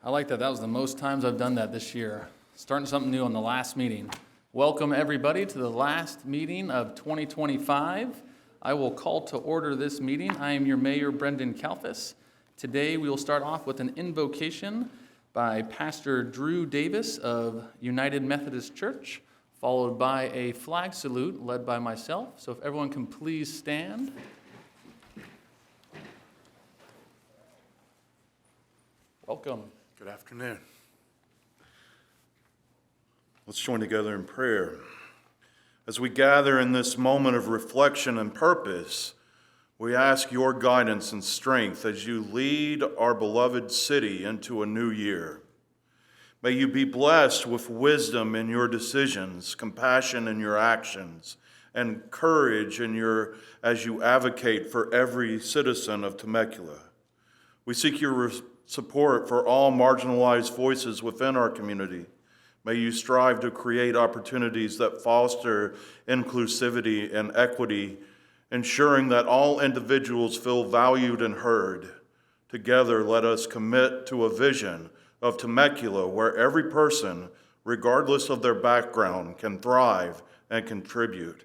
I like that. That was the most times I've done that this year. Starting something new on the last meeting. Welcome, everybody, to the last meeting of 2025. I will call to order this meeting. I am your mayor, Brendan Kalfas. Today, we will start off with an invocation by Pastor Drew Davis of United Methodist Church, followed by a flag salute led by myself. So if everyone can please stand. Welcome. Good afternoon. Let's join together in prayer. As we gather in this moment of reflection and purpose, we ask your guidance and strength as you lead our beloved city into a new year. May you be blessed with wisdom in your decisions, compassion in your actions, and courage as you advocate for every citizen of Temecula. We seek your support for all marginalized voices within our community. May you strive to create opportunities that foster inclusivity and equity, ensuring that all individuals feel valued and heard. Together, let us commit to a vision of Temecula where every person, regardless of their background, can thrive and contribute.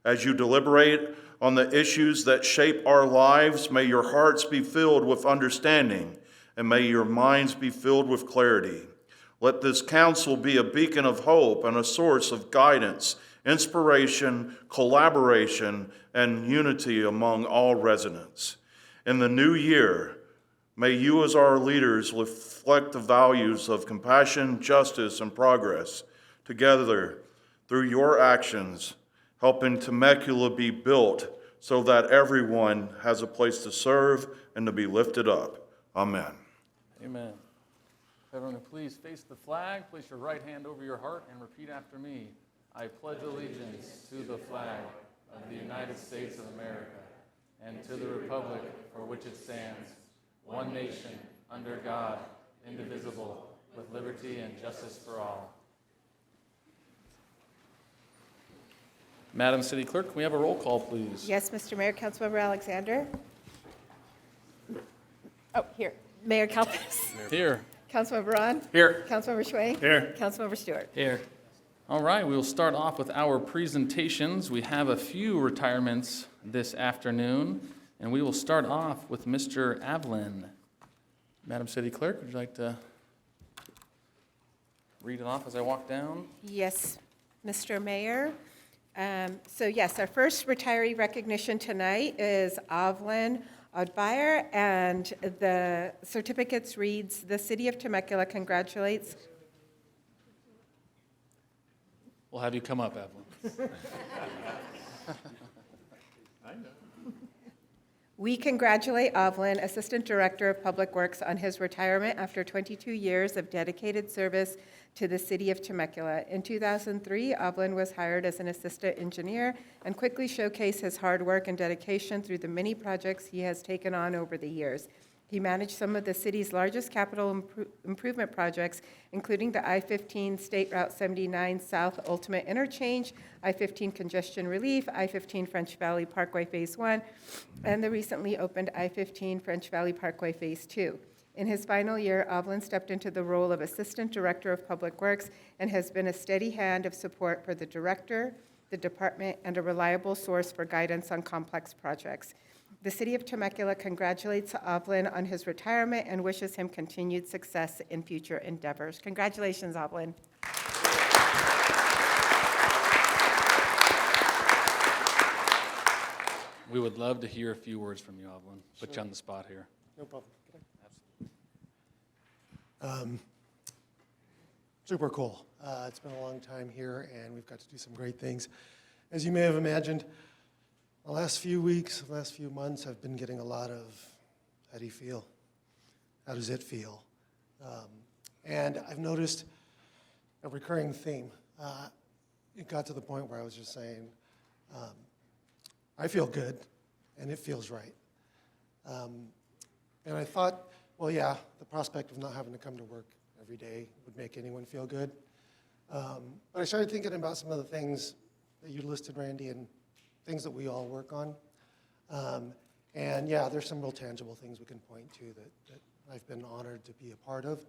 As you deliberate on the issues that shape our lives, may your hearts be filled with understanding and may your minds be filled with clarity. Let this council be a beacon of hope and a source of guidance, inspiration, collaboration, and unity among all residents. In the new year, may you as our leaders reflect the values of compassion, justice, and progress. Together, through your actions, helping Temecula be built so that everyone has a place to serve and to be lifted up. Amen. Amen. Everyone, please face the flag, place your right hand over your heart, and repeat after me. I pledge allegiance to the flag of the United States of America and to the republic for which it stands, one nation, under God, indivisible, with liberty and justice for all. Madam City Clerk, can we have a roll call, please? Yes, Mr. Mayor. Councilmember Alexander. Oh, here. Mayor Kalfas. Here. Councilmember Ron. Here. Councilmember Shui. Here. Councilmember Stewart. Here. All right, we will start off with our presentations. We have a few retirements this afternoon, and we will start off with Mr. Avlin. Madam City Clerk, would you like to read it off as I walk down? Yes, Mr. Mayor. Yes, our first retiree recognition tonight is Avlin Oddbyer, and the certificates reads, the City of Temecula congratulates. We'll have you come up, Evelyn. We congratulate Avlin, Assistant Director of Public Works, on his retirement after 22 years of dedicated service to the City of Temecula. In 2003, Avlin was hired as an assistant engineer and quickly showcased his hard work and dedication through the many projects he has taken on over the years. He managed some of the city's largest capital improvement projects, including the I-15 State Route 79 South Ultimate Interchange, I-15 Congestion Relief, I-15 French Valley Parkway Phase 1, and the recently opened I-15 French Valley Parkway Phase 2. In his final year, Avlin stepped into the role of Assistant Director of Public Works and has been a steady hand of support for the director, the department, and a reliable source for guidance on complex projects. The City of Temecula congratulates Avlin on his retirement and wishes him continued success in future endeavors. Congratulations, Avlin. We would love to hear a few words from you, Evelyn. Put you on the spot here. No problem. Super cool. It's been a long time here, and we've got to do some great things. As you may have imagined, the last few weeks, the last few months, I've been getting a lot of, how do you feel? How does it feel? And I've noticed a recurring theme. It got to the point where I was just saying, I feel good, and it feels right. And I thought, well, yeah, the prospect of not having to come to work every day would make anyone feel good. But I started thinking about some of the things that you listed, Randy, and things that we all work on. And yeah, there's some real tangible things we can point to that I've been honored to be a part of.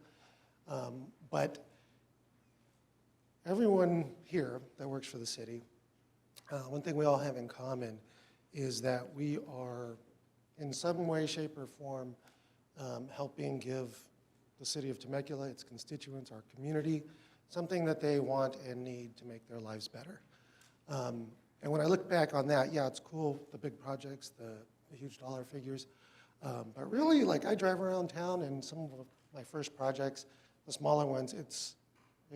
But everyone here that works for the city, one thing we all have in common is that we are, in some way, shape, or form, helping give the city of Temecula, its constituents, our community, something that they want and need to make their lives better. And when I look back on that, yeah, it's cool, the big projects, the huge dollar figures, but really, like, I drive around town and some of my first projects, the smaller ones, it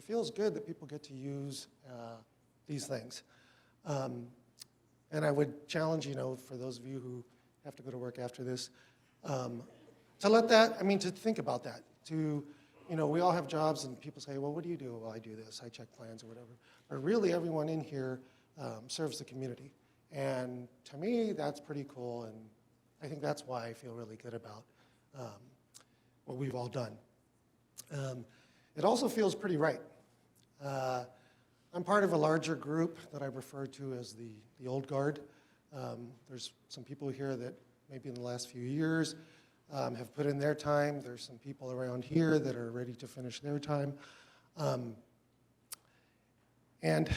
feels good that people get to use these things. And I would challenge, for those of you who have to go to work after this, to let that, to think about that. We all have jobs and people say, well, what do you do? Well, I do this, I check plans or whatever. But really, everyone in here serves the community. And to me, that's pretty cool, and I think that's why I feel really good about what we've all done. It also feels pretty right. I'm part of a larger group that I refer to as the old guard. There's some people here that maybe in the last few years have put in their time. There's some people around here that are ready to finish their time. And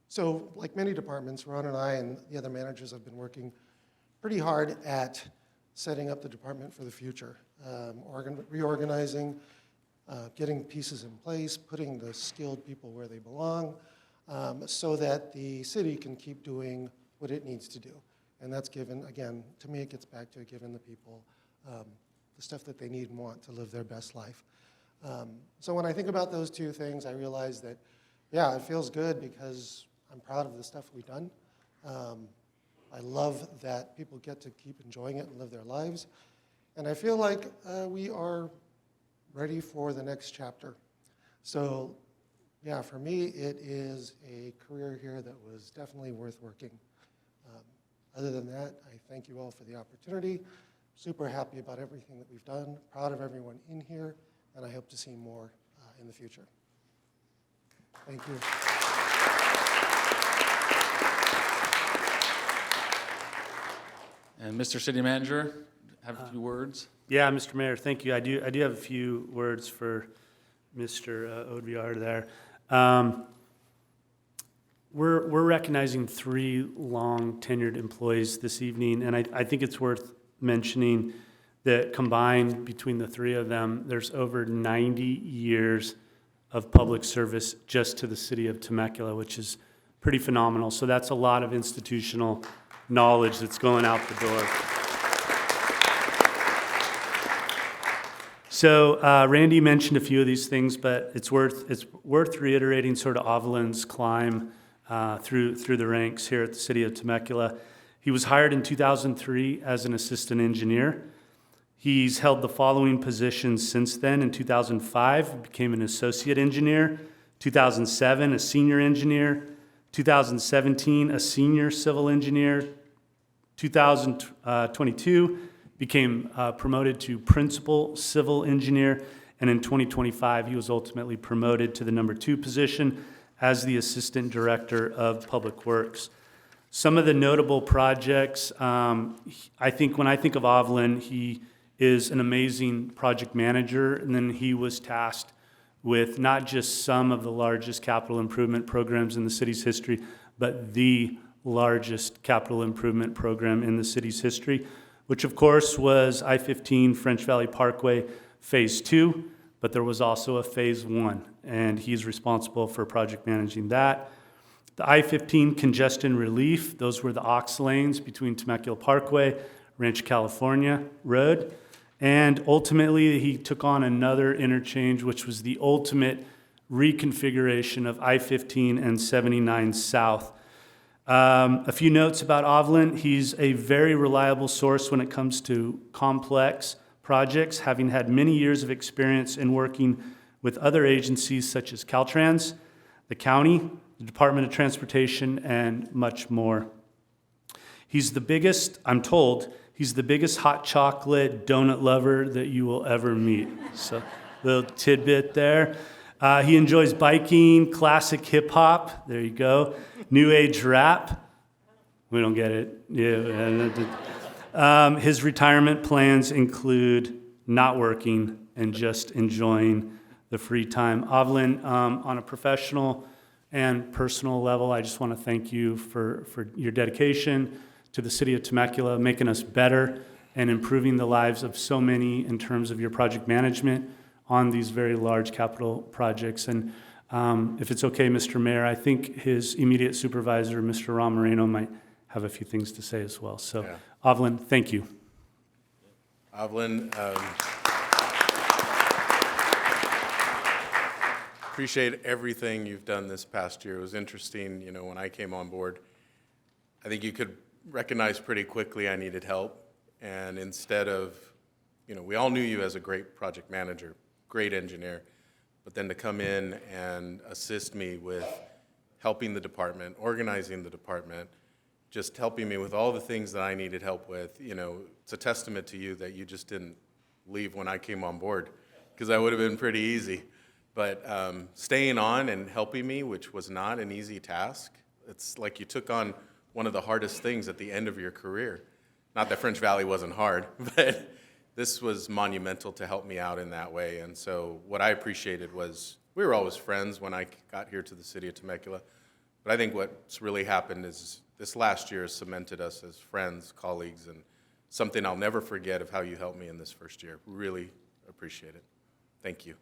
so, like many departments, Ron and I and the other managers have been working pretty hard at setting up the department for the future, reorganizing, getting pieces in place, putting the skilled people where they belong, so that the city can keep doing what it needs to do. And that's given, again, to me, it gets back to giving the people the stuff that they need and want to live their best life. So when I think about those two things, I realize that, yeah, it feels good because I'm proud of the stuff we've done. I love that people get to keep enjoying it and live their lives. And I feel like we are ready for the next chapter. So, yeah, for me, it is a career here that was definitely worth working. Other than that, I thank you all for the opportunity. Super happy about everything that we've done, proud of everyone in here, and I hope to see more in the future. Thank you. And Mr. City Manager, have a few words. Yeah, Mr. Mayor, thank you. I do have a few words for Mr. Odviar there. We're recognizing 3 long tenured employees this evening, and I think it's worth mentioning that combined between the 3 of them, there's over 90 years of public service just to the city of Temecula, which is pretty phenomenal. So that's a lot of institutional knowledge that's going out the door. So Randy mentioned a few of these things, but it's worth reiterating sort of Avelin's climb through the ranks here at the city of Temecula. He was hired in 2003 as an assistant engineer. He's held the following positions since then. In 2005, he became an associate engineer. 2007, a senior engineer. 2017, a senior civil engineer. 2022, became promoted to principal civil engineer. And in 2025, he was ultimately promoted to the number 2 position as the assistant director of public works. Some of the notable projects, I think when I think of Avelin, he is an amazing project manager, and then he was tasked with not just some of the largest capital improvement programs in the city's history, but the largest capital improvement program in the city's history, which of course was I-15 French Valley Parkway Phase 2, but there was also a Phase 1, and he's responsible for project managing that. The I-15 congestion relief, those were the aux lanes between Temecula Parkway, Rancho California Road. And ultimately, he took on another interchange, which was the ultimate reconfiguration of I-15 and 79 South. A few notes about Avelin. He's a very reliable source when it comes to complex projects, having had many years of experience in working with other agencies such as Caltrans, the county, the Department of Transportation, and much more. He's the biggest, I'm told, he's the biggest hot chocolate donut lover that you will ever meet. So, little tidbit there. He enjoys biking, classic hip hop, there you go, new age rap. We don't get it. Yeah. His retirement plans include not working and just enjoying the free time. Evelyn, on a professional and personal level, I just want to thank you for your dedication to the city of Temecula, making us better and improving the lives of so many in terms of your project management on these very large capital projects. And if it's okay, Mr. Mayor, I think his immediate supervisor, Mr. Ron Moreno, might have a few things to say as well. So, Yeah. Evelyn, thank you. Evelyn, appreciate everything you've done this past year. It was interesting, you know, when I came on board, I think you could recognize pretty quickly I needed help. And instead of, you know, we all knew you as a great project manager, great engineer, but then to come in and assist me with helping the department, organizing the department, just helping me with all the things that I needed help with, you know, it's a testament to you that you just didn't leave when I came on board, because that would have been pretty easy. But staying on and helping me, which was not an easy task, it's like you took on one of the hardest things at the end of your career. Not that French Valley wasn't hard, but this was monumental to help me out in that way. And so what I appreciated was, we were always friends when I got here to the city of Temecula, but I think what's really happened is this last year has cemented us as friends, colleagues, and something I'll never forget of how you helped me in this first year. Really appreciate it. Thank you.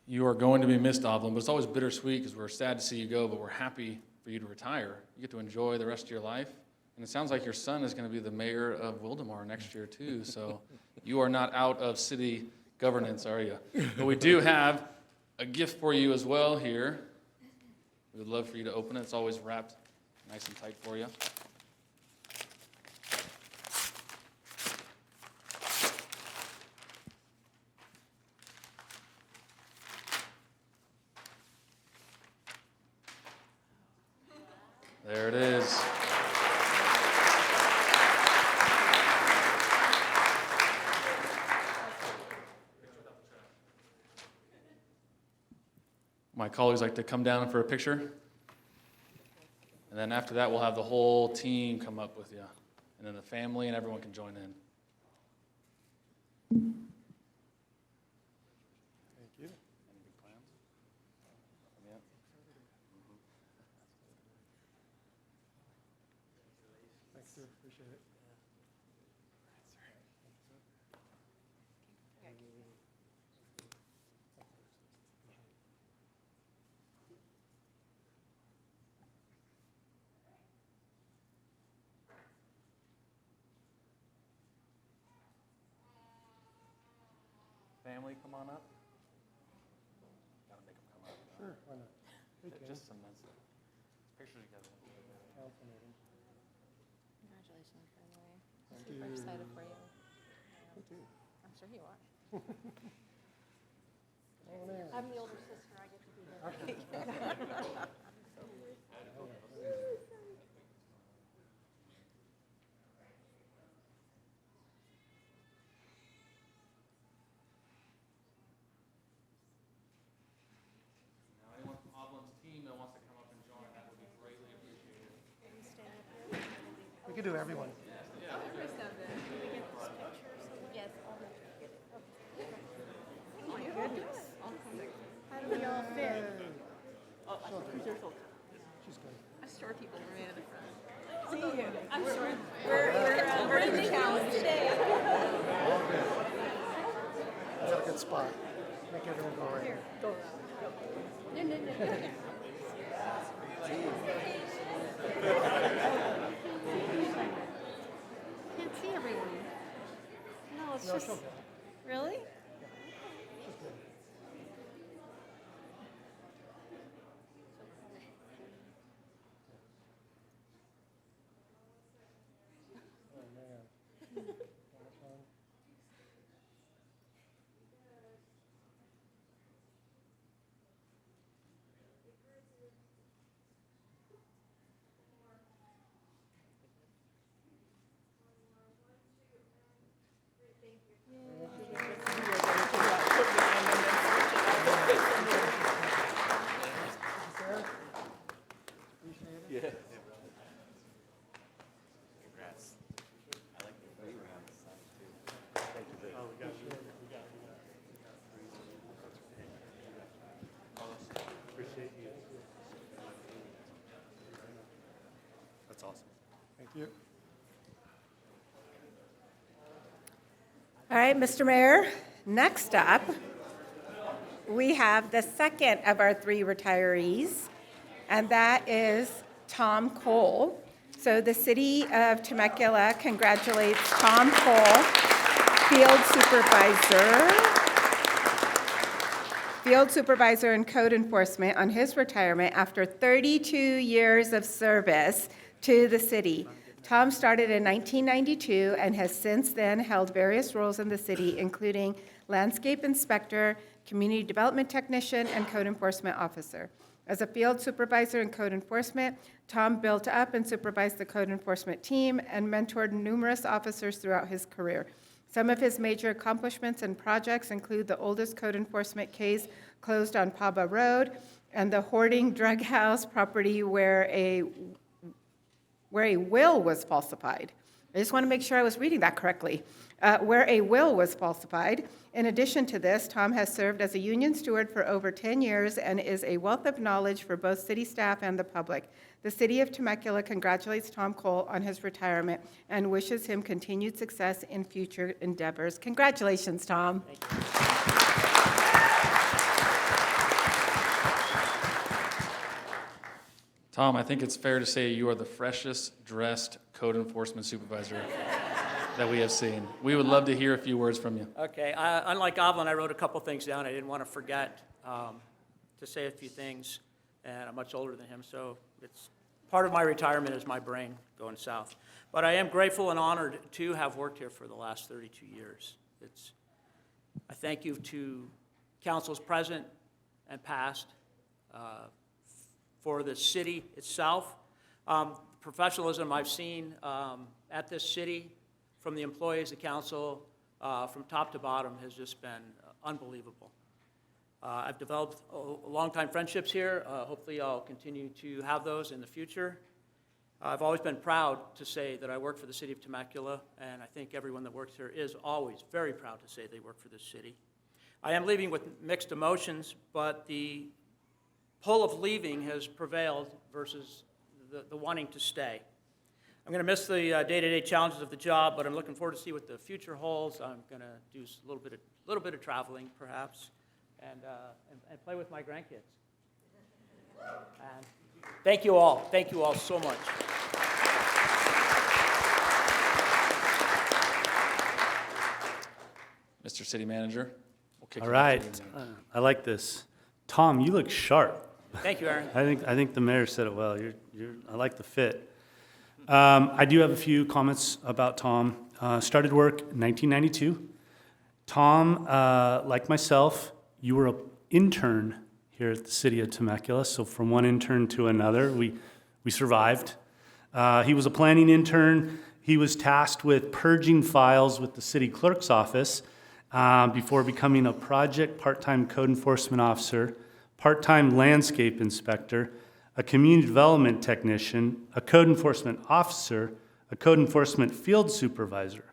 You are going to be missed, Evelyn, but it's always bittersweet because we're sad to see you go, but we're happy for you to retire. You get to enjoy the rest of your life. And it sounds like your son is going to be the mayor of Wildemar next year, too. So you are not out of city governance, are you? But we do have a gift for you as well here. We would love for you to open it. It's always wrapped nice and tight for you. There it is. My colleagues like to come down for a picture. And then after that, we'll have the whole team come up with you. And then the family and everyone can join in. Thank you. Any big plans? Yep. Thanks, sir. Appreciate it. Family, come on up. Gotta make them come up. Sure, why not? Hey, Ken. Just some nice pictures together. Council meeting. Congratulations, by the way. Thank Super you. excited for you. Me too. I'm sure you are. Oh, man. I'm the older sister, I get to be there. Now, anyone from Hovland's team that wants to come up and join, that would be greatly appreciated. We could do everyone. Yes, all the. Oh, my goodness. How do we all fit? She's good. Short people remain in the front. See you. I'm short. We're in the challenge today. All good. I got a good spot. Make everyone go right. Here, go around. No, no, no, no. Can't see everyone. No, it's No, just. she'll go. Really? Oh, man. you. All right, Mr. Mayor, next up, we have the second of our three retirees, and that is Tom Cole. So the city of Temecula congratulates Tom Cole, Field Supervisor in Code Enforcement, on his retirement after 32 years of service to the city. Tom started in 1992 and has since then held various roles in the city, including landscape inspector, community development technician, and code enforcement officer. As a field supervisor in code enforcement, Tom built up and supervised the code enforcement team and mentored numerous officers throughout his career. Some of his major accomplishments and projects include the oldest code enforcement case closed on Paba Road and the hoarding drug house property where a will was falsified. I just want to make sure I was reading that correctly. Where a will was falsified. In addition to this, Tom has served as a union steward for over 10 years and is a wealth of knowledge for both city staff and the public. The city of Temecula congratulates Tom Cole on his retirement and wishes him continued success in future endeavors. Congratulations, Tom. Tom, I think it's fair to say you are the freshest dressed code enforcement supervisor that we have seen. We would love to hear a few words from you. Okay, unlike Evelyn, I wrote a couple things down. I didn't want to forget to say a few things, and I'm much older than him, so it's part of my retirement is my brain going south. But I am grateful and honored to have worked here for the last 32 years. I thank you to councils present and past, for the city itself. Professionalism I've seen at this city from the employees, the council, from top to bottom has just been unbelievable. I've developed long-time friendships here. Hopefully I'll continue to have those in the future. I've always been proud to say that I work for the city of Temecula, and I think everyone that works here is always very proud to say they work for this city. I am leaving with mixed emotions, but the pull of leaving has prevailed versus the wanting to stay. I'm going to miss the day-to-day challenges of the job, but I'm looking forward to see what the future holds. I'm going to do a little bit of traveling, perhaps, and play with my grandkids. And thank you all. Thank you all so much. Mr. City Manager, we'll kick All it back right, to you. I like this. Tom, you look sharp. Thank you, Aaron. I think the mayor said it well. I like the fit. I do have a few comments about Tom. Started work in 1992. Tom, like myself, you were an intern here at the city of Temecula. So from one intern to another, we survived. He was a planning intern. He was tasked with purging files with the city clerk's office before becoming a project part-time code enforcement officer, part-time landscape inspector, a community development technician, a code enforcement officer, a code enforcement field supervisor.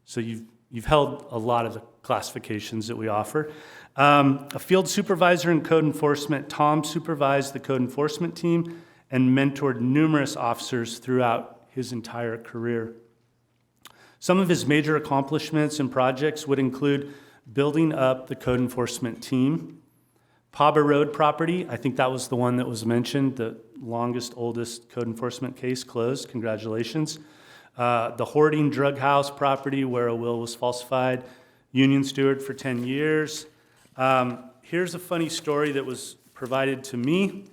So you've held a lot of the classifications that we offer. A field supervisor in code enforcement, Tom supervised the code enforcement team and mentored numerous officers throughout his entire career. Some of his major accomplishments and projects would include building up the code enforcement team, Paba Road property, I think that was the one that was mentioned, the longest, oldest code enforcement case closed, congratulations. The hoarding drug house property where a will was falsified, union steward for 10 years. Here's a funny story that was provided to me.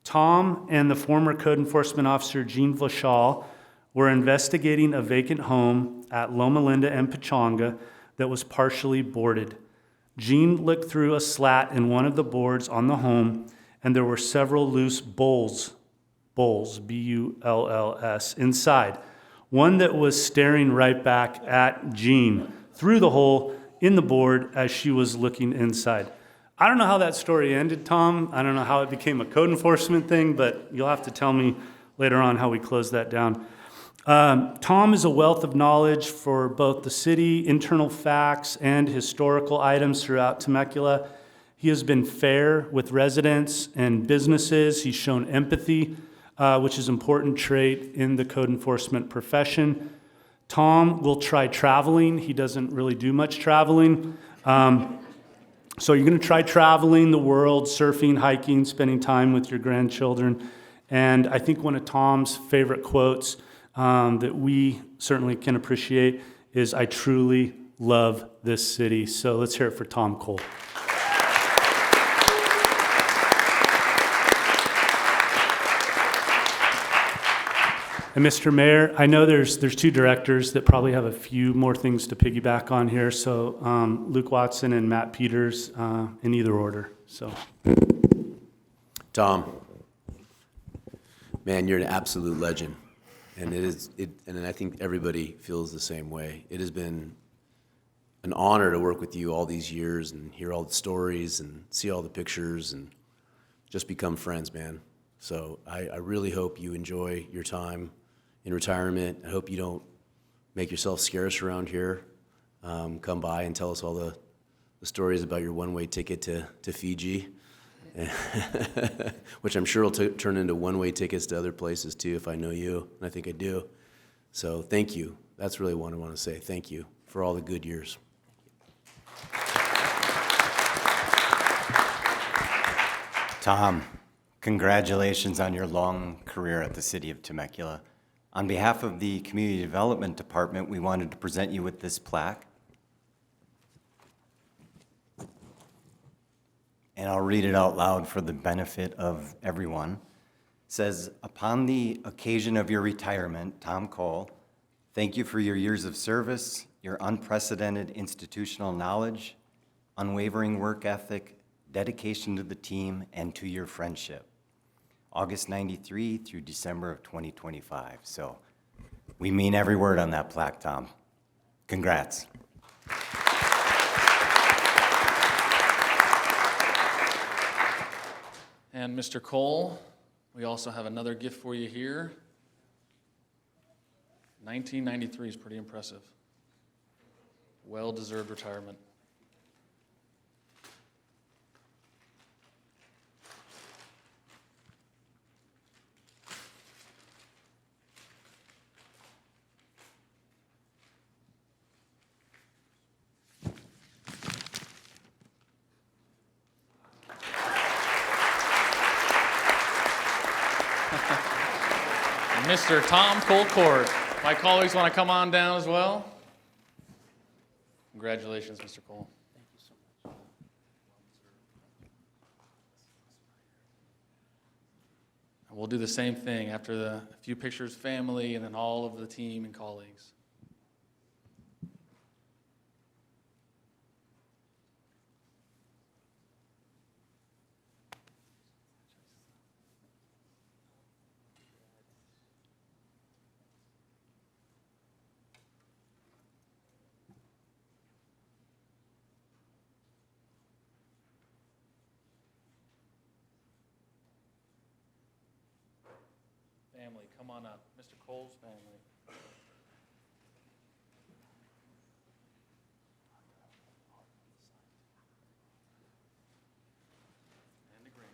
Tom and the former code enforcement officer, Gene Vlachal, were investigating a vacant home at Loma Linda and Pechanga that was partially boarded. Gene looked through a slat in one of the boards on the home, and there were several loose bowls, B-U-L-L-S, inside. One that was staring right back at Gene through the hole in the board as she was looking inside. I don't know how that story ended, Tom. I don't know how it became a code enforcement thing, but you'll have to tell me later on how we close that down. Tom is a wealth of knowledge for both the city, internal facts, and historical items throughout Temecula. He has been fair with residents and businesses. He's shown empathy which is an important trait in the code enforcement profession. Tom will try traveling. He doesn't really do much traveling. So you're going to try traveling the world, surfing, hiking, spending time with your grandchildren. And I think one of Tom's favorite quotes that we certainly can appreciate is, "I truly love this city." So let's hear it for Tom Cole. And Mr. Mayor, I know there's two directors that probably have a few more things to piggyback on here. So Luke Watson and Matt Peters, in either order. So, Tom, man, you're an absolute legend, and and I think everybody feels the same way. It has been an honor to work with you all these years and hear all the stories and see all the pictures and just become friends, man. So I really hope you enjoy your time in retirement. I hope you don't make yourself scarce around here. Come by and tell us all the stories about your one-way ticket to Fiji, which I'm sure will turn into one-way tickets to other places too if I know you, and I think I do. So thank you. That's really what I want to say. Thank you for all the good years. Tom, congratulations on your long career at the City of Temecula. On behalf of the Community Development Department, we wanted to present you with this plaque. And I'll read it out loud for the benefit of everyone. It says, "Upon the occasion of your retirement, Tom Cole, thank you for your years of service, your unprecedented institutional knowledge, unwavering work ethic, dedication to the team, and to your friendship. August 93 through December of 2025. So we mean every word on that plaque, Tom. Congrats. And Mr. Cole, we also have another gift for you here. 1993 is pretty impressive. Well-deserved retirement. Mr. Tom Colcourt. My colleagues want to come on down as well. Congratulations, Mr. Cole. Thank you so much. And we'll do the same thing after a few pictures, family, and then all of the team and colleagues. Family, come on up. Mr. Cole's family. And the green.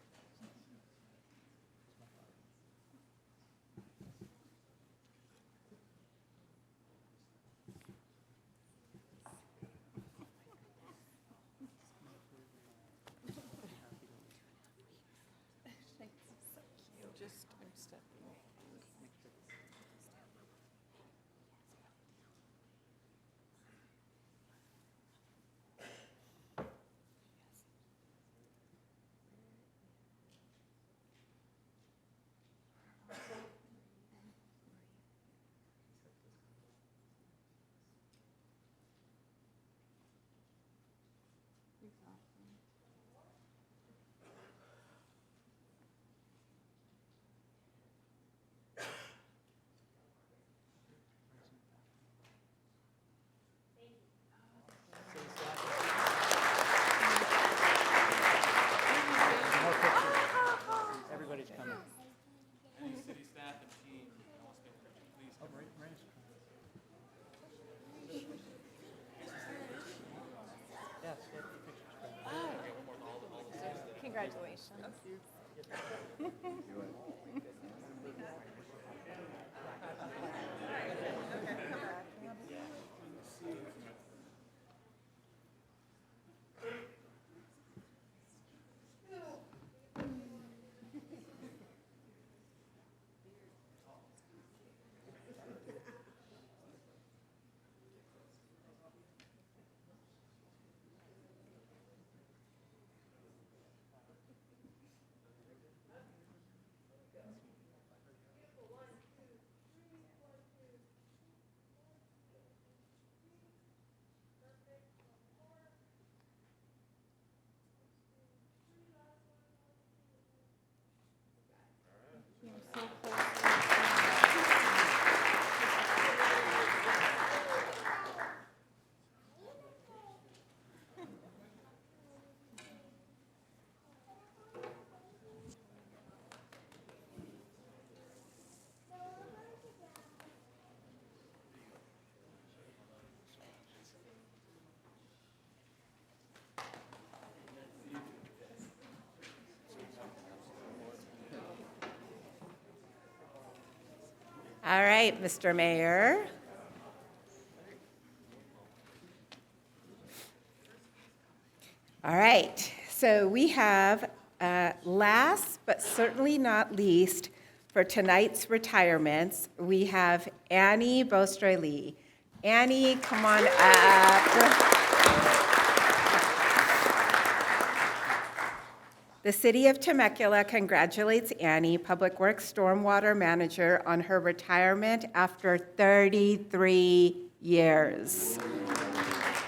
Everybody's coming. Any city staff and team that wants to get a picture, please come. Yes, get the pictures. Congratulations. All right, Mr. Mayor. All right, so we have, last but certainly not least, for tonight's retirements, we have Annie Bostroy-Lee. Annie, come on up. The City of Temecula congratulates Annie, Public Works Stormwater Manager, on her retirement after 33 years.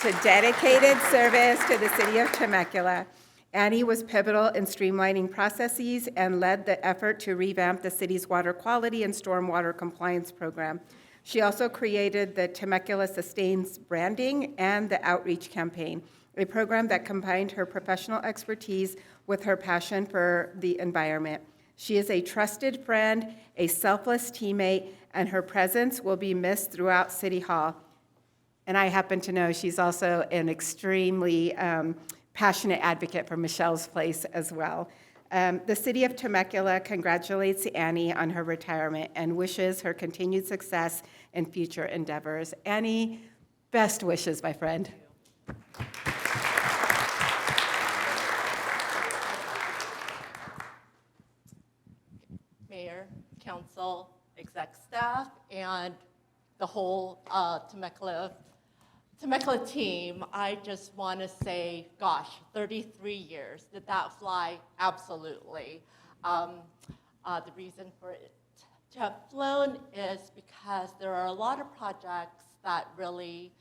To dedicated service to the City of Temecula, Annie was pivotal in streamlining processes and led the effort to revamp the city's water quality and stormwater compliance program. She also created the Temecula Sustains branding and the outreach campaign, a program that combined her professional expertise with her passion for the environment. She is a trusted friend, a selfless teammate, and her presence will be missed throughout City Hall. And I happen to know she's also an extremely passionate advocate for Michelle's Place as well. The City of Temecula congratulates Annie on her retirement and wishes her continued success in future endeavors. Annie, best wishes, my friend. Mayor, council, exec staff, and the whole Temecula team, I just want to say, gosh, 33 years. Did that fly? Absolutely. The reason for it to have flown is because there are a lot of projects that really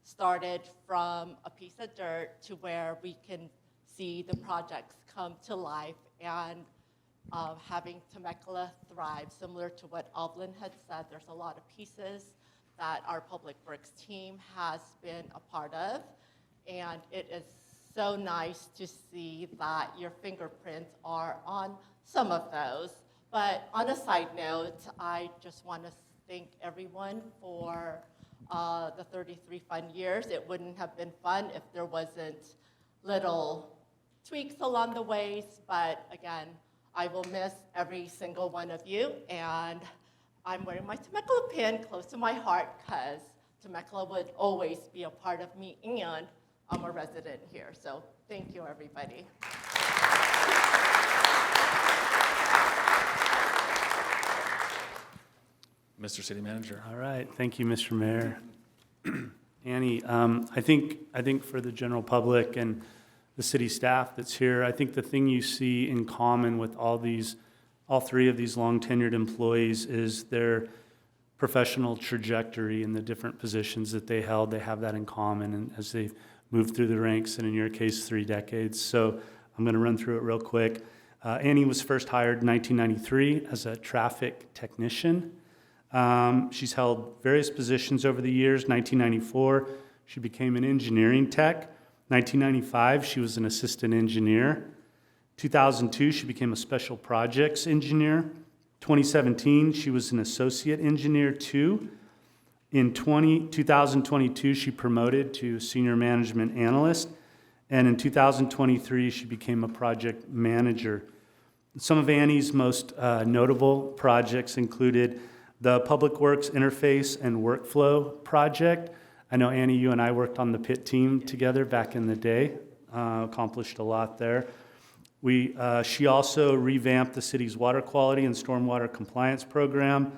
started from a piece of dirt to where we can see the projects come to life, and having Temecula thrive, similar to what Evelyn had said. There's a lot of pieces that our Public Works team has been a part of, and it is so nice to see that your fingerprints are on some of those. But on a side note, I just want to thank everyone for the 33 fun years. It wouldn't have been fun if there wasn't little tweaks along the ways, but again, I will miss every single one of you, and I'm wearing my Temecula pin close to my heart because Temecula would always be a part of me, and I'm a resident here. So thank you, everybody. Mr. City Manager. All right, thank you, Mr. Mayor. Annie, I think for the general public and the city staff that's here, I think the thing you see in common with all three of these long-tenured employees is their professional trajectory and the different positions that they held. They have that in common, and as they've moved through the ranks, and in your case, 3 decades. So I'm going to run through it real quick. Annie was first hired in 1993 as a traffic technician. She's held various positions over the years. 1994, she became an engineering tech. 1995, she was an assistant engineer. 2002, she became a special projects engineer. 2017, she was an associate engineer 2. In 2022, she promoted to senior management analyst. And in 2023, she became a project manager. Some of Annie's most notable projects included the Public Works Interface and Workflow Project. I know, Annie, you and I worked on the PIT team together back in the day, accomplished a lot there. She also revamped the city's water quality and stormwater compliance program.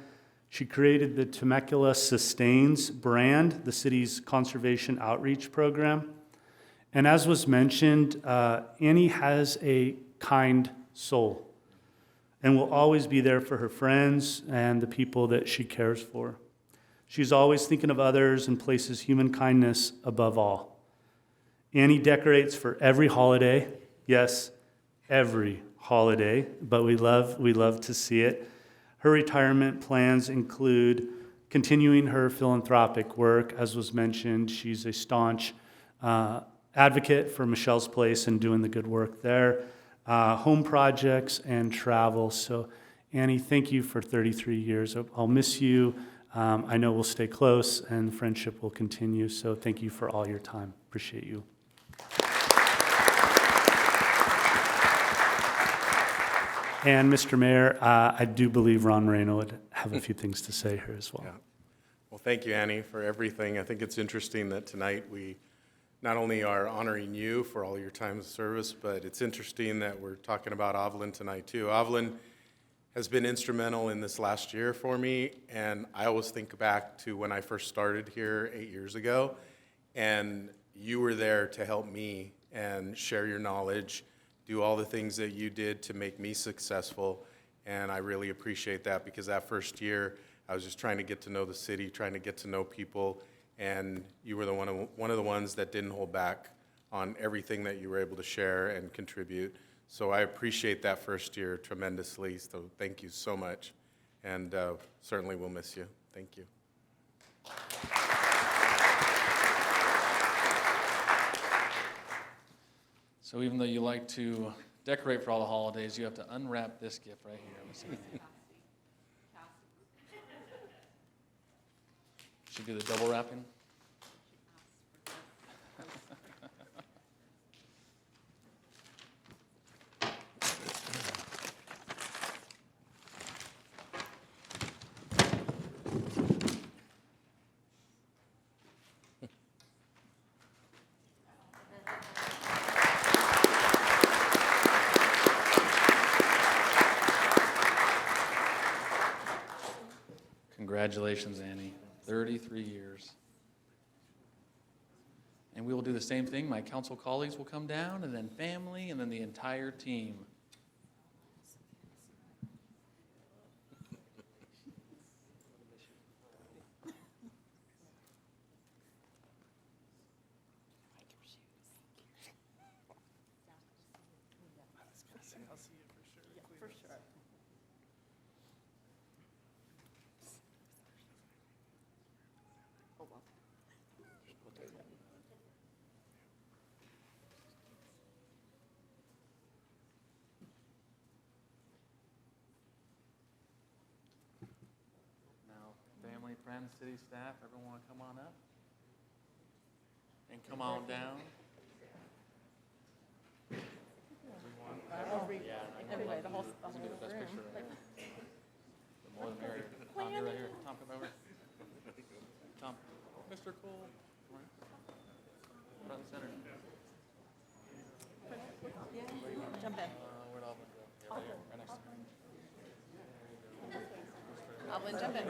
She created the Temecula Sustains brand, the city's conservation outreach program. And as was mentioned, Annie has a kind soul and will always be there for her friends and the people that she cares for. She's always thinking of others and places human kindness above all. Annie decorates for every holiday. Yes, every holiday, but we love to see it. Her retirement plans include continuing her philanthropic work. As was mentioned, she's a staunch advocate for Michelle's Place and doing the good work there. Home projects and travel. So, Annie, thank you for 33 years. I'll miss you. I know we'll stay close and the friendship will continue. So thank you for all your time. Appreciate you. And Mr. Mayor, I do believe Ron Moreno would have a few things to say here as well. Yeah. Well, thank you, Annie, for everything. I think it's interesting that tonight we not only are honoring you for all your time of service, but it's interesting that we're talking about Evelyn tonight, too. Evelyn has been instrumental in this last year for me, and I always think back to when I first started here 8 years ago, and you were there to help me and share your knowledge, do all the things that you did to make me successful, and I really appreciate that because that first year, I was just trying to get to know the city, trying to get to know people, and you were one of the ones that didn't hold back on everything that you were able to share and contribute. So I appreciate that first year tremendously, so thank you so much, and certainly we'll miss you. Thank you. So even though you like to decorate for all the holidays, you have to unwrap this gift right here. Let's see. Should do the double wrapping. Congratulations, Annie. 33 years. And we will do the same thing. My council colleagues will come down, and then family, and then the entire team. Now, family, friends, city staff, everyone want to come on up? And come on down. Everybody, the whole Best room. picture right here. The more the merrier. Tom, you're right here. Tom, come over. Tom, Mr. Cole. Come on. Front and center. Jump in. Where'd Alvin go? Yeah, right here, right next to him. Evelyn, jump in.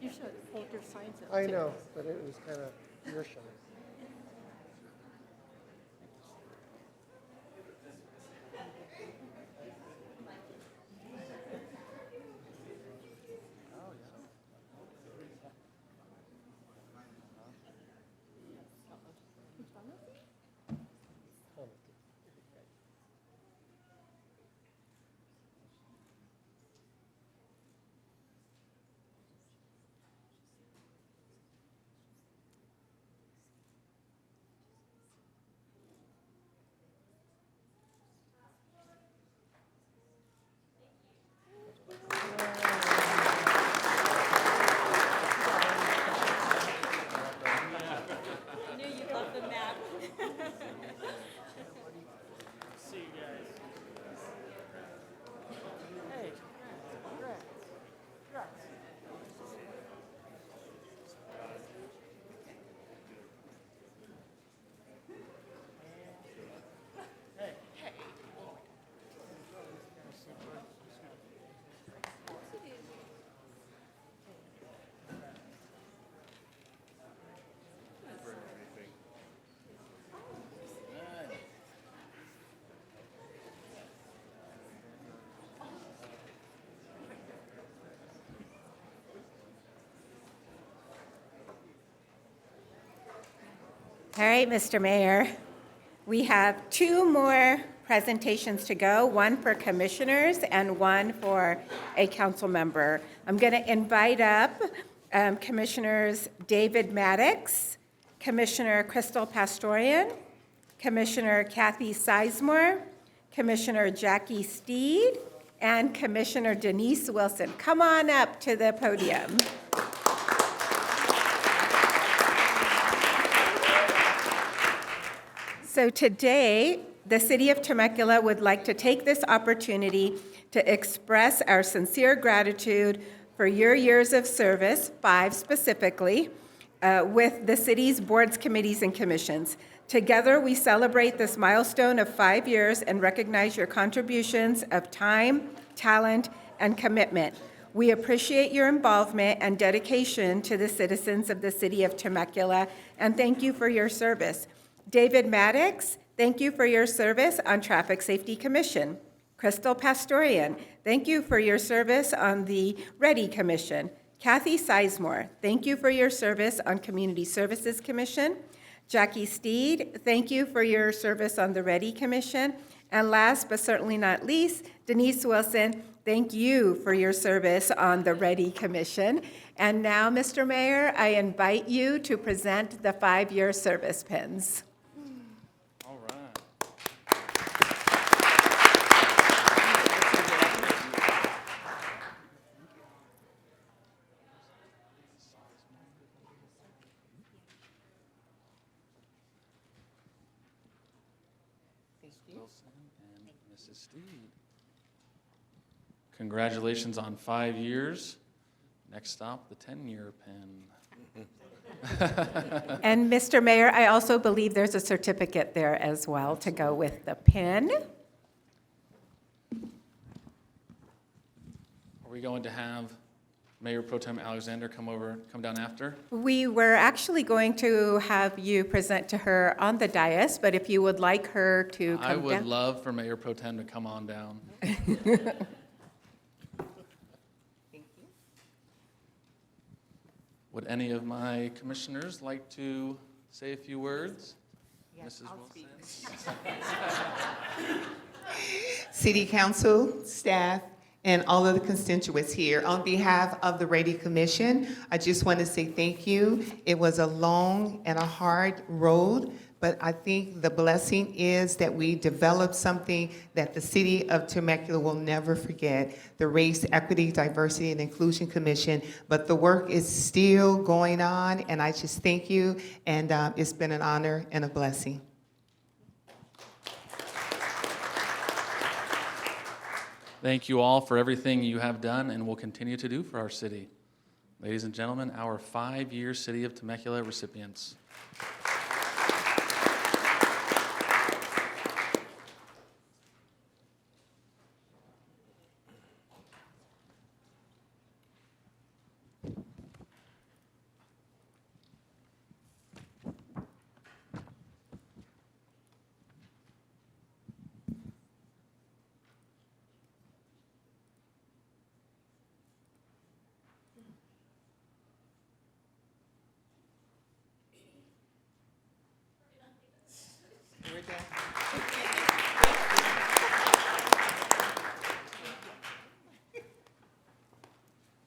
You should hold your signs up. I know, but it was kind of your show. All right, Mr. Mayor. We have two more presentations to go, one for commissioners and one for a council member. I'm going to invite up Commissioners David Maddox, Commissioner Crystal Pastorian, Commissioner Kathy Sizemore, Commissioner Jackie Steed, and Commissioner Denise Wilson. Come on up to the podium. So today, the City of Temecula would like to take this opportunity to express our sincere gratitude for your years of service, 5 specifically, with the city's boards, committees, and commissions. Together, we celebrate this milestone of 5 years and recognize your contributions of time, talent, and commitment. We appreciate your involvement and dedication to the citizens of the City of Temecula, and thank you for your service. David Maddox, thank you for your service on Traffic Safety Commission. Crystal Pastorian, thank you for your service on the Ready Commission. Kathy Sizemore, thank you for your service on Community Services Commission. Jackie Steed, thank you for your service on the Ready Commission. And last but certainly not least, Denise Wilson, thank you for your service on the Ready Commission. And now, Mr. Mayor, I invite you to present the 5-year service pins. All right. Wilson and Mrs. Steed. Congratulations on 5 years. Next stop, the 10-year pin. And Mr. Mayor, I also believe there's a certificate there as well to go with the pin. Are we going to have Mayor Pro Tem Alexander come down after? We were actually going to have you present to her on the dais, but if you would like her to come down. I would love for Mayor Pro Tem to come on down. Would any of my commissioners like to say a few words? Yes, Mrs. I'll Wilson? City Council, staff, and all of the constituents here. On behalf of the Rady Commission, I just want to say thank you. It was a long and a hard road, but I think the blessing is that we developed something that the City of Temecula will never forget, the Race, Equity, Diversity, and Inclusion Commission. But the work is still going on, and I just thank you, and it's been an honor and a blessing. Thank you all for everything you have done and will continue to do for our city. Ladies and gentlemen, our 5-year City of Temecula recipients.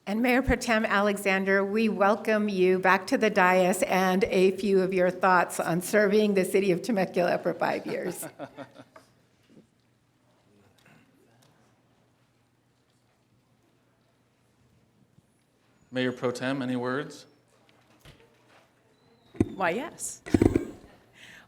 And Mayor Pro Tem Alexander, we welcome you back to the dais and a few of your thoughts on serving the City of Temecula for 5 years. Mayor Pro Tem, any words? Why, yes.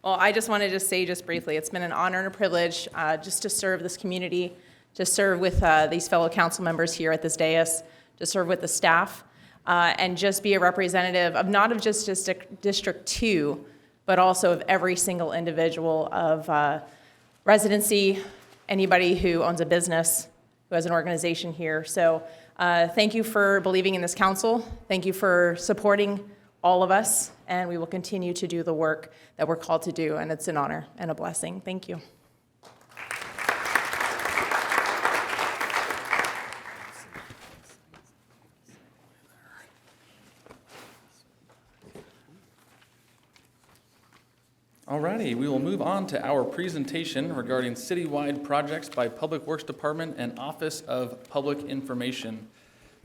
Well, I just wanted to say just briefly, it's been an honor and a privilege just to serve this community, to serve with these fellow council members here at this dais, to serve with the staff, and just be a representative of not of just District 2, but also of every single individual of residency, anybody who owns a business, who has an organization here. So thank you for believing in this council. Thank you for supporting all of us, and we will continue to do the work that we're called to do, and it's an honor and a blessing. Thank you. Alrighty, we will move on to our presentation regarding citywide projects by Public Works Department and Office of Public Information.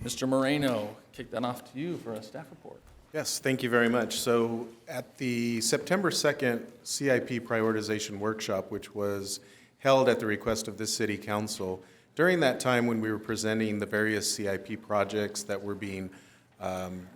Mr. Moreno, kick that off to you for a staff report. Yes, thank you very much. So at the September 2nd CIP prioritization workshop, which was held at the request of this city council, during that time when we were presenting the various CIP projects that were being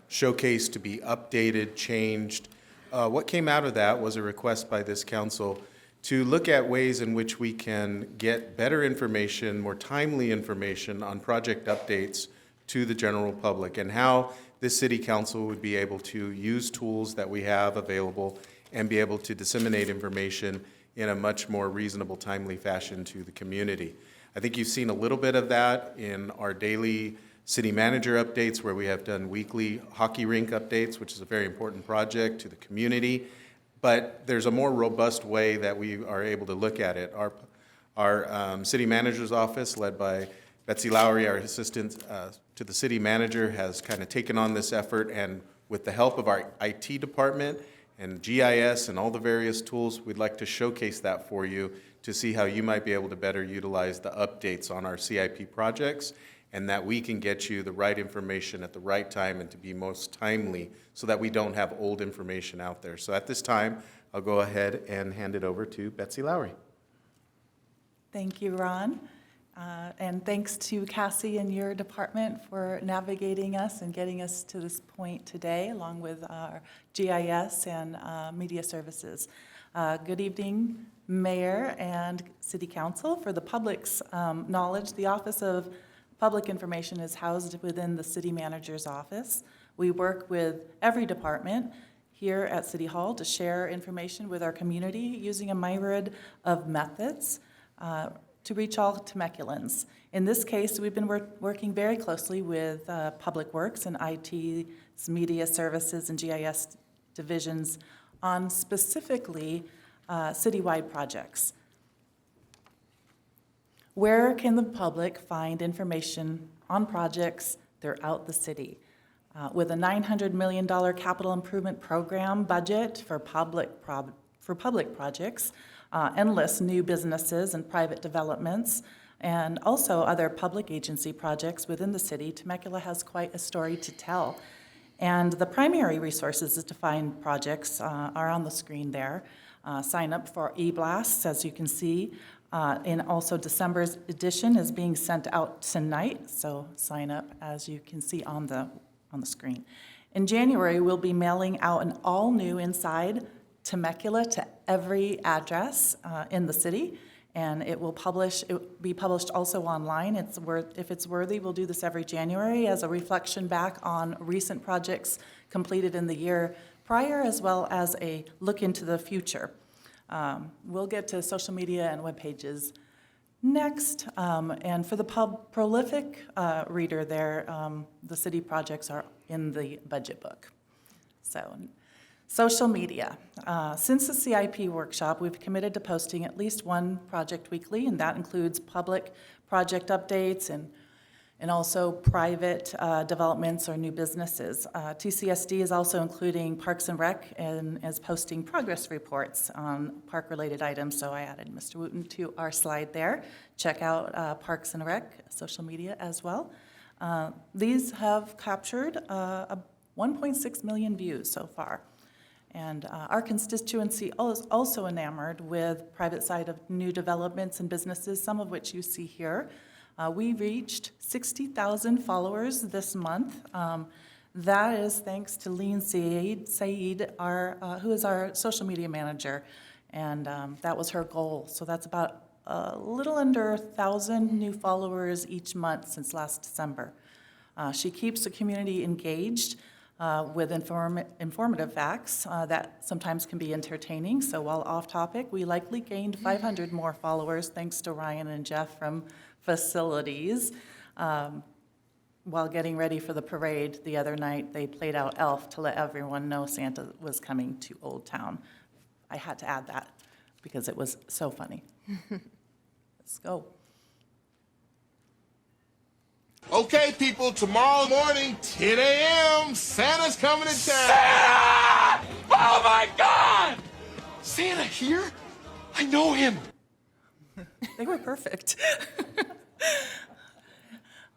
showcased to be updated, changed, what came out of that was a request by this council to look at ways in which we can get better information, more timely information on project updates to the general public, and how this city council would be able to use tools that we have available and be able to disseminate information in a much more reasonable, timely fashion to the community. I think you've seen a little bit of that in our daily city manager updates, where we have done weekly hockey rink updates, which is a very important project to the community. But there's a more robust way that we are able to look at it. Our city manager's office, led by Betsy Lowry, our assistant to the city manager, has kind of taken on this effort, and with the help of our IT department and GIS and all the various tools, we'd like to showcase that for you to see how you might be able to better utilize the updates on our CIP projects, and that we can get you the right information at the right time and to be most timely, so that we don't have old information out there. So at this time, I'll go ahead and hand it over to Betsy Lowry. Thank you, Ron. And thanks to Cassie and your department for navigating us and getting us to this point today, along with our GIS and media services. Good evening, Mayor and City Council. For the public's knowledge, the Office of Public Information is housed within the City Manager's office. We work with every department here at City Hall to share information with our community using a myriad of methods to reach all Temeculans. In this case, we've been working very closely with Public Works and IT's media services and GIS divisions on specifically citywide projects. Where can the public find information on projects throughout the city? With a $900 million capital improvement program budget for public projects, endless new businesses and private developments, and also other public agency projects within the city, Temecula has quite a story to tell. And the primary resources to find projects are on the screen there. Sign up for e-blasts, as you can see. And also December's edition is being sent out tonight, so sign up, as you can see on the screen. In January, we'll be mailing out an all-new Inside Temecula to every address in the city, and it will be published also online. If it's worthy, we'll do this every January as a reflection back on recent projects completed in the year prior, as well as a look into the future. We'll get to social media and web pages next. And for the prolific reader there, the city projects are in the budget book. So, social media. Since the CIP workshop, we've committed to posting at least one project weekly, and that includes public project updates and also private developments or new businesses. TCSD is also including Parks and Rec and is posting progress reports on park-related items, so I added Mr. Wooten to our slide there. Check out Parks and Rec social media as well. These have captured 1.6 million views so far. And our constituency is also enamored with private side of new developments and businesses, some of which you see here. We reached 60,000 followers this month. That is thanks to Lean Saeed, who is our social media manager, and that was her goal. So that's about a little under 1,000 new followers each month since last December. She keeps the community engaged with informative facts that sometimes can be entertaining. So while off topic, we likely gained 500 more followers thanks to Ryan and Jeff from Facilities. While getting ready for the parade the other night, they played out Elf to let everyone know Santa was coming to Old Town. I had to add that because it was so funny. Let's go. Okay, people, tomorrow morning, 10 a.m., Santa's coming to town. Santa! Oh, my God! Santa here? I know him. They were perfect.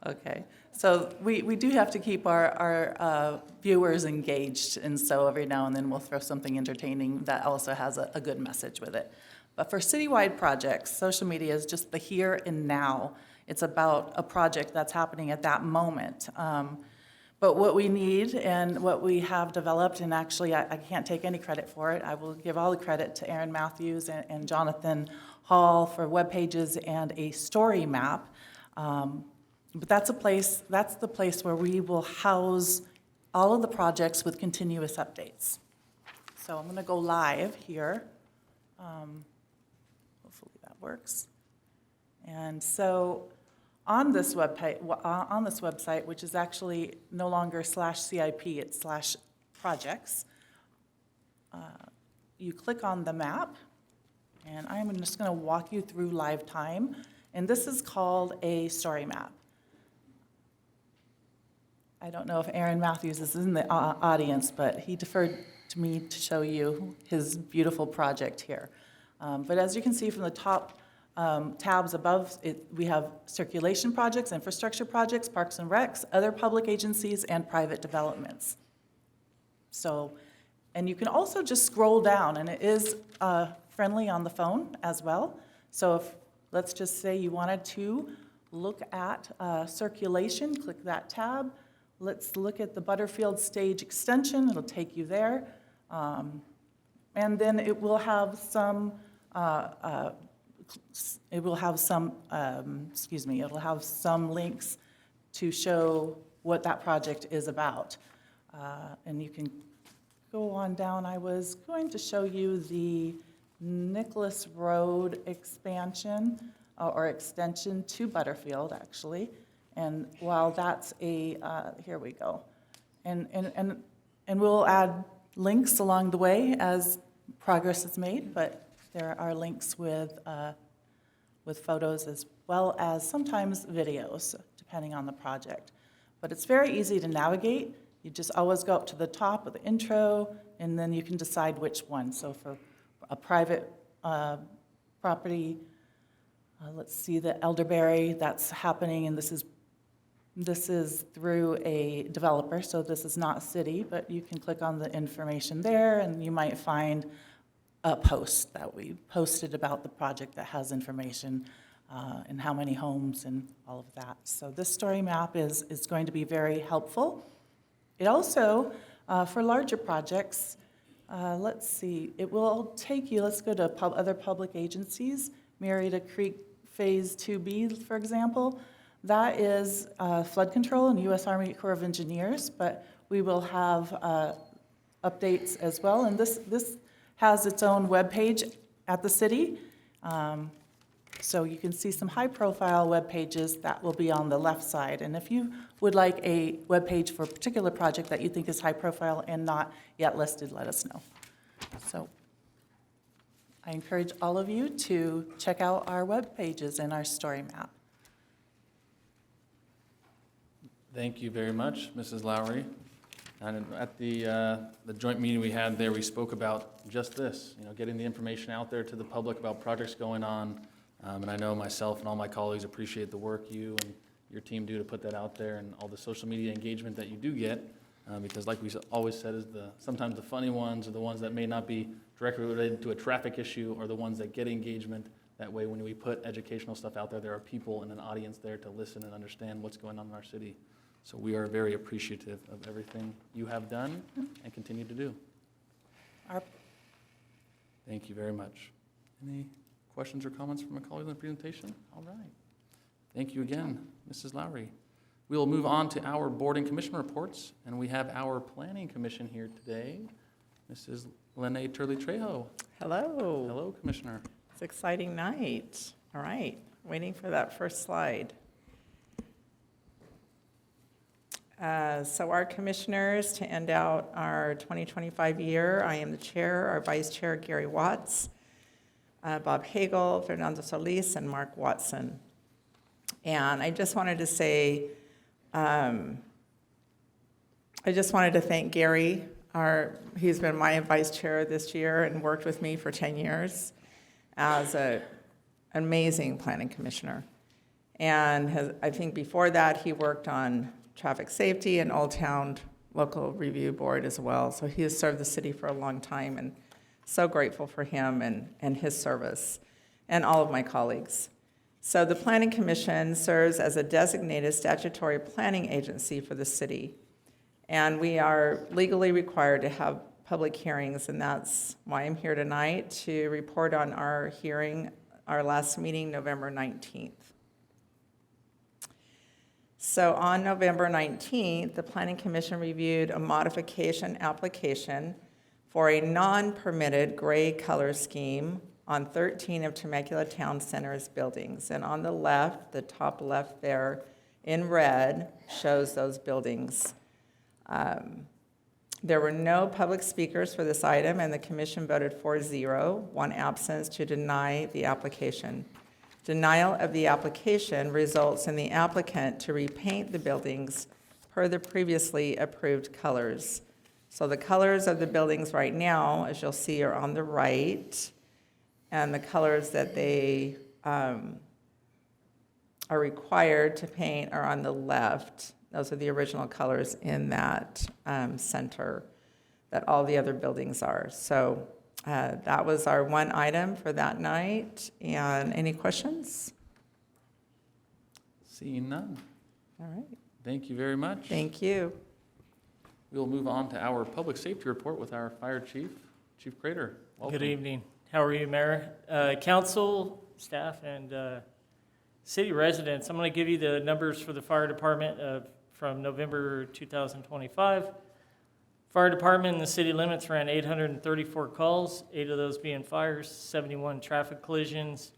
Okay, so we do have to keep our viewers engaged, and so every now and then we'll throw something entertaining that also has a good message with it. But for citywide projects, social media is just the here and now. It's about a project that's happening at that moment. But what we need and what we have developed, and actually I can't take any credit for it, I will give all the credit to Aaron Matthews and Jonathan Hall for web pages and a story map. But that's the place where we will house all of the projects with continuous updates. So I'm going to go live here. Hopefully that works. And so on this website, which is actually no longer /CIP, it's /projects, you click on the map, and I'm just going to walk you through live time. And this is called a story map. I don't know if Aaron Matthews is in the audience, but he deferred to me to show you his beautiful project here. But as you can see from the top tabs above, we have circulation projects, infrastructure projects, parks and recs, other public agencies, and private developments. So, and you can also just scroll down, and it is friendly on the phone as well. So if, let's just say you wanted to look at circulation, click that tab. Let's look at the Butterfield Stage extension. It'll take you there. And then it will have some, it'll have some links to show what that project is about. And you can go on down. I was going to show you the Nicholas Road expansion or extension to Butterfield, actually. And while that's here we go. And we'll add links along the way as progress is made, but there are links with photos as well as sometimes videos, depending on the project. But it's very easy to navigate. You just always go up to the top of the intro, and then you can decide which one. So for a private property, let's see the Elderberry, that's happening, and this is through a developer, so this is not city, but you can click on the information there, and you might find a post that we posted about the project that has information and how many homes and all of that. So this story map is going to be very helpful. It also, for larger projects, let's see, it will take you, let's go to other public agencies, Marietta Creek Phase 2B, for example. That is flood control and U.S. Army Corps of Engineers, but we will have updates as well. And this has its own webpage at the city. So you can see some high-profile web pages that will be on the left side. And if you would like a web page for a particular project that you think is high-profile and not yet listed, let us know. So I encourage all of you to check out our web pages and our story map. Thank you very much, Mrs. Lowry. And at the joint meeting we had there, we spoke about just this, getting the information out there to the public about projects going on. And I know myself and all my colleagues appreciate the work you and your team do to put that out there and all the social media engagement that you do get. Because like we always said, is sometimes the funny ones are the ones that may not be directly related to a traffic issue or the ones that get engagement. That way, when we put educational stuff out there, there are people and an audience there to listen and understand what's going on in our city. So we are very appreciative of everything you have done and continue to do. Thank you very much. Any questions or comments from my colleagues on the presentation? All right. Thank you again, Mrs. Lowry. We will move on to our board and commission reports, and we have our planning commission here today, Mrs. Lene Turley-Trejo. Hello. Hello, Commissioner. It's an exciting night. All right, waiting for that first slide. So our commissioners, to end out our 2025 year, I am the chair, our vice chair, Gary Watts, Bob Hagel, Fernando Solis, and Mark Watson. And I just wanted to say, I just wanted to thank Gary He's been my vice chair this year and worked with me for 10 years as an amazing planning commissioner. And I think before that, he worked on traffic safety and Old Town Local Review Board as well. So he has served the city for a long time, and so grateful for him and his service, and all of my colleagues. So the Planning Commission serves as a designated statutory planning agency for the city. And we are legally required to have public hearings, and that's why I'm here tonight to report on our hearing, our last meeting, November 19th. So on November 19th, the Planning Commission reviewed a modification application for a non-permitted gray color scheme on 13 of Temecula Town Center's buildings. And on the left, the top left there, in red, shows those buildings. There were no public speakers for this item, and the commission voted 4-0, one absence, to deny the application. Denial of the application results in the applicant to repaint the buildings per the previously approved colors. So the colors of the buildings right now, as you'll see, are on the right, and the colors that they are required to paint are on the left. Those are the original colors in that center that all the other buildings are. So that was our one item for that night. And any questions? Seeing none. All right. Thank you very much. Thank you. We'll move on to our public safety report with our fire chief, Chief Crater. Welcome. Good evening. How are you, Mayor? Council, staff, and city residents. I'm going to give you the numbers for the fire department from November 2025. Fire department in the city limits ran 834 calls, 8 of those being fires, 71 traffic collisions,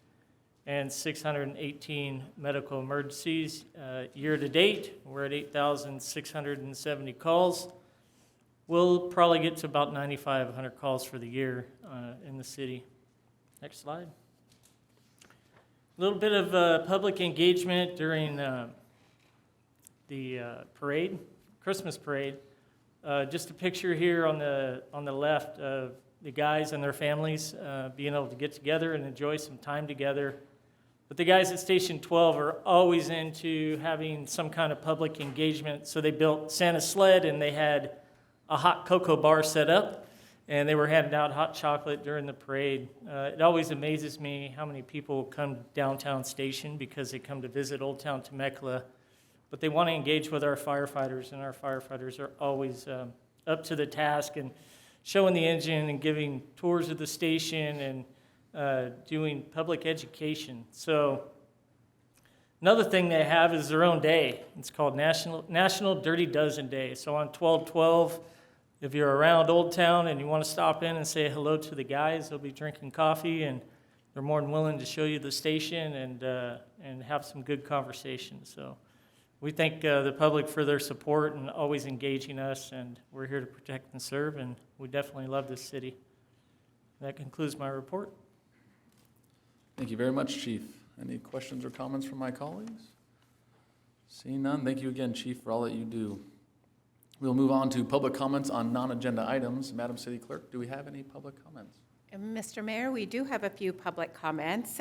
and 618 medical emergencies. Year to date, we're at 8,670 calls. We'll probably get to about 9,500 calls for the year in the city. Next slide. A little bit of public engagement during the parade, Christmas parade. Just a picture here on the left of the guys and their families being able to get together and enjoy some time together. But the guys at Station 12 are always into having some kind of public engagement. So they built Santa's sled, and they had a hot cocoa bar set up, and they were handing out hot chocolate during the parade. It always amazes me how many people come downtown Station because they come to visit Old Town Temecula. But they want to engage with our firefighters, and our firefighters are always up to the task and showing the engine and giving tours of the station and doing public education. So another thing they have is their own day. It's called National Dirty Dozen Day. So on 12/12, if you're around Old Town and you want to stop in and say hello to the guys, they'll be drinking coffee, and they're more than willing to show you the station and have some good conversations. So we thank the public for their support and always engaging us, and we're here to protect and serve, and we definitely love this city. That concludes my report. Thank you very much, Chief. Any questions or comments from my colleagues? Seeing none, thank you again, Chief, for all that you do. We'll move on to public comments on non-agenda items. Madam City Clerk, do we have any public comments? Mr. Mayor, we do have a few public comments.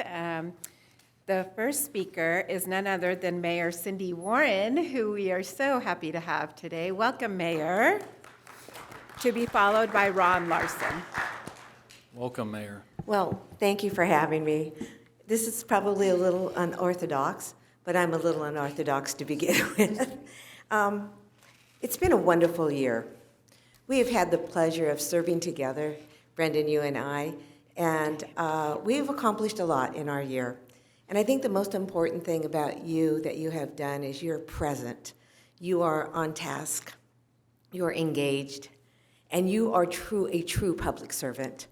The first speaker is none other than Mayor Cindy Warren, who we are so happy to have today. Welcome, Mayor. To be followed by Ron Larson. Welcome, Mayor. Well, thank you for having me. This is probably a little unorthodox, but I'm a little unorthodox to begin with. It's been a wonderful year. We have had the pleasure of serving together, Brendan, you and I, and we have accomplished a lot in our year. And I think the most important thing about you that you have done is you're present. You are on task, you're engaged, and you are a true public servant.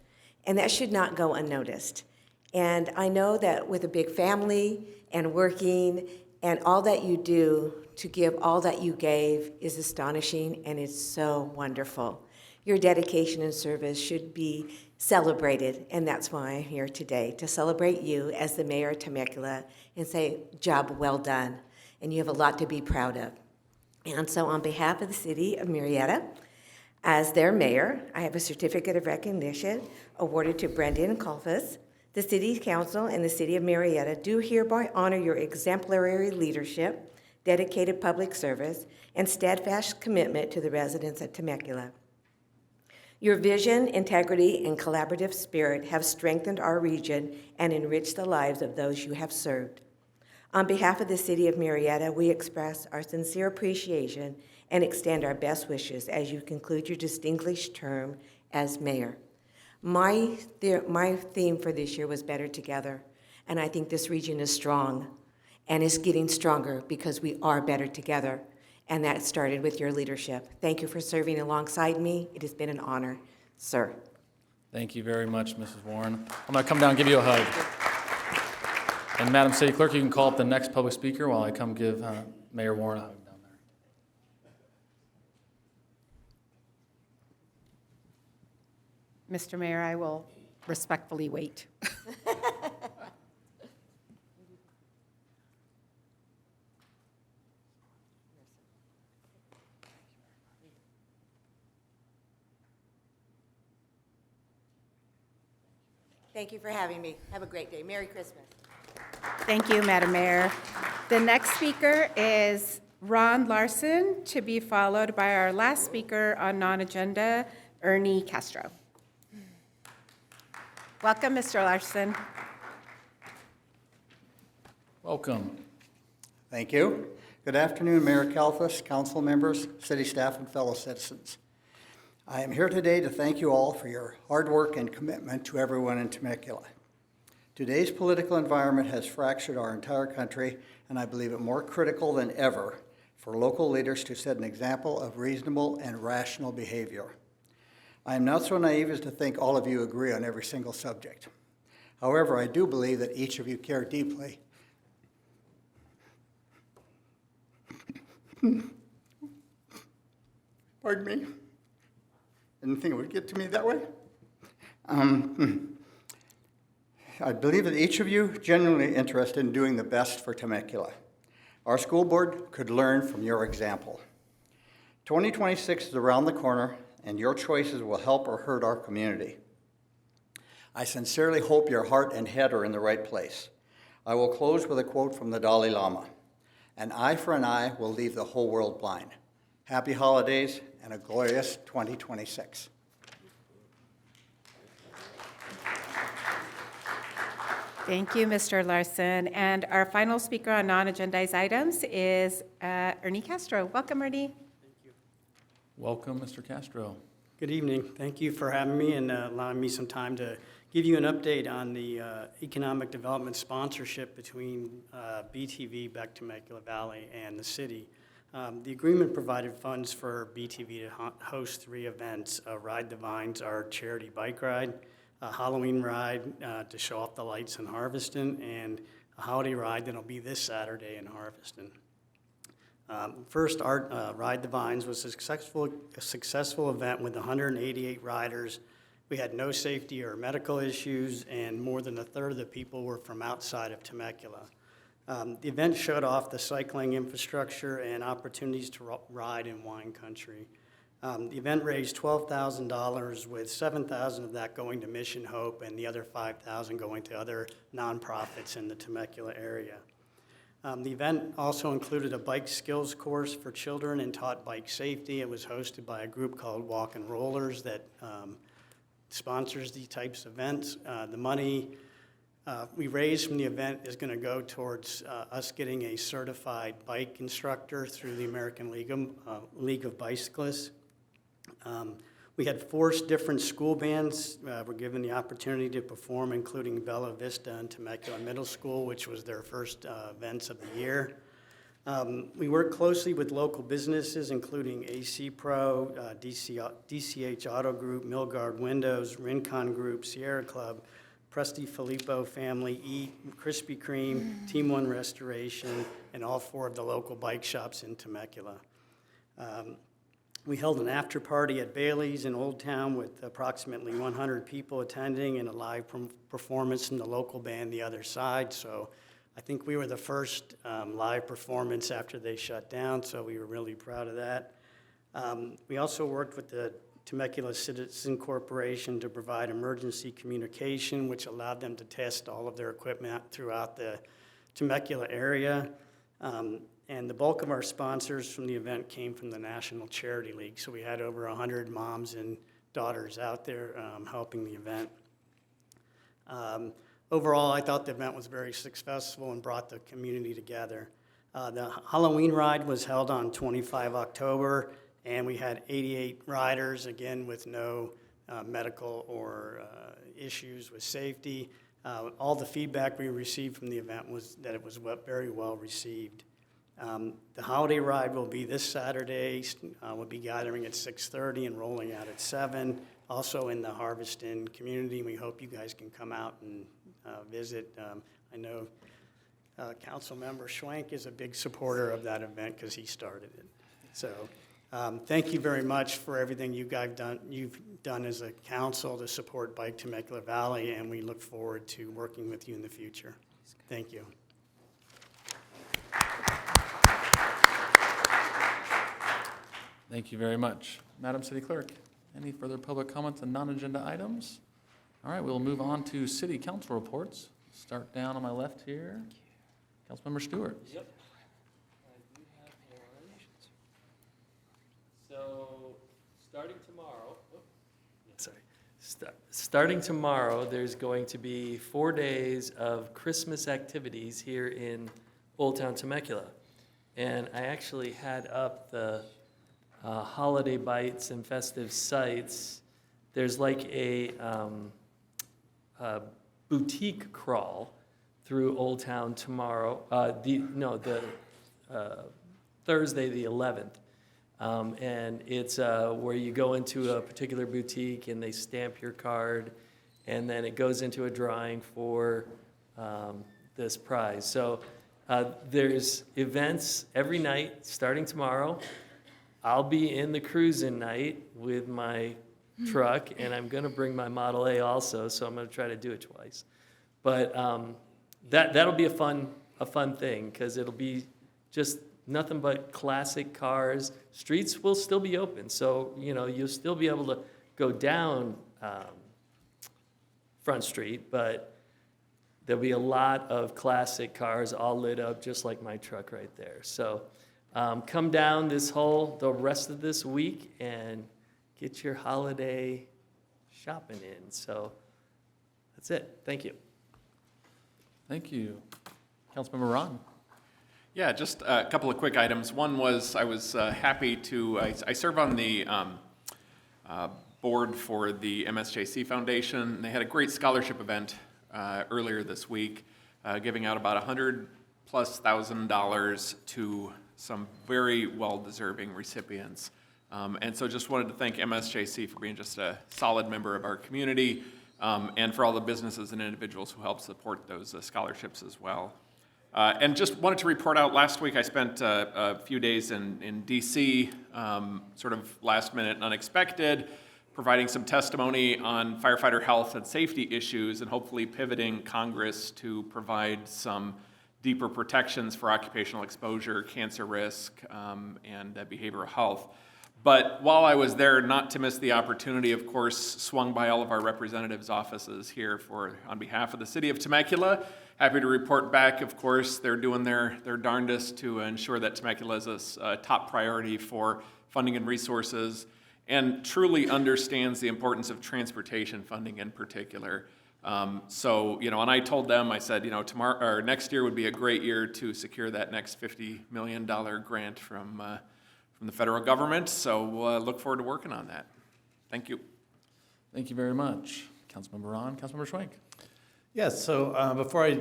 And that should not go unnoticed. And I know that with a big family and working and all that you do to give all that you gave is astonishing, and it's so wonderful. Your dedication and service should be celebrated, and that's why I'm here today, to celebrate you as the mayor of Temecula and say, job well done, and you have a lot to be proud of. And so on behalf of the city of Murrieta, As their mayor, I have a certificate of recognition awarded to Brendan Colfus. The City Council and the City of Marietta do hereby honor your exemplary leadership, dedicated public service, and steadfast commitment to the residents of Temecula. Your vision, integrity, and collaborative spirit have strengthened our region and enriched the lives of those you have served. On behalf of the City of Marietta, we express our sincere appreciation and extend our best wishes as you conclude your distinguished term as mayor. My theme for this year was Better Together, and I think this region is strong and is getting stronger because we are better together, and that started with your leadership. Thank you for serving alongside me. It has been an honor, sir. Thank you very much, Mrs. Warren. I'm going to come down and give you a hug. And Madam City Clerk, you can call up the next public speaker while I come give Mayor Warren a hug down there. Mr. Mayor, I will respectfully wait. Thank you for having me. Have a great day. Merry Christmas. Thank you, Madam Mayor. The next speaker is Ron Larson, to be followed by our last speaker on non-agenda, Ernie Castro. Welcome, Mr. Larson. Welcome. Thank you. Good afternoon, Mayor Kalfas, council members, city staff, and fellow citizens. I am here today to thank you all for your hard work and commitment to everyone in Temecula. Today's political environment has fractured our entire country, and I believe it more critical than ever for local leaders to set an example of reasonable and rational behavior. I am not so naive as to think all of you agree on every single subject. However, I do believe that each of you care deeply. Pardon me. Didn't think it would get to me that way. I believe that each of you genuinely interested in doing the best for Temecula. Our school board could learn from your example. 2026 is around the corner, and your choices will help or hurt our community. I sincerely hope your heart and head are in the right place. I will close with a quote from the Dalai Lama. An eye for an eye will leave the whole world blind. Happy holidays and a glorious 2026. Thank you, Mr. Larson. And our final speaker on non-agendized items is Ernie Castro. Welcome, Ernie. Welcome, Mr. Castro. Good evening. Thank you for having me and allowing me some time to give you an update on the economic development sponsorship between BTV, Beck Temecula Valley, and the city. The agreement provided funds for BTV to host 3 events: Ride the Vines, our charity bike ride, a Halloween ride to show off the lights in Harveston, and a holiday ride that'll be this Saturday in Harveston. First, our Ride the Vines was a successful event with 188 riders. We had no safety or medical issues, and more than a third of the people were from outside of Temecula. The event showed off the cycling infrastructure and opportunities to ride in wine country. The event raised $12,000, with $7,000 of that going to Mission Hope and the other $5,000 going to other nonprofits in the Temecula area. The event also included a bike skills course for children and taught bike safety. It was hosted by a group called Walk and Rollers that sponsors these types of events. The money we raised from the event is going to go towards us getting a certified bike instructor through the American League of Bicyclists. We had 4 different school bands were given the opportunity to perform, including Bella Vista and Temecula Middle School, which was their first events of the year. We worked closely with local businesses, including AC Pro, DCH Auto Group, Milgard Windows, Rincon Group, Sierra Club, Presti Filippo Family, Eat, Krispy Kreme, Team One Restoration, and all 4 of the local bike shops in Temecula. We held an after party at Bailey's in Old Town with approximately 100 people attending and a live performance from the local band The Other Side. So I think we were the first live performance after they shut down, so we were really proud of that. We also worked with the Temecula Citizen Corporation to provide emergency communication, which allowed them to test all of their equipment throughout the Temecula area. And the bulk of our sponsors from the event came from the National Charity League. So we had over 100 moms and daughters out there helping the event. Overall, I thought the event was very successful and brought the community together. The Halloween ride was held on 25 October, and we had 88 riders, again, with no medical or issues with safety. All the feedback we received from the event was that it was very well received. The holiday ride will be this Saturday. We'll be gathering at 6:30 and rolling out at 7, also in the Harvest Inn community. We hope you guys can come out and visit. I know Councilmember Schwank is a big supporter of that event because he started it. So thank you very much for everything you've done as a council to support Bike Temecula Valley, and we look forward to working with you in the future. Thank you. Thank you very much. Madam City Clerk, any further public comments on non-agenda items? All right, we'll move on to city council reports. Start down on my left here. Councilmember Stewart. Yep. I do have one. So, starting tomorrow, starting tomorrow, there's going to be 4 days of Christmas activities here in Old Town Temecula. And I actually had up the holiday bites and festive sites. There's like a boutique crawl through Old Town tomorrow, Thursday the 11th. And it's where you go into a particular boutique and they stamp your card, and then it goes into a drawing for this prize. So there's events every night starting tomorrow. I'll be in the cruising night with my truck, and I'm going to bring my Model A also, so I'm going to try to do it twice. But that'll be a fun thing, because it'll be just nothing but classic cars. Streets will still be open, so you'll still be able to go down Front Street, but there'll be a lot of classic cars all lit up, just like my truck right there. So come down the rest of this week and get your holiday shopping in. So that's it. Thank you. Thank you. Councilmember Ron. Yeah, just a couple of quick items. One was I was happy to, I serve on the board for the MSJC Foundation. They had a great scholarship event earlier this week, giving out about $100,000+ to some very well-deserving recipients. And so just wanted to thank MSJC for being just a solid member of our community, and for all the businesses and individuals who help support those scholarships as well. And just wanted to report out, last week I spent a few days in DC, sort of last minute and unexpected, providing some testimony on firefighter health and safety issues, and hopefully pivoting Congress to provide some deeper protections for occupational exposure, cancer risk, and behavioral health. But while I was there, not to miss the opportunity, of course, swung by all of our representatives' offices here on behalf of the city of Temecula. Happy to report back, of course, they're doing their darndest to ensure that Temecula is a top priority for funding and resources, and truly understands the importance of transportation funding in particular. So, and I told them, I said, tomorrow or next year would be a great year to secure that next $50 million grant from the federal government. So we'll look forward to working on that. Thank you. Thank you very much. Councilmember Ron. Councilmember Schwank. Yes, so before I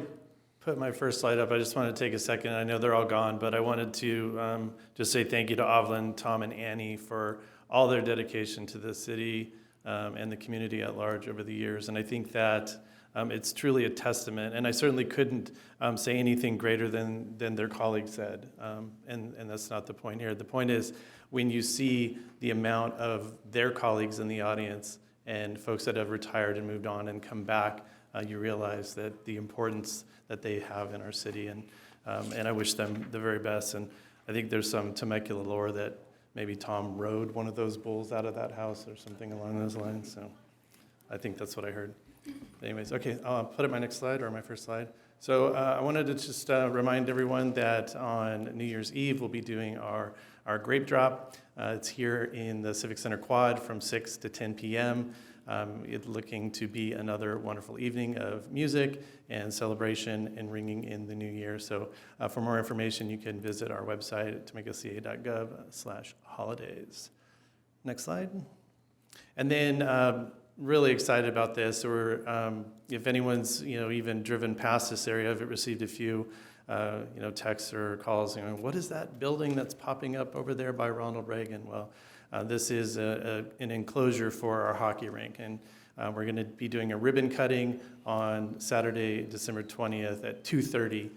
put my first slide up, I just wanted to take a second. I know they're all gone, but I wanted to just say thank you to Ovlin, Tom, and Annie for all their dedication to the city and the community at large over the years. And I think that it's truly a testament, and I certainly couldn't say anything greater than their colleagues said, and that's not the point here. The point is, when you see the amount of their colleagues in the audience and folks that have retired and moved on and come back, you realize that the importance that they have in our city, and I wish them the very best. And I think there's some Temecula lore that maybe Tom rode one of those bulls out of that house or something along those lines. So I think that's what I heard. Anyways, okay, I'll put up my next slide or my first slide. So I wanted to just remind everyone that on New Year's Eve, we'll be doing our grape drop. It's here in the Civic Center Quad from 6 to 10 p.m. It's looking to be another wonderful evening of music and celebration and ringing in the new year. So for more information, you can visit our website at temeculaca.gov/holidays. Next slide. And then really excited about this. Or if anyone's even driven past this area, I've received a few texts or calls. What is that building that's popping up over there by Ronald Reagan? Well, this is an enclosure for our hockey rink, and we're going to be doing a ribbon cutting on Saturday, December 20th at 2:30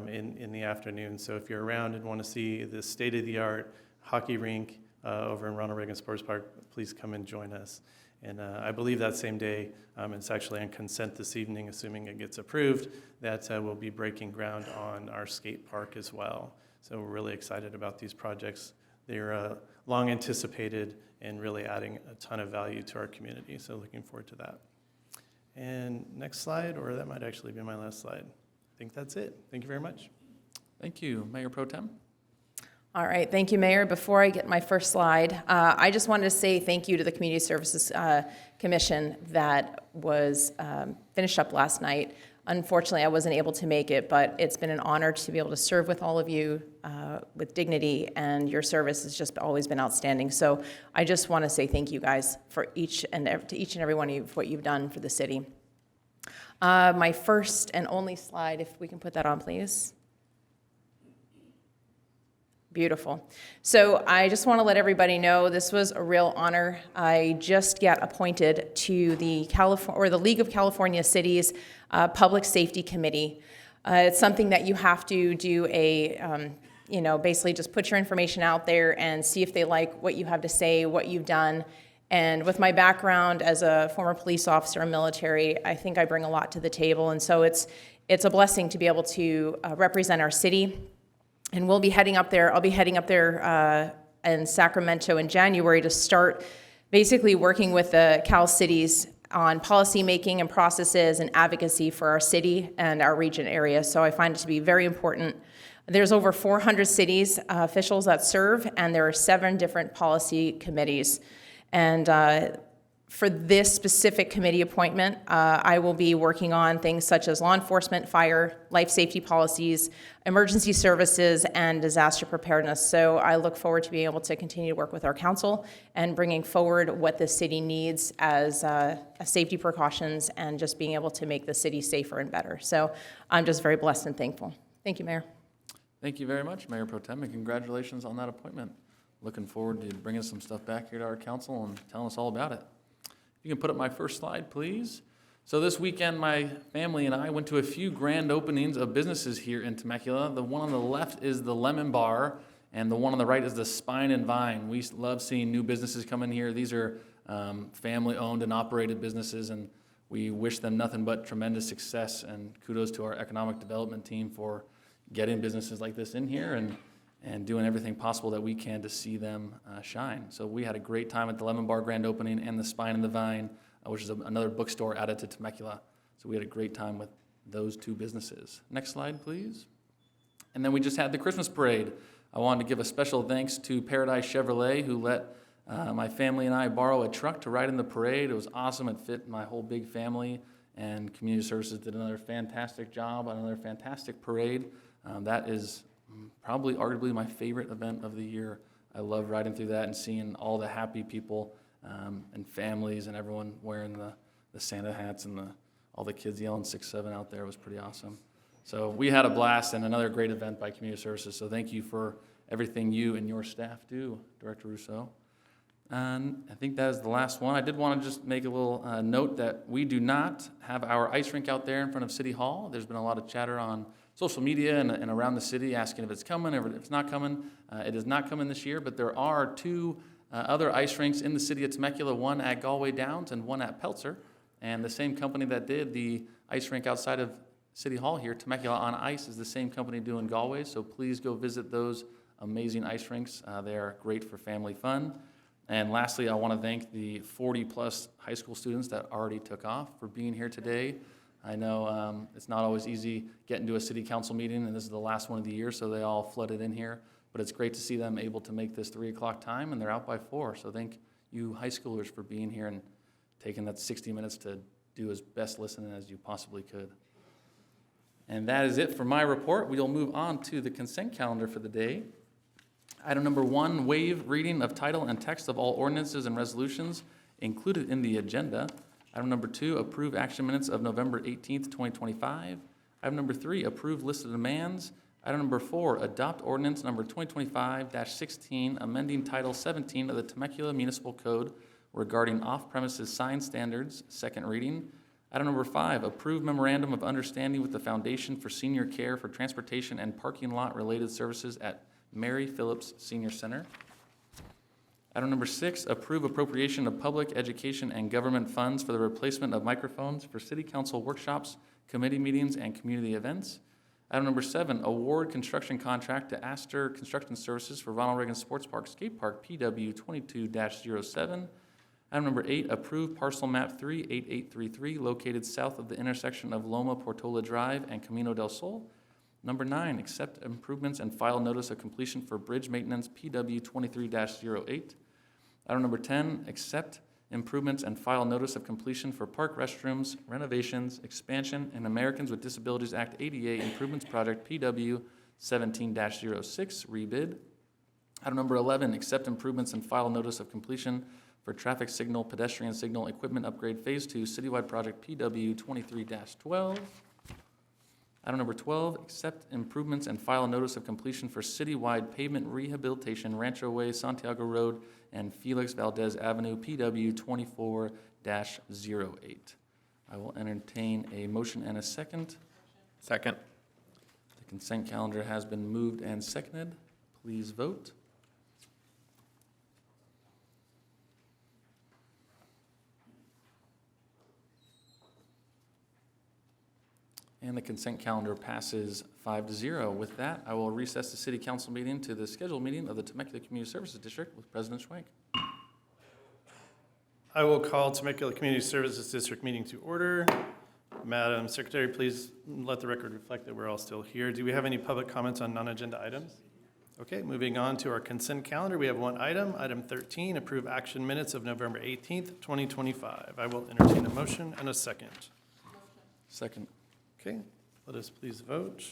in the afternoon. So if you're around and want to see the state-of-the-art hockey rink over in Ronald Reagan Sports Park, please come and join us. And I believe that same day, it's actually on consent this evening, assuming it gets approved, that we'll be breaking ground on our skate park as well. So we're really excited about these projects. They're long anticipated and really adding a ton of value to our community. So looking forward to that. And next slide, or that might actually be my last slide. I think that's it. Thank you very much. Thank you, Mayor Pro Tem. All right, thank you, Mayor. Before I get my first slide, I just wanted to say thank you to the Community Services Commission that was finished up last night. Unfortunately, I wasn't able to make it, but it's been an honor to be able to serve with all of you with dignity, and your service has just always been outstanding. So I just want to say thank you guys for each and every one of you for what you've done for the city. My first and only slide, if we can put that on, please. Beautiful. So I just want to let everybody know this was a real honor. I just got appointed to the League of California Cities Public Safety Committee. It's something that you have to do basically just put your information out there and see if they like what you have to say, what you've done. And with my background as a former police officer and military, I think I bring a lot to the table. And so it's a blessing to be able to represent our city. And we'll be heading up there. I'll be heading up there in Sacramento in January to start basically working with the Cal Cities on policy making and processes and advocacy for our city and our region area. So I find it to be very important. There's over 400 cities officials that serve, and there are 7 different policy committees. And for this specific committee appointment, I will be working on things such as law enforcement, fire, life safety policies, emergency services, and disaster preparedness. So I look forward to being able to continue to work with our council and bringing forward what the city needs as safety precautions and just being able to make the city safer and better. So I'm just very blessed and thankful. Thank you, Mayor. Thank you very much, Mayor Pro Tem, and congratulations on that appointment. Looking forward to bringing some stuff back here to our council and telling us all about it. You can put up my first slide, please. So this weekend, my family and I went to a few grand openings of businesses here in Temecula. The one on the left is the Lemon Bar, and the one on the right is the Spine and Vine. We love seeing new businesses come in here. These are family-owned and operated businesses, and we wish them nothing but tremendous success, and kudos to our economic development team for getting businesses like this in here and doing everything possible that we can to see them shine. So we had a great time at the Lemon Bar grand opening and the Spine and the Vine, which is another bookstore added to Temecula. So we had a great time with those 2 businesses. Next slide, please. And then we just had the Christmas parade. I wanted to give a special thanks to Paradise Chevrolet, who let my family and I borrow a truck to ride in the parade. It was awesome. It fit my whole big family, and Community Services did another fantastic job on another fantastic parade. That is probably arguably my favorite event of the year. I love riding through that and seeing all the happy people and families and everyone wearing the Santa hats and all the kids yelling 6-7 out there. It was pretty awesome. So we had a blast and another great event by Community Services. So thank you for everything you and your staff do, Director Rousseau. And I think that is the last one. I did want to just make a little note that we do not have our ice rink out there in front of City Hall. There's been a lot of chatter on social media and around the city asking if it's coming or if it's not coming. It is not coming this year, but there are 2 other ice rinks in the city of Temecula, one at Galway Downs and one at Peltzer. And the same company that did the ice rink outside of City Hall here, Temecula on Ice, is the same company doing Galway. So please go visit those amazing ice rinks. They are great for family fun. And lastly, I want to thank the 40-plus high school students that already took off for being here today. I know it's not always easy getting to a city council meeting, and this is the last one of the year, so they all flooded in here. But it's great to see them able to make this 3 o'clock time, and they're out by 4. So thank you high schoolers for being here and taking that 60 minutes to do as best listening as you possibly could. And that is it for my report. We'll move on to the consent calendar for the day. Item number 1, waive reading of title and text of all ordinances and resolutions included in the agenda. Item number 2, approve action minutes of November 18th, 2025. Item number 3, approve list of demands. Item number 4, adopt ordinance number 2025-16, amending Title 17 of the Temecula Municipal Code regarding off-premises sign standards, second reading. Item number 5, approve memorandum of understanding with the Foundation for Senior Care for transportation and parking lot related services at Mary Phillips Senior Center. Item number 6, approve appropriation of public education and government funds for the replacement of microphones for city council workshops, committee meetings, and community events. Item number 7, award construction contract to Astor Construction Services for Ronald Reagan Sports Park Skate Park PW 22-07. Item number 8, approve parcel map 38833 located south of the intersection of Loma Portola Drive and Camino del Sol. Number 9, accept improvements and file notice of completion for bridge maintenance PW 23-08. Item number 10, accept improvements and file notice of completion for park restrooms, renovations, expansion, and Americans with Disabilities Act ADA Improvements Project PW 17-06 rebid. Item number 11, accept improvements and file notice of completion for traffic signal, pedestrian signal equipment upgrade Phase 2 citywide project PW 23-12. Item number 12, accept improvements and file notice of completion for citywide pavement rehabilitation Rancho Way, Santiago Road, and Felix Valdez Avenue, PW 24-08. I will entertain a motion and a second. Second. The consent calendar has been moved and seconded. Please vote. And the consent calendar passes 5-0. With that, I will recess the city council meeting to the scheduled meeting of the Temecula Community Services District with President Schwank. I will call Temecula Community Services District meeting to order. Madam Secretary, please let the record reflect that we're all still here. Do we have any public comments on non-agenda items? Okay, moving on to our consent calendar, we have one item. Item 13, approve action minutes of November 18th, 2025. I will entertain a motion and a second. Second. Okay, let us please vote.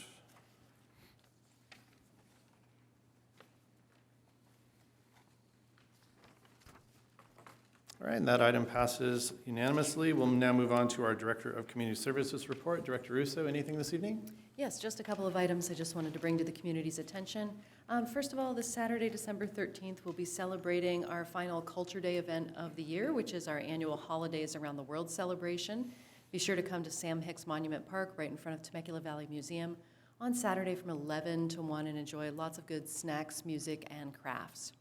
All right, and that item passes unanimously. We'll now move on to our Director of Community Services report. Director Russo, anything this evening? Yes, just a couple of items I just wanted to bring to the community's attention. First of all, this Saturday, December 13th, we'll be celebrating our final Culture Day event of the year, which is our annual Holidays Around the World celebration. Be sure to come to Sam Hicks Monument Park right in front of Temecula Valley Museum on Saturday from 11 to 1 and enjoy lots of good snacks, music, and crafts.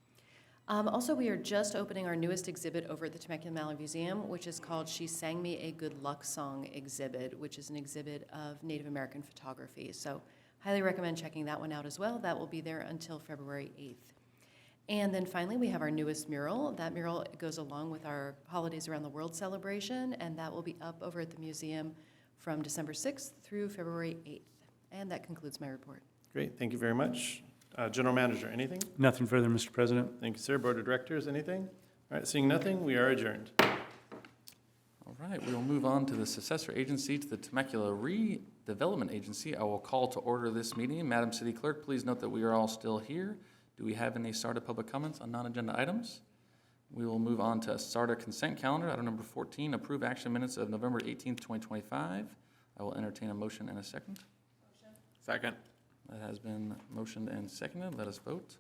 Also, we are just opening our newest exhibit over at the Temecula Valley Museum, which is called She Sang Me a Good Luck Song exhibit, which is an exhibit of Native American photography. So highly recommend checking that one out as well. That will be there until February 8th. And then finally, we have our newest mural. That mural goes along with our Holidays Around the World celebration, and that will be up over at the museum from December 6th through February 8th. And that concludes my report. Great, thank you very much. General Manager, anything? Nothing further, Mr. President. Thank you, sir. Board of Directors, anything? All right, seeing nothing, we are adjourned. All right, we will move on to the successor agency to the Temecula Redevelopment Agency. I will call to order this meeting. Madam City Clerk, please note that we are all still here. Do we have any SARTA public comments on non-agenda items? We will move on to SARTA consent calendar. Item number 14, approve action minutes of November 18th, 2025. I will entertain a motion and a second. Motion. Second. That has been motioned and seconded. Let us vote.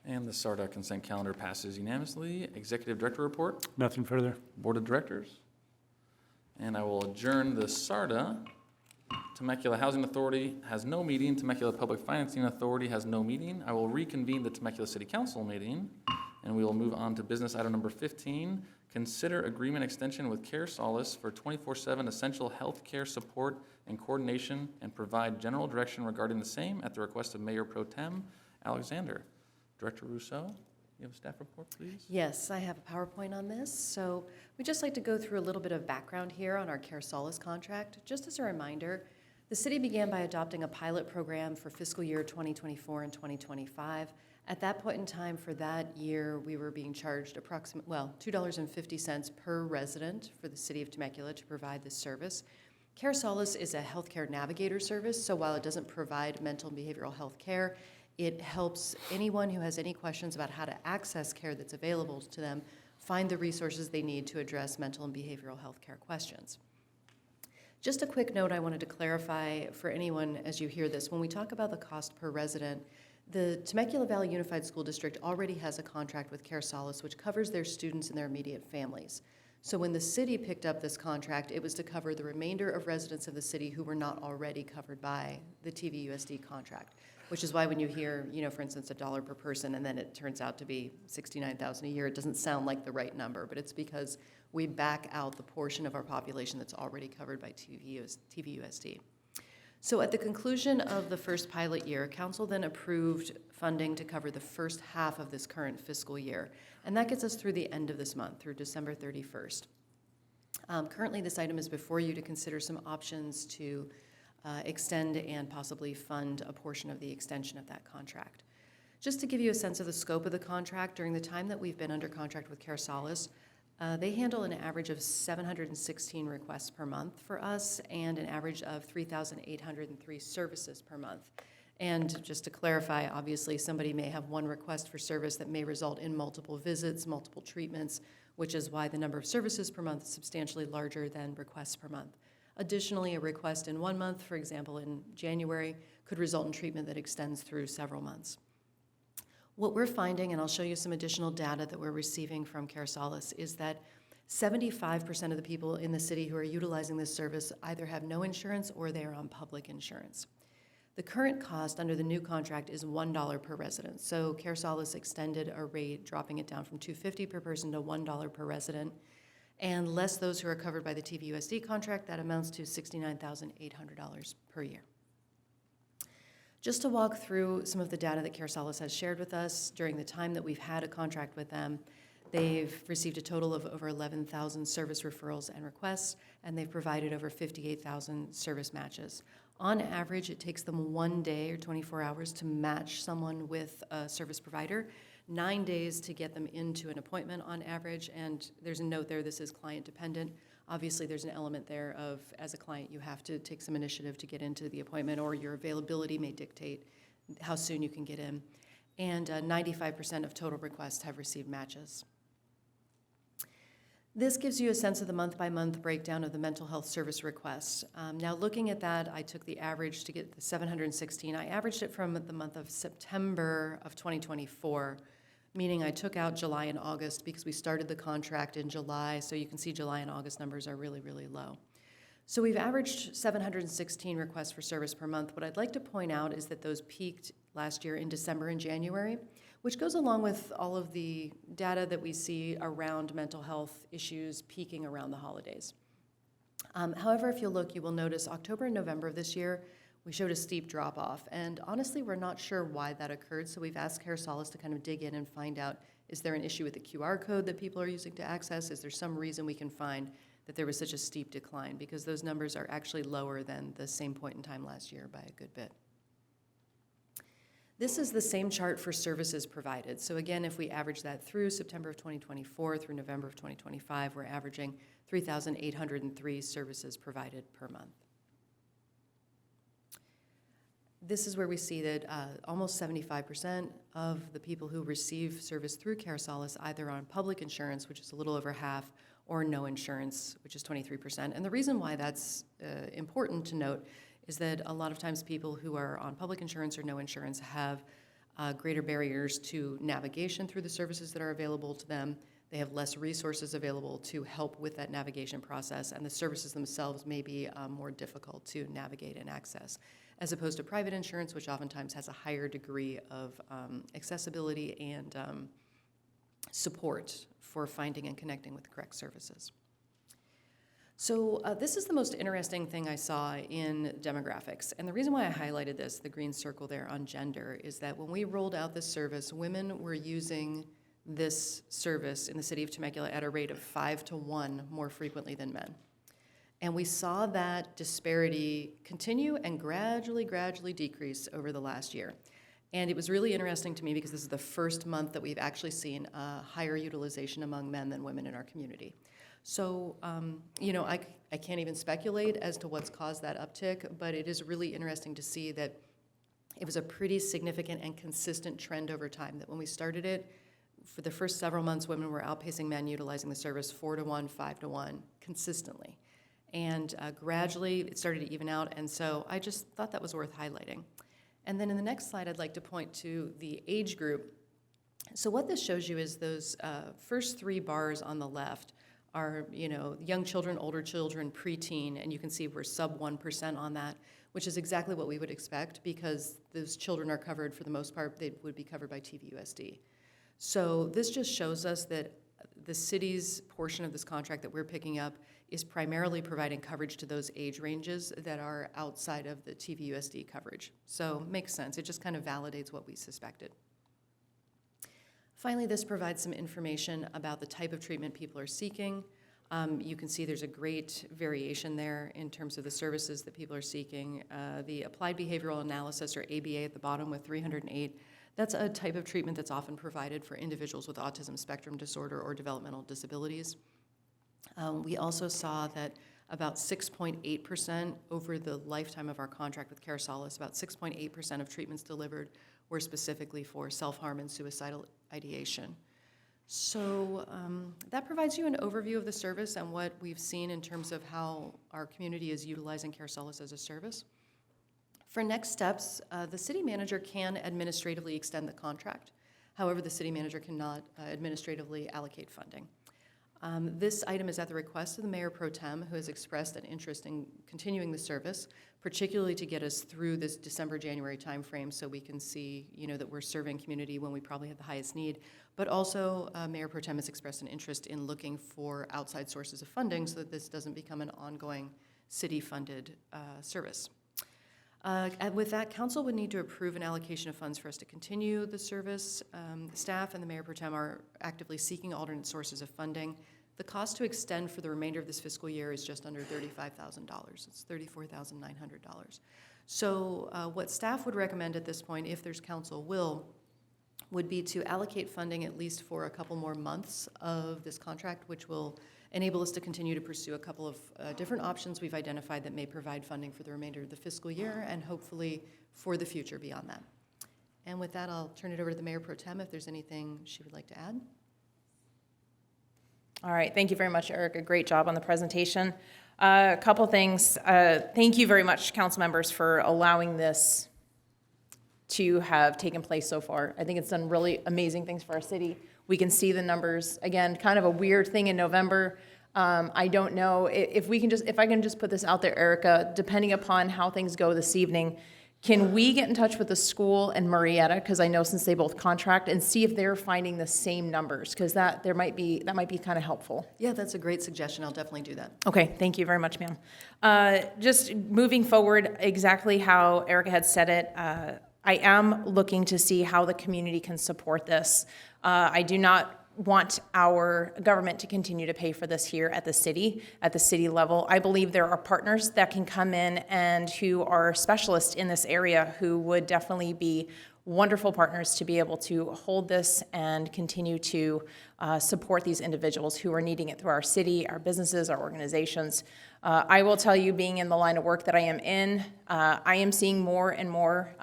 And the SARTA consent calendar passes unanimously. Executive Director report. Nothing further. Board of Directors. And I will adjourn the SARTA. Temecula Housing Authority has no meeting. Temecula Public Financing Authority has no meeting. I will reconvene the Temecula City Council meeting. And we will move on to business item number 15. Consider agreement extension with Care Solace for 24/7 essential health care support and coordination, and provide general direction regarding the same at the request of Mayor Pro Tem Alexander. Director Rousseau, you have a staff report, please? Yes, I have a PowerPoint on this. So we'd just like to go through a little bit of background here on our Care Solace contract. Just as a reminder, the city began by adopting a pilot program for fiscal year 2024 and 2025. At that point in time, for that year, we were being charged $2.50 per resident for the city of Temecula to provide this service. Care Solace is a healthcare navigator service, so while it doesn't provide mental and behavioral health care, it helps anyone who has any questions about how to access care that's available to them find the resources they need to address mental and behavioral health care questions. Just a quick note I wanted to clarify for anyone as you hear this. When we talk about the cost per resident, the Temecula Valley Unified School District already has a contract with Care Solace, which covers their students and their immediate families. So when the city picked up this contract, it was to cover the remainder of residents of the city who were not already covered by the TVUSD contract, which is why when you hear, for instance, $1 per person, and then it turns out to be $69,000 a year, it doesn't sound like the right number, but it's because we back out the portion of our population that's already covered by TVUSD. So at the conclusion of the first pilot year, council then approved funding to cover the first half of this current fiscal year. And that gets us through the end of this month, through December 31st. Currently, this item is before you to consider some options to extend and possibly fund a portion of the extension of that contract. Just to give you a sense of the scope of the contract, during the time that we've been under contract with Care Solace, they handle an average of 716 requests per month for us and an average of 3,803 services per month. And just to clarify, obviously somebody may have one request for service that may result in multiple visits, multiple treatments, which is why the number of services per month is substantially larger than requests per month. Additionally, a request in 1 month, for example in January, could result in treatment that extends through several months. What we're finding, and I'll show you some additional data that we're receiving from Care Solace, is that 75% of the people in the city who are utilizing this service either have no insurance or they are on public insurance. The current cost under the new contract is $1 per resident. So Care Solace extended a rate, dropping it down from $2.50 per person to $1 per resident. And less those who are covered by the TVUSD contract, that amounts to $69,800 per year. Just to walk through some of the data that Care Solace has shared with us during the time that we've had a contract with them, they've received a total of over 11,000 service referrals and requests, and they've provided over 58,000 service matches. On average, it takes them 1 day or 24 hours to match someone with a service provider, 9 days to get them into an appointment on average, and there's a note there, this is client dependent. Obviously, there's an element there of, as a client, you have to take some initiative to get into the appointment, or your availability may dictate how soon you can get in. And 95% of total requests have received matches. This gives you a sense of the month-by-month breakdown of the mental health service requests. Now, looking at that, I took the average to get the 716. I averaged it from the month of September of 2024, meaning I took out July and August because we started the contract in July, so you can see July and August numbers are really, really low. So we've averaged 716 requests for service per month. What I'd like to point out is that those peaked last year in December and January, which goes along with all of the data that we see around mental health issues peaking around the holidays. However, if you look, you will notice October and November of this year, we showed a steep drop off, and honestly, we're not sure why that occurred, so we've asked Care Solace to kind of dig in and find out, is there an issue with the QR code that people are using to access? Is there some reason we can find that there was such a steep decline? Because those numbers are actually lower than the same point in time last year by a good bit. This is the same chart for services provided. So again, if we average that through September of 2024 through November of 2025, we're averaging 3,803 services provided per month. This is where we see that almost 75% of the people who receive service through Care Solace either on public insurance, which is a little over half, or no insurance, which is 23%. And the reason why that's important to note is that a lot of times people who are on public insurance or no insurance have greater barriers to navigation through the services that are available to them. They have less resources available to help with that navigation process, and the services themselves may be more difficult to navigate and access, as opposed to private insurance, which oftentimes has a higher degree of accessibility and support for finding and connecting with the correct services. So this is the most interesting thing I saw in demographics. And the reason why I highlighted this, the green circle there on gender, is that when we rolled out this service, women were using this service in the city of Temecula at a rate of 5 to 1 more frequently than men. And we saw that disparity continue and gradually decrease over the last year. And it was really interesting to me because this is the first month that we've actually seen a higher utilization among men than women in our community. So, you know, I can't even speculate as to what's caused that uptick, but it is really interesting to see that it was a pretty significant and consistent trend over time, that when we started it, for the first several months, women were outpacing men utilizing the service 4 to 1, 5 to 1, consistently. And gradually, it started to even out, and so I just thought that was worth highlighting. And then in the next slide, I'd like to point to the age group. So what this shows you is those first 3 bars on the left are, you know, young children, older children, preteen, and you can see we're sub 1% on that, which is exactly what we would expect because those children are covered, for the most part, they would be covered by TVUSD. So this just shows us that the city's portion of this contract that we're picking up is primarily providing coverage to those age ranges that are outside of the TVUSD coverage. So makes sense. It just kind of validates what we suspected. Finally, this provides some information about the type of treatment people are seeking. You can see there's a great variation there in terms of the services that people are seeking. The Applied Behavioral Analysis, or ABA, at the bottom with 308, that's a type of treatment that's often provided for individuals with autism spectrum disorder or developmental disabilities. We also saw that about 6.8% over the lifetime of our contract with Care Solace, about 6.8% of treatments delivered were specifically for self-harm and suicidal ideation. So that provides you an overview of the service and what we've seen in terms of how our community is utilizing Care Solace as a service. For next steps, the city manager can administratively extend the contract. However, the city manager cannot administratively allocate funding. This item is at the request of the Mayor Pro Tem, who has expressed an interest in continuing the service, particularly to get us through this December-January timeframe so we can see, you know, that we're serving community when we probably have the highest need. But also, Mayor Pro Tem has expressed an interest in looking for outside sources of funding so that this doesn't become an ongoing city-funded service. And with that, council would need to approve an allocation of funds for us to continue the service. Staff and the Mayor Pro Tem are actively seeking alternate sources of funding. The cost to extend for the remainder of this fiscal year is just under $35,000. It's $34,900. So what staff would recommend at this point, if there's council will, would be to allocate funding at least for a couple more months of this contract, which will enable us to continue to pursue a couple of different options we've identified that may provide funding for the remainder of the fiscal year and hopefully for the future beyond that. And with that, I'll turn it over to the Mayor Pro Tem if there's anything she would like to add. All right, thank you very much, Erica. Great job on the presentation. A couple things. Thank you very much, council members, for allowing this to have taken place so far. I think it's done really amazing things for our city. We can see the numbers. Again, kind of a weird thing in November. I don't know if I can just put this out there, Erica, depending upon how things go this evening, can we get in touch with the school and Marietta, because I know since they both contract, and see if they're finding the same numbers, because that might be kind of helpful. Yeah, that's a great suggestion. I'll definitely do that. Okay, thank you very much, ma'am. Just moving forward, exactly how Erica had said it, I am looking to see how the community can support this. I do not want our government to continue to pay for this here at the city level. I believe there are partners that can come in and who are specialists in this area who would definitely be wonderful partners to be able to hold this and continue to support these individuals who are needing it through our city, our businesses, our organizations. I will tell you, being in the line of work that I am in, I am seeing more and more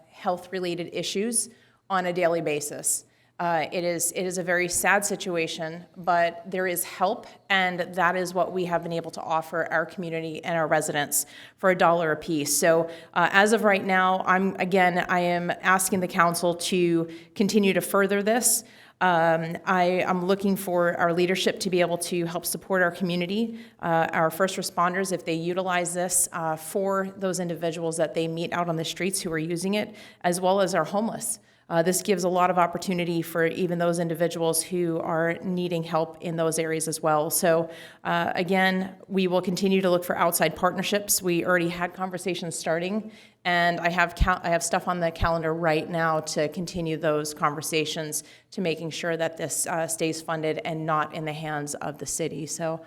health-related issues on a daily basis. It is a very sad situation, but there is help, and that is what we have been able to offer our community and our residents for $1 a piece. So as of right now, I am asking the council to continue to further this. I am looking for our leadership to be able to help support our community, our first responders, if they utilize this for those individuals that they meet out on the streets who are using it, as well as our homeless. This gives a lot of opportunity for even those individuals who are needing help in those areas as well. So again, we will continue to look for outside partnerships. We already had conversations starting, and I have stuff on the calendar right now to continue those conversations to making sure that this stays funded and not in the hands of the city. So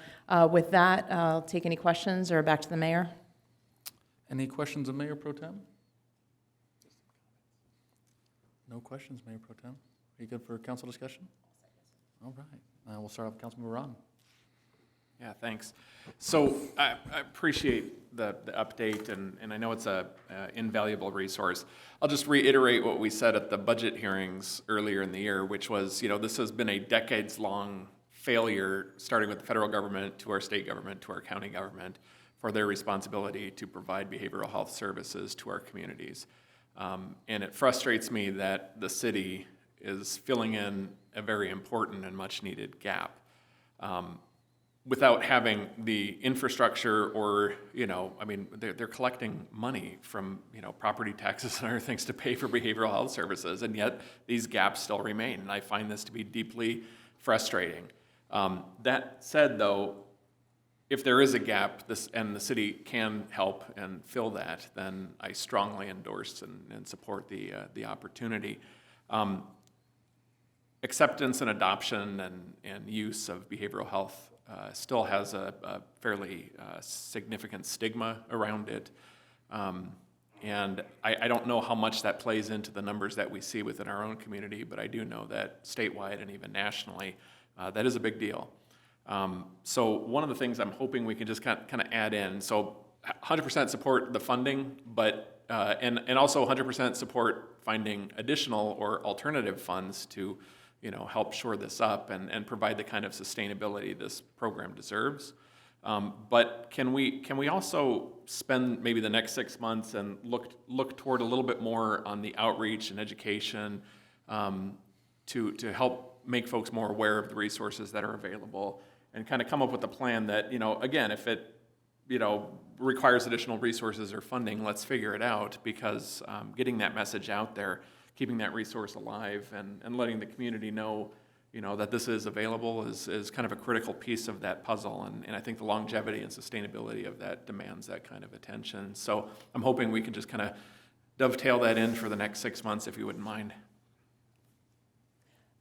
with that, I'll take any questions or back to the mayor. Any questions of Mayor Pro Tem? No questions, Mayor Pro Tem. Are you good for council discussion? All right. We'll start off with Councilmember Ron. Yeah, thanks. So I appreciate the update, and I know it's a invaluable resource. I'll just reiterate what we said at the budget hearings earlier in the year, which was, this has been a decades-long failure, starting with the federal government to our state government to our county government, for their responsibility to provide behavioral health services to our communities. And it frustrates me that the city is filling in a very important and much-needed gap without having the infrastructure or, they're collecting money from, property taxes and other things to pay for behavioral health services, and yet these gaps still remain, and I find this to be deeply frustrating. That said, though, if there is a gap and the city can help and fill that, then I strongly endorse and support the opportunity. Acceptance and adoption and use of behavioral health still has a fairly significant stigma around it. And I don't know how much that plays into the numbers that we see within our own community, but I do know that statewide and even nationally, that is a big deal. So one of the things I'm hoping we can just kind of add in, so 100% support the funding, but and also 100% support finding additional or alternative funds to help shore this up and provide the kind of sustainability this program deserves. But can we also spend maybe the next 6 months and look toward a little bit more on the outreach and education to help make folks more aware of the resources that are available, and kind of come up with a plan that, again, if it, requires additional resources or funding, let's figure it out, because getting that message out there, keeping that resource alive, and letting the community know, that this is available is kind of a critical piece of that puzzle, and I think the longevity and sustainability of that demands that kind of attention. So I'm hoping we can just kind of dovetail that in for the next 6 months, if you wouldn't mind.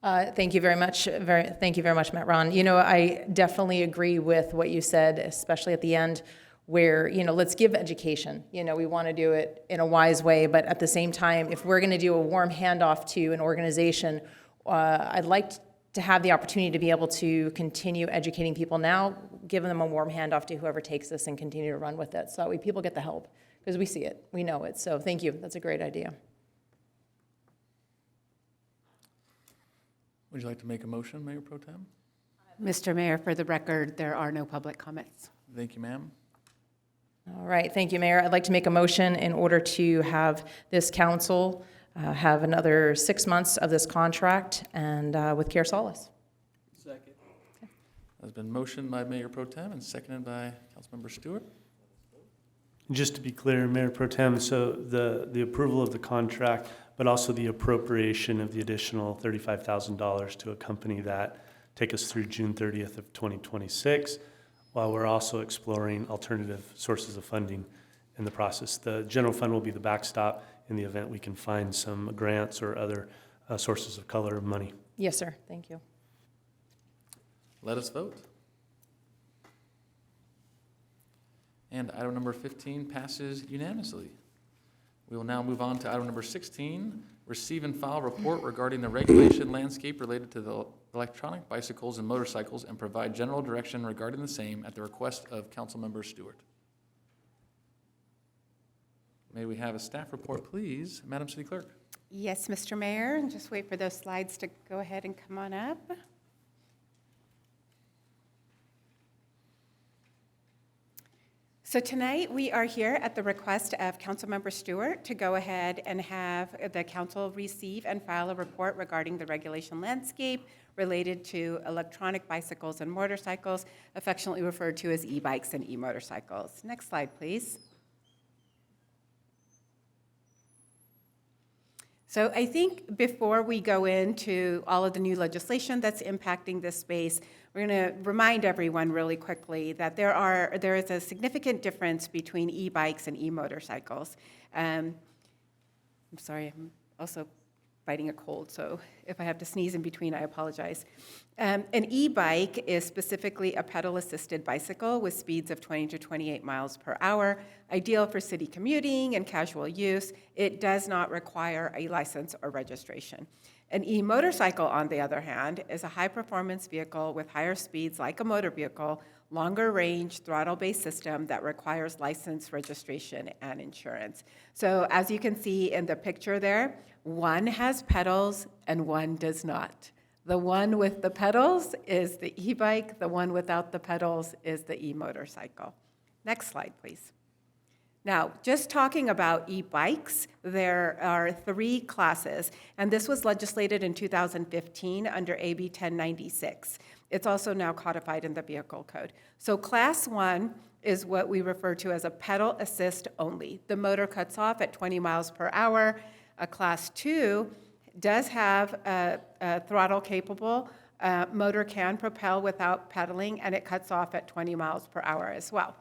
Thank you very much. Thank you very much, Matt Ron. I definitely agree with what you said, especially at the end, where, let's give education. We want to do it in a wise way, but at the same time, if we're going to do a warm handoff to an organization, I'd like to have the opportunity to be able to continue educating people now, giving them a warm handoff to whoever takes this and continue to run with it. So that way people get the help, because we see it, we know it. So thank you. That's a great idea. Would you like to make a motion, Mayor Pro Tem? Mr. Mayor, for the record, there are no public comments. Thank you, ma'am. All right, thank you, Mayor. I'd like to make a motion in order to have this council have another 6 months of this contract and with Care Solace. Second. Has been motioned by Mayor Pro Tem and seconded by Councilmember Stewart. Just to be clear, Mayor Pro Tem, so the approval of the contract, but also the appropriation of the additional $35,000 to accompany that, take us through June 30th of 2026, while we're also exploring alternative sources of funding in the process. The general fund will be the backstop in the event we can find some grants or other sources of color of money. Yes, sir. Thank you. Let us vote. And item number 15 passes unanimously. We will now move on to item number 16, receive and file report regarding the regulation landscape related to the electronic bicycles and motorcycles, and provide general direction regarding the same at the request of Councilmember Stewart. May we have a staff report, please, Madam City Clerk? Yes, Mr. Mayor, and just wait for those slides to go ahead and come on up. So tonight, we are here at the request of Councilmember Stewart to go ahead and have the council receive and file a report regarding the regulation landscape related to electronic bicycles and motorcycles, affectionately referred to as e-bikes and e-motorcycles. Next slide, please. So I think before we go into all of the new legislation that's impacting this space, we're going to remind everyone really quickly that there is a significant difference between e-bikes and e-motorcycles. I'm sorry, I'm also fighting a cold, so if I have to sneeze in between, I apologize. An e-bike is specifically a pedal-assisted bicycle with speeds of 20 to 28 miles per hour, ideal for city commuting and casual use. It does not require a license or registration. An e-motorcycle, on the other hand, is a high-performance vehicle with higher speeds like a motor vehicle, longer range, throttle-based system that requires license, registration, and insurance. So as you can see in the picture there, one has pedals and one does not. The one with the pedals is the e-bike, the one without the pedals is the e-motorcycle. Next slide, please. Now, just talking about e-bikes, there are 3 classes, and this was legislated in 2015 under AB 1096. It's also now codified in the vehicle code. So class 1 is what we refer to as a pedal assist only. The motor cuts off at 20 miles per hour. A class 2 does have a throttle capable. Motor can propel without pedaling, and it cuts off at 20 miles per hour as well.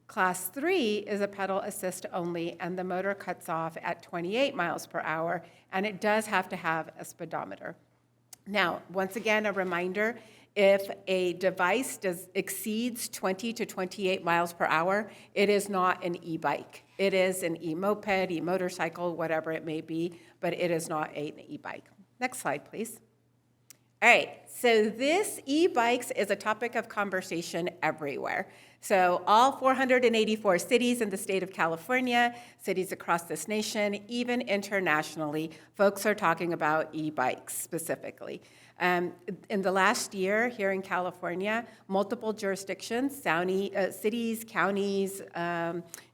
Class 3 is a pedal assist only, and the motor cuts off at 28 miles per hour, and it does have to have a speedometer. Now, once again, a reminder, if a device exceeds 20 to 28 miles per hour, it is not an e-bike. It is an e-moped, e-motorcycle, whatever it may be, but it is not an e-bike. Next slide, please. All right, so this e-bikes is a topic of conversation everywhere. So all 484 cities in the state of California, cities across this nation, even internationally, folks are talking about e-bikes specifically. In the last year here in California, multiple jurisdictions, cities, counties,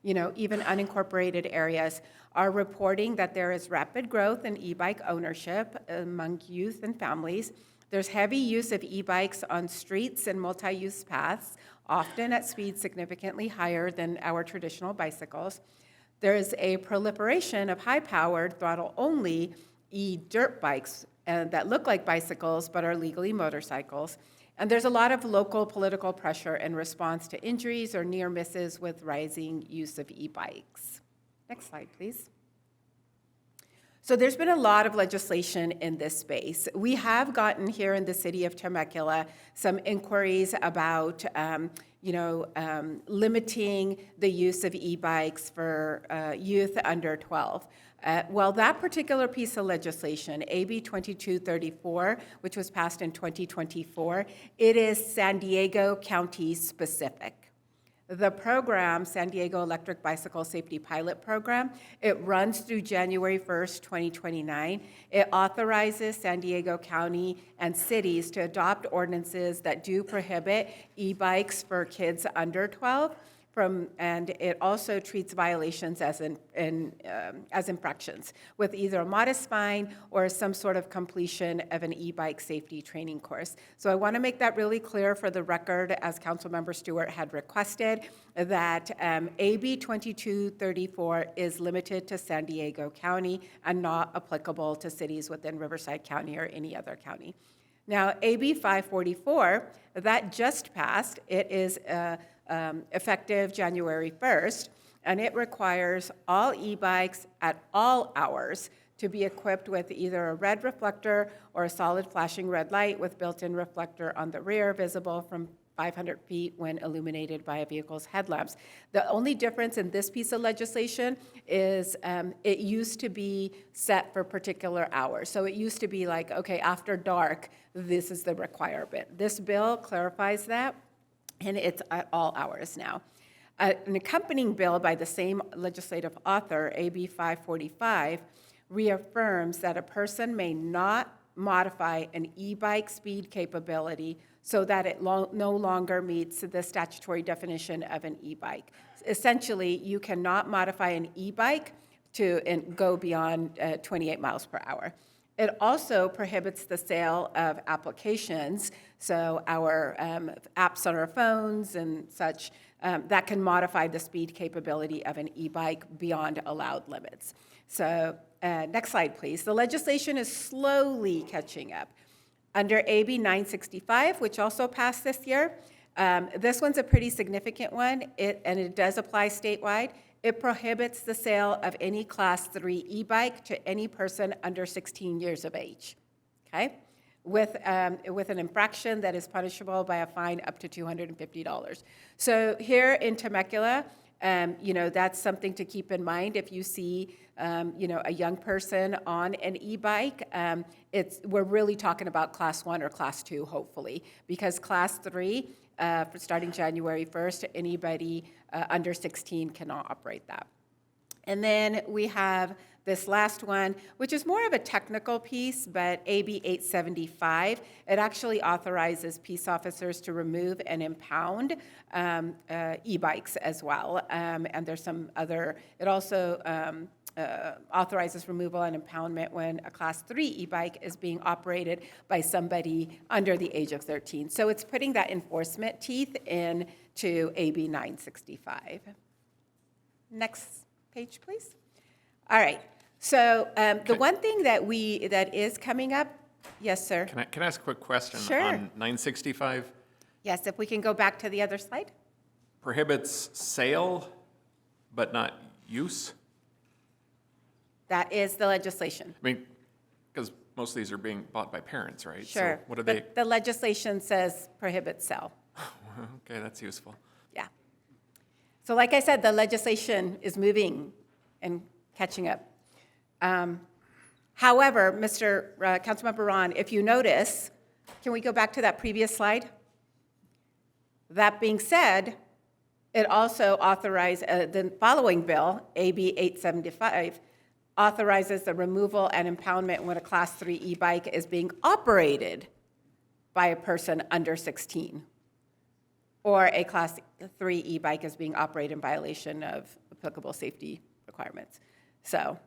even unincorporated areas are reporting that there is rapid growth in e-bike ownership among youth and families. There's heavy use of e-bikes on streets and multi-use paths, often at speeds significantly higher than our traditional bicycles. There is a proliferation of high-powered, throttle-only e-dirt bikes that look like bicycles but are legally motorcycles. And there's a lot of local political pressure in response to injuries or near misses with rising use of e-bikes. Next slide, please. So there's been a lot of legislation in this space. We have gotten here in the city of Temecula some inquiries about limiting the use of e-bikes for youth under 12. Well, that particular piece of legislation, AB 2234, which was passed in 2024, it is San Diego County specific. The program, San Diego Electric Bicycle Safety Pilot Program, it runs through January 1st, 2029. It authorizes San Diego County and cities to adopt ordinances that do prohibit e-bikes for kids under 12. And it also treats violations as infractions with either a modest fine or some sort of completion of an e-bike safety training course. So I want to make that really clear for the record, as Councilmember Stewart had requested, that AB 2234 is limited to San Diego County and not applicable to cities within Riverside County or any other county. Now, AB 544, that just passed. It is effective January 1st, and it requires all e-bikes at all hours to be equipped with either a red reflector or a solid flashing red light with built-in reflector on the rear, visible from 500 feet when illuminated by a vehicle's headlamps. The only difference in this piece of legislation is it used to be set for particular hours. So it used to be like, okay, after dark, this is the requirement. This bill clarifies that, and it's at all hours now. An accompanying bill by the same legislative author, AB 545, reaffirms that a person may not modify an e-bike speed capability so that it no longer meets the statutory definition of an e-bike. Essentially, you cannot modify an e-bike to go beyond 28 miles per hour. It also prohibits the sale of applications, so our apps on our phones and such, that can modify the speed capability of an e-bike beyond allowed limits. So Next slide, please. The legislation is slowly catching up. Under AB 965, which also passed this year, this one's a pretty significant one, and it does apply statewide. It prohibits the sale of any Class 3 e-bike to any person under 16 years of age, okay? With an infraction that is punishable by a fine up to $250. So here in Temecula, that's something to keep in mind. If you see, a young person on an e-bike, we're really talking about Class 1 or Class 2, hopefully, because Class 3, starting January 1st, anybody under 16 cannot operate that. And then we have this last one, which is more of a technical piece, but AB 875, it actually authorizes peace officers to remove and impound e-bikes as well. And there's some other, it also authorizes removal and impoundment when a Class 3 e-bike is being operated by somebody under the age of 13. So it's putting that enforcement teeth into AB 965. Next page, please. All right. So the one thing that is coming up, yes, sir. Can I ask a quick question? Sure. On 965? Yes, if we can go back to the other slide. Prohibits sale, but not use? That is the legislation. I mean, because most of these are being bought by parents, right? Sure. So what do But the legislation says prohibit sell. Okay, that's useful. Yeah. So like I said, the legislation is moving and catching up. However, Councilmember Ron, if you notice, can we go back to that previous slide? That being said, it also authorized, the following bill, AB 875, authorizes the removal and impoundment when a Class 3 e-bike is being operated by a person under 16, or a Class 3 e-bike is being operated in violation of applicable safety requirements. So,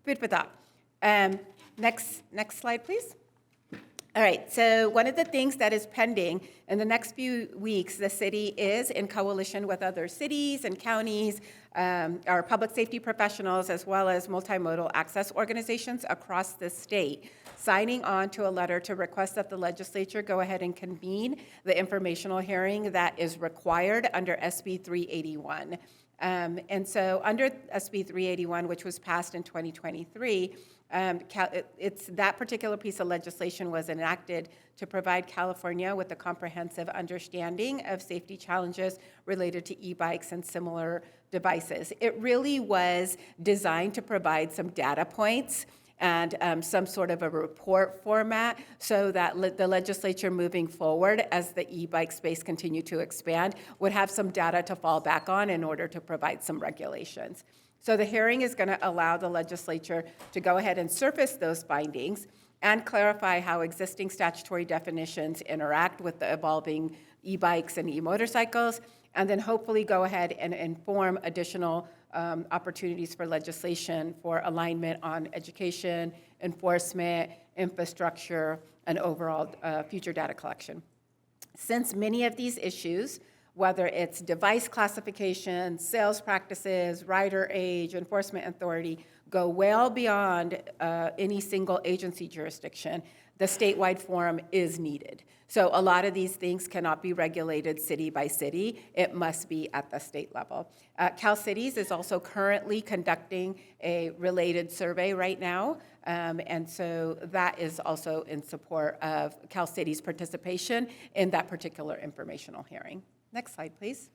food for thought. Next slide, please. All right, so one of the things that is pending in the next few weeks, the city is in coalition with other cities and counties, our public safety professionals, as well as multimodal access organizations across the state, signing on to a letter to request that the legislature go ahead and convene the informational hearing that is required under SB 381. And so under SB 381, which was passed in 2023, it's that particular piece of legislation was enacted to provide California with a comprehensive understanding of safety challenges related to e-bikes and similar devices. It really was designed to provide some data points and some sort of a report format so that the legislature moving forward as the e-bike space continue to expand would have some data to fall back on in order to provide some regulations. So the hearing is going to allow the legislature to go ahead and surface those findings and clarify how existing statutory definitions interact with the evolving e-bikes and e-motorcycles, and then hopefully go ahead and inform additional opportunities for legislation for alignment on education, enforcement, infrastructure, and overall future data collection. Since many of these issues, whether it's device classification, sales practices, rider age, enforcement authority, go well beyond any single agency jurisdiction, the statewide forum is needed. So a lot of these things cannot be regulated city by city. It must be at the state level. Cal Cities is also currently conducting a related survey right now. And so that is also in support of Cal Cities' participation in that particular informational hearing. Next slide, please.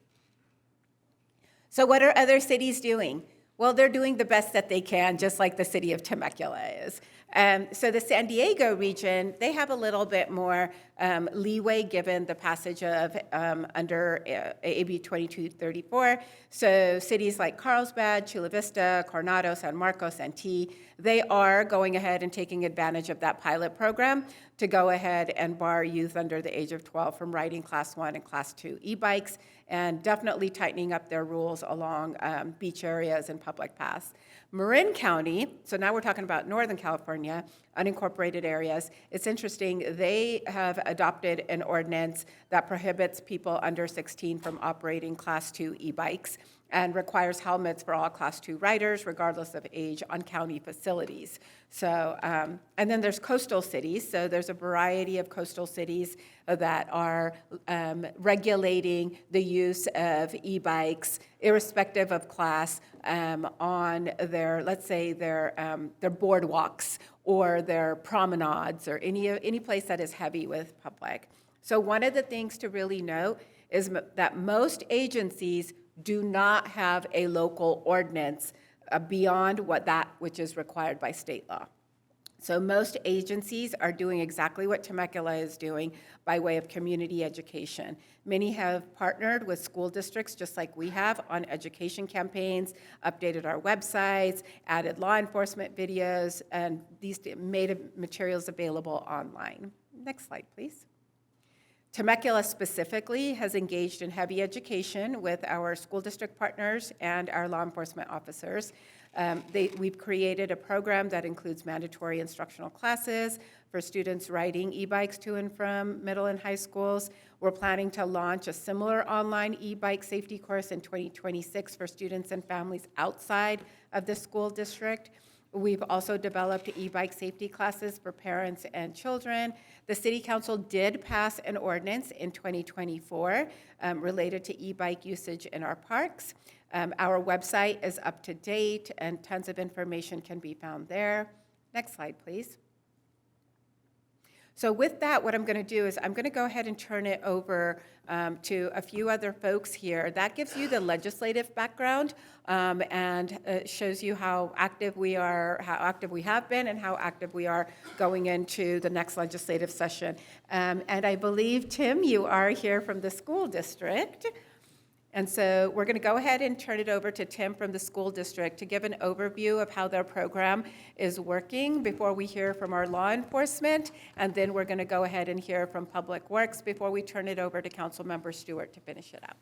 So what are other cities doing? Well, they're doing the best that they can, just like the city of Temecula is. So the San Diego region, they have a little bit more leeway given the passage of under AB 2234. So cities like Carlsbad, Chula Vista, Coronado, San Marcos, Santee, they are going ahead and taking advantage of that pilot program to go ahead and bar youth under the age of 12 from riding Class 1 and Class 2 e-bikes, and definitely tightening up their rules along beach areas and public paths. Marin County, so now we're talking about Northern California, unincorporated areas. It's interesting, they have adopted an ordinance that prohibits people under 16 from operating Class 2 e-bikes. and requires helmets for all Class 2 riders, regardless of age, on county facilities. So, and then there's coastal cities. So there's a variety of coastal cities that are regulating the use of e-bikes, irrespective of class, on their, let's say, their boardwalks or their promenades or any place that is heavy with public. So one of the things to really note is that most agencies do not have a local ordinance beyond which is required by state law. So most agencies are doing exactly what Temecula is doing by way of community education. Many have partnered with school districts, just like we have, on education campaigns, updated our websites, added law enforcement videos, and these made materials available online. Next slide, please. Temecula specifically has engaged in heavy education with our school district partners and our law enforcement officers. We've created a program that includes mandatory instructional classes for students riding e-bikes to and from middle and high schools. We're planning to launch a similar online e-bike safety course in 2026 for students and families outside of the school district. We've also developed e-bike safety classes for parents and children. The City Council did pass an ordinance in 2024 related to e-bike usage in our parks. Our website is up to date and tons of information can be found there. Next slide, please. So with that, what I'm going to do is I'm going to go ahead and turn it over to a few other folks here. That gives you the legislative background and shows you how active we are, how active we have been, and how active we are going into the next legislative session. And I believe, Tim, you are here from the school district. And so we're going to go ahead and turn it over to Tim from the school district to give an overview of how their program is working before we hear from our law enforcement. And then we're going to go ahead and hear from Public Works before we turn it over to Councilmember Stewart to finish it up.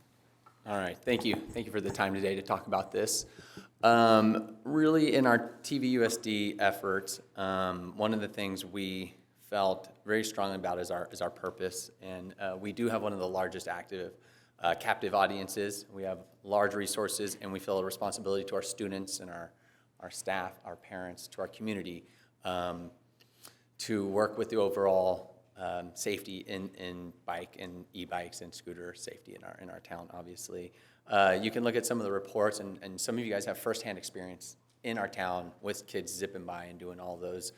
All right, thank you. Thank you for the time today to talk about this. Really, in our TVUSD efforts, one of the things we felt very strongly about is our purpose. And we do have one of the largest active captive audiences. We have large resources, and we feel a responsibility to our students and our staff, our parents, to our community to work with the overall safety in bike and e-bikes and scooter safety in our town, obviously. You can look at some of the reports, and some of you guys have firsthand experience in our town with kids zipping by and doing all those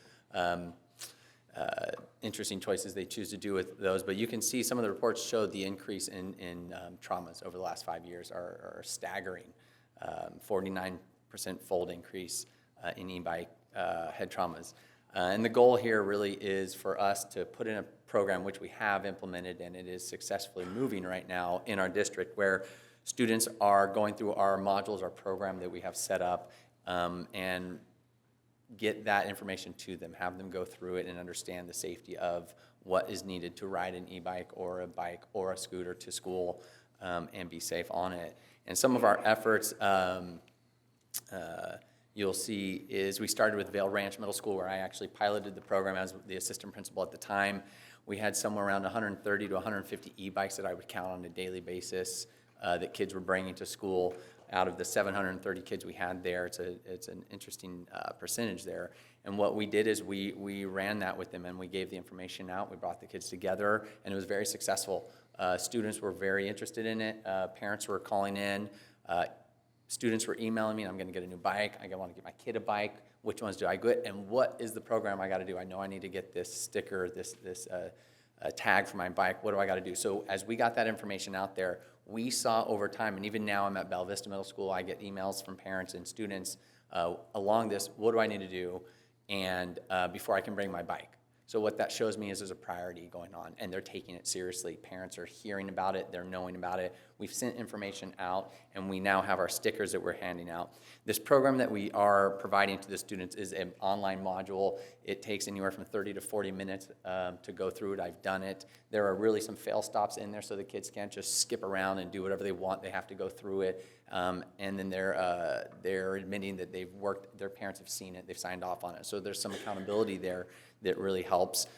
interesting choices they choose to do with those. But you can see some of the reports show the increase in traumas over the last 5 years are staggering. 49% fold increase in e-bike head traumas. And the goal here really is for us to put in a program which we have implemented, and it is successfully moving right now in our district, where students are going through our modules, our program that we have set up, and get that information to them, have them go through it and understand the safety of what is needed to ride an e-bike or a bike or a scooter to school and be safe on it. And some of our efforts you'll see is we started with Vail Ranch Middle School, where I actually piloted the program as the assistant principal at the time. We had somewhere around 130 to 150 e-bikes that I would count on a daily basis that kids were bringing to school. Out of the 730 kids we had there, it's an interesting percentage there. And what we did is we ran that with them, and we gave the information out. We brought the kids together, and it was very successful. Students were very interested in it. Parents were calling in. Students were emailing me, I'm going to get a new bike. I want to get my kid a bike. Which ones do I get? And what is the program I got to do? I know I need to get this sticker, this tag for my bike. What do I got to do? So as we got that information out there, we saw over time, and even now I'm at Bella Vista Middle School, I get emails from parents and students along this, what do I need to do and before I can bring my bike? So what that shows me is there's a priority going on, and they're taking it seriously. Parents are hearing about it, they're knowing about it. We've sent information out, and we now have our stickers that we're handing out. This program that we are providing to the students is an online module. It takes anywhere from 30 to 40 minutes to go through it. I've done it. There are really some fail stops in there, so the kids can't just skip around and do whatever they want. They have to go through it, and then they're admitting that they've worked, their parents have seen it, they've signed off on it. So there's some accountability there that really helps.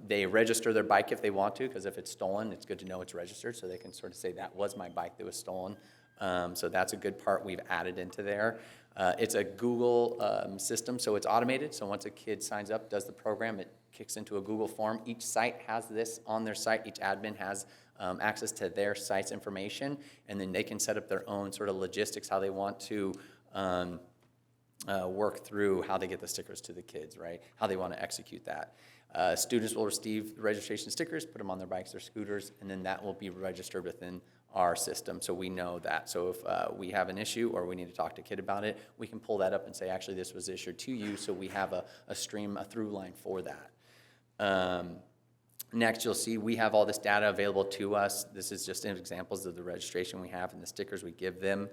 They register their bike if they want to, because if it's stolen, it's good to know it's registered, so they can sort of say that was my bike that was stolen. So that's a good part we've added into there. It's a Google system, so it's automated. So once a kid signs up, does the program, it kicks into a Google form. Each site has this on their site. Each admin has access to their site's information, and then they can set up their own sort of logistics, how they want to work through how they get the stickers to the kids, right? How they want to execute that. Students will receive the registration stickers, put them on their bikes or scooters, and then that will be registered within our system, so we know that. So if we have an issue or we need to talk to a kid about it, we can pull that up and say, actually, this was issued to you, so we have a stream, a through line for that. Next, you'll see we have all this data available to us. This is just examples of the registration we have and the stickers we give them.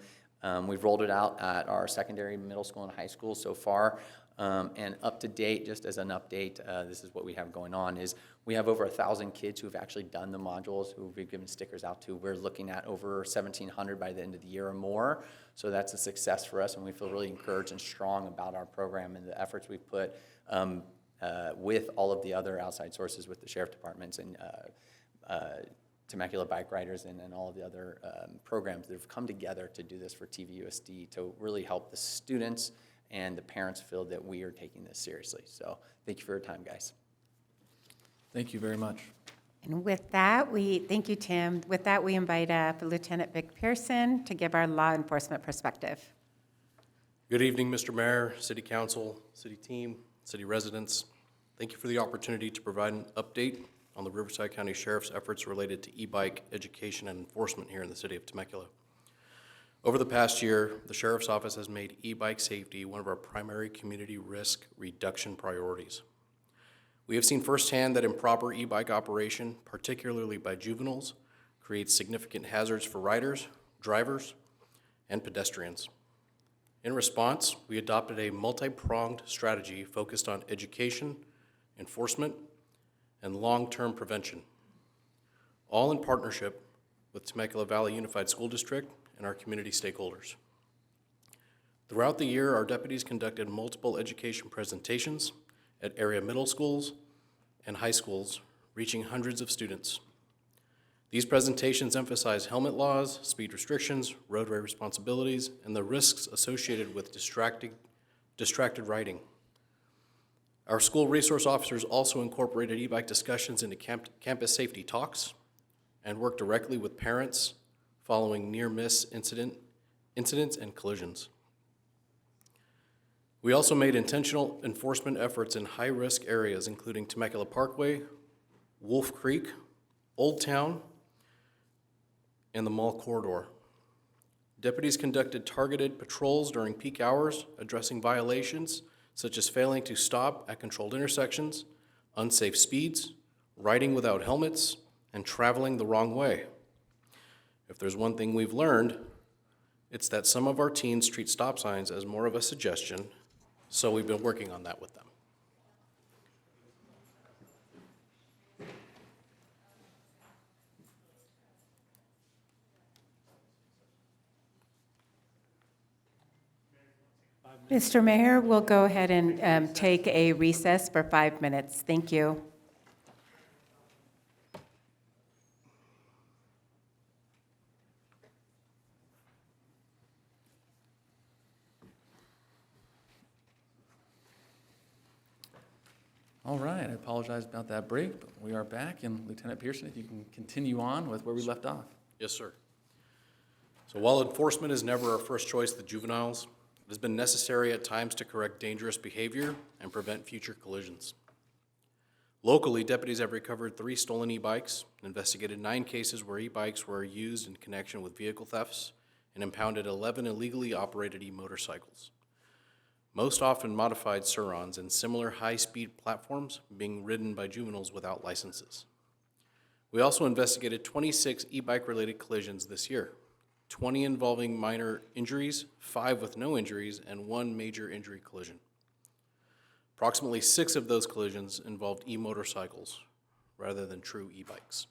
We've rolled it out at our secondary, middle school, and high school so far. And up to date, just as an update, this is what we have going on, is we have over 1,000 kids who have actually done the modules, who we've given stickers out to. We're looking at over 1,700 by the end of the year or more. So that's a success for us, and we feel really encouraged and strong about our program and the efforts we've put with all of the other outside sources, with the sheriff departments and Temecula bike riders and all of the other programs that have come together to do this for TVUSD to really help the students and the parents feel that we are taking this seriously. So thank you for your time, guys. Thank you very much. And with that, thank you, Tim. With that, we invite up Lieutenant Vic Pearson to give our law enforcement perspective. Good evening, Mr. Mayor, City Council, City team, City residents. Thank you for the opportunity to provide an update on the Riverside County Sheriff's efforts related to e-bike education and enforcement here in the city of Temecula. Over the past year, the Sheriff's Office has made e-bike safety one of our primary community risk reduction priorities. We have seen firsthand that improper e-bike operation, particularly by juveniles, creates significant hazards for riders, drivers, and pedestrians. In response, we adopted a multi-pronged strategy focused on education, enforcement, and long-term prevention, all in partnership with Temecula Valley Unified School District and our community stakeholders. Throughout the year, our deputies conducted multiple education presentations at area middle schools and high schools, reaching hundreds of students. These presentations emphasize helmet laws, speed restrictions, roadway responsibilities, and the risks associated with distracted riding. Our school resource officers also incorporated e-bike discussions into campus safety talks and worked directly with parents following near-miss incidents and collisions. We also made intentional enforcement efforts in high-risk areas, including Temecula Parkway, Wolf Creek, Old Town, and the Mall Corridor. Deputies conducted targeted patrols during peak hours, addressing violations such as failing to stop at controlled intersections, unsafe speeds, riding without helmets, and traveling the wrong way. If there's one thing we've learned, it's that some of our teens treat stop signs as more of a suggestion, so we've been working on that with them. Mr. Mayor, we'll go ahead and take a recess for 5 minutes. Thank you. All right, I apologize about that break, but we are back. And Lieutenant Pearson, if you can continue on with where we left off. Yes, sir. So while enforcement is never our first choice with juveniles, it has been necessary at times to correct dangerous behavior and prevent future collisions. Locally, deputies have recovered 3 stolen e-bikes, investigated 9 cases where e-bikes were used in connection with vehicle thefts, and impounded 11 illegally operated e-motorcycles, most often modified Surons and similar high-speed platforms being ridden by juveniles without licenses. We also investigated 26 e-bike related collisions this year, 20 involving minor injuries, 5 with no injuries, and 1 major injury collision. Approximately 6 of those collisions involved e-motorcycles rather than true e-bikes.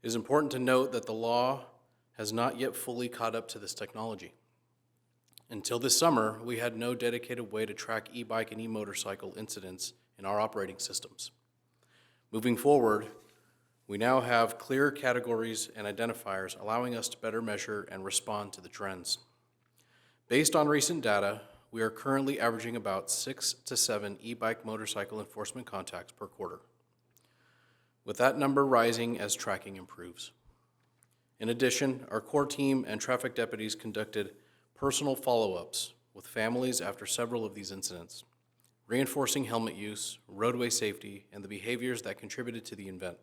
It is important to note that the law has not yet fully caught up to this technology. Until this summer, we had no dedicated way to track e-bike and e-motorcycle incidents in our operating systems. Moving forward, We now have clear categories and identifiers allowing us to better measure and respond to the trends. Based on recent data, we are currently averaging about 6 to 7 e-bike motorcycle enforcement contacts per quarter, with that number rising as tracking improves. In addition, our core team and traffic deputies conducted personal follow-ups with families after several of these incidents, reinforcing helmet use, roadway safety, and the behaviors that contributed to the event.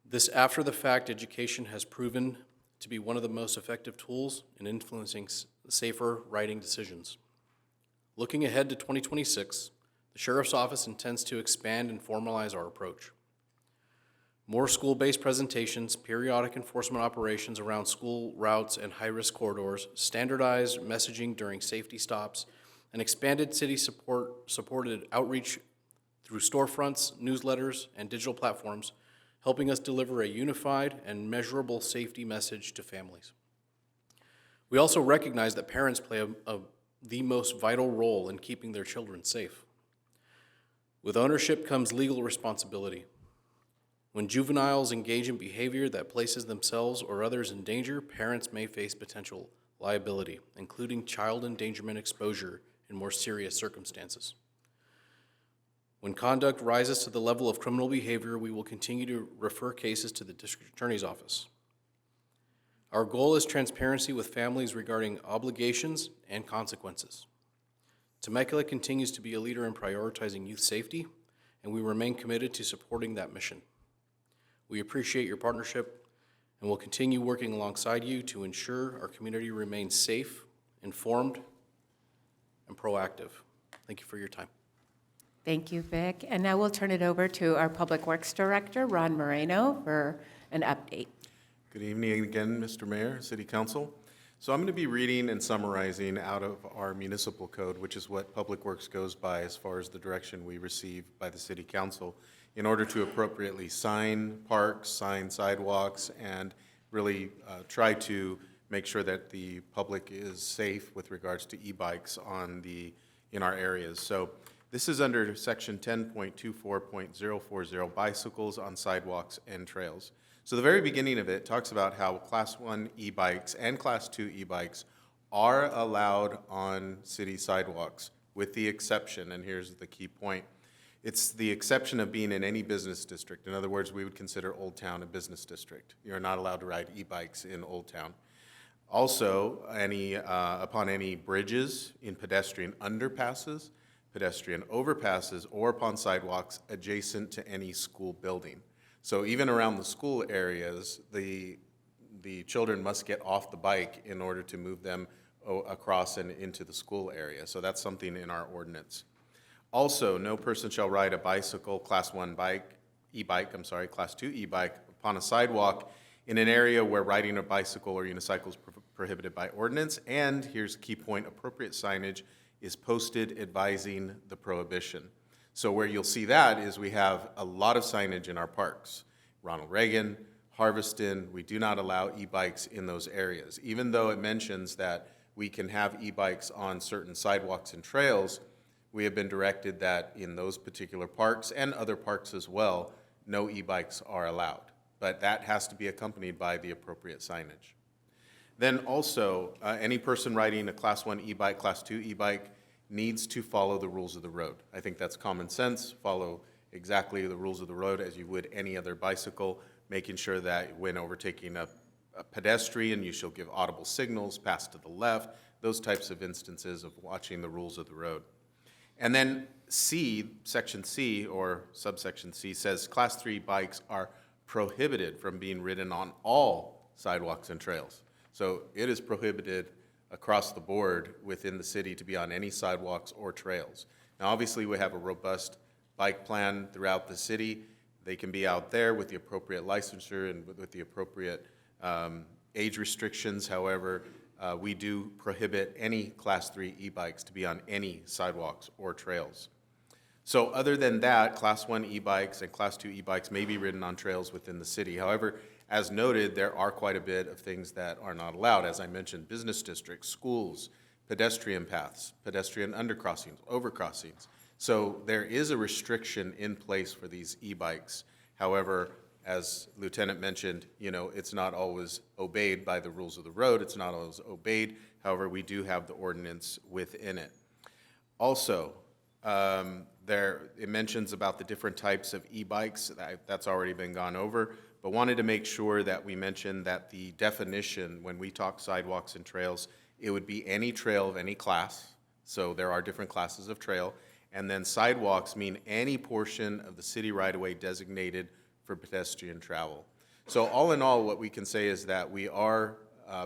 This after-the-fact education has proven to be one of the most effective tools in influencing safer riding decisions. Looking ahead to 2026, the Sheriff's Office intends to expand and formalize our approach. More school-based presentations, periodic enforcement operations around school routes and high-risk corridors, standardized messaging during safety stops, and expanded city-supported outreach through storefronts, newsletters, and digital platforms, helping us deliver a unified and measurable safety message to families. We also recognize that parents play the most vital role in keeping their children safe. With ownership comes legal responsibility. When juveniles engage in behavior that places themselves or others in danger, parents may face potential liability, including child endangerment exposure in more serious circumstances. When conduct rises to the level of criminal behavior, we will continue to refer cases to the District Attorney's Office. Our goal is transparency with families regarding obligations and consequences. Temecula continues to be a leader in prioritizing youth safety, and we remain committed to supporting that mission. We appreciate your partnership and will continue working alongside you to ensure our community remains safe, informed, and proactive. Thank you for your time. Thank you, Vic. And now we'll turn it over to our Public Works Director, Ron Moreno, for an update. Good evening again, Mr. Mayor, City Council. So I'm going to be reading and summarizing out of our municipal code, which is what Public Works goes by as far as the direction we receive by the City Council, in order to appropriately sign parks, sign sidewalks, and really try to make sure that the public is safe with regards to e-bikes in our areas. So this is under section 10.24.040, bicycles on sidewalks and trails. So the very beginning of it talks about how Class 1 e-bikes and Class 2 e-bikes are allowed on city sidewalks, with the exception, and here's the key point, it's the exception of being in any business district. In other words, we would consider Old Town a business district. You're not allowed to ride e-bikes in Old Town. Also, upon any bridges, in pedestrian underpasses, pedestrian overpasses, or upon sidewalks adjacent to any school building. So even around the school areas, the children must get off the bike in order to move them across and into the school area. So that's something in our ordinance. Also, no person shall ride a bicycle, Class 1 Class 2 e-bike, upon a sidewalk in an area where riding a bicycle or unicycle is prohibited by ordinance. And here's a key point, appropriate signage is posted advising the prohibition. So where you'll see that is we have a lot of signage in our parks. Ronald Reagan, Harveston, we do not allow e-bikes in those areas. Even though it mentions that we can have e-bikes on certain sidewalks and trails, we have been directed that in those particular parks and other parks as well, no e-bikes are allowed. But that has to be accompanied by the appropriate signage. Then also, any person riding a Class 1 e-bike, Class 2 e-bike needs to follow the rules of the road. I think that's common sense. Follow exactly the rules of the road as you would any other bicycle, making sure that when overtaking a pedestrian, you shall give audible signals, pass to the left, those types of instances of watching the rules of the road. And then C, section C or subsection C says Class 3 bikes are prohibited from being ridden on all sidewalks and trails. So it is prohibited across the board within the city to be on any sidewalks or trails. Now, obviously, we have a robust bike plan throughout the city. They can be out there with the appropriate licensure and with the appropriate age restrictions. However, we do prohibit any Class 3 e-bikes to be on any sidewalks or trails. So other than that, Class 1 e-bikes and Class 2 e-bikes may be ridden on trails within the city. However, as noted, there are quite a bit of things that are not allowed. As I mentioned, business districts, schools, pedestrian paths, pedestrian undercrossings, overcrossings. So there is a restriction in place for these e-bikes. However, as Lieutenant mentioned, it's not always obeyed by the rules of the road. It's not always obeyed. However, we do have the ordinance within it. Also, it mentions about the different types of e-bikes. That's already been gone over, but wanted to make sure that we mention that the definition, when we talk sidewalks and trails, it would be any trail of any class. So there are different classes of trail. And then sidewalks mean any portion of the city right-of-way designated for pedestrian travel. So all in all, what we can say is that we are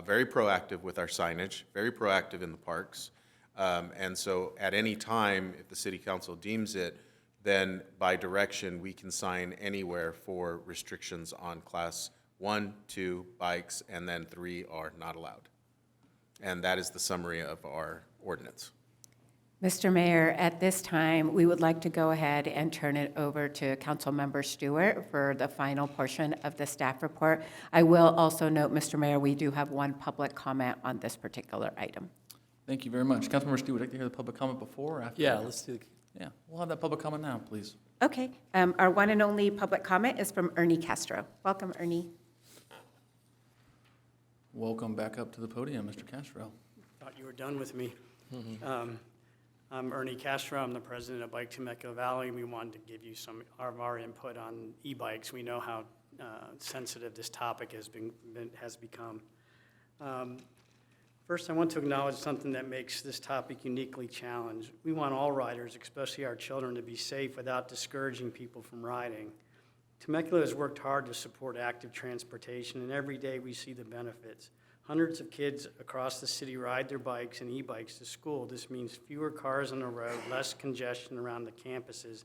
very proactive with our signage, very proactive in the parks. And so at any time, if the city council deems it, then by direction, we can sign anywhere for restrictions on class 1, 2 bikes, and then 3 are not allowed. And that is the summary of our ordinance. Mr. Mayor, at this time, we would like to go ahead and turn it over to Councilmember Stewart for the final portion of the staff report. I will also note, Mr. Mayor, we do have one public comment on this particular item. Thank you very much. Councilmember Stewart, would you like to hear the public comment before or after? Yeah, let's do Yeah, we'll have that public comment now, please. Okay, our one and only public comment is from Ernie Castro. Welcome, Ernie. Welcome back up to the podium, Mr. Castro. Thought you were done with me. I'm Ernie Castro. I'm the president of Bike Temecula Valley. We wanted to give you some of our input on e-bikes. We know how sensitive this topic has become. First, I want to acknowledge something that makes this topic uniquely challenged. We want all riders, especially our children, to be safe without discouraging people from riding. Temecula has worked hard to support active transportation, and every day we see the benefits. Hundreds of kids across the city ride their bikes and e-bikes to school. This means fewer cars on the road, less congestion around the campuses,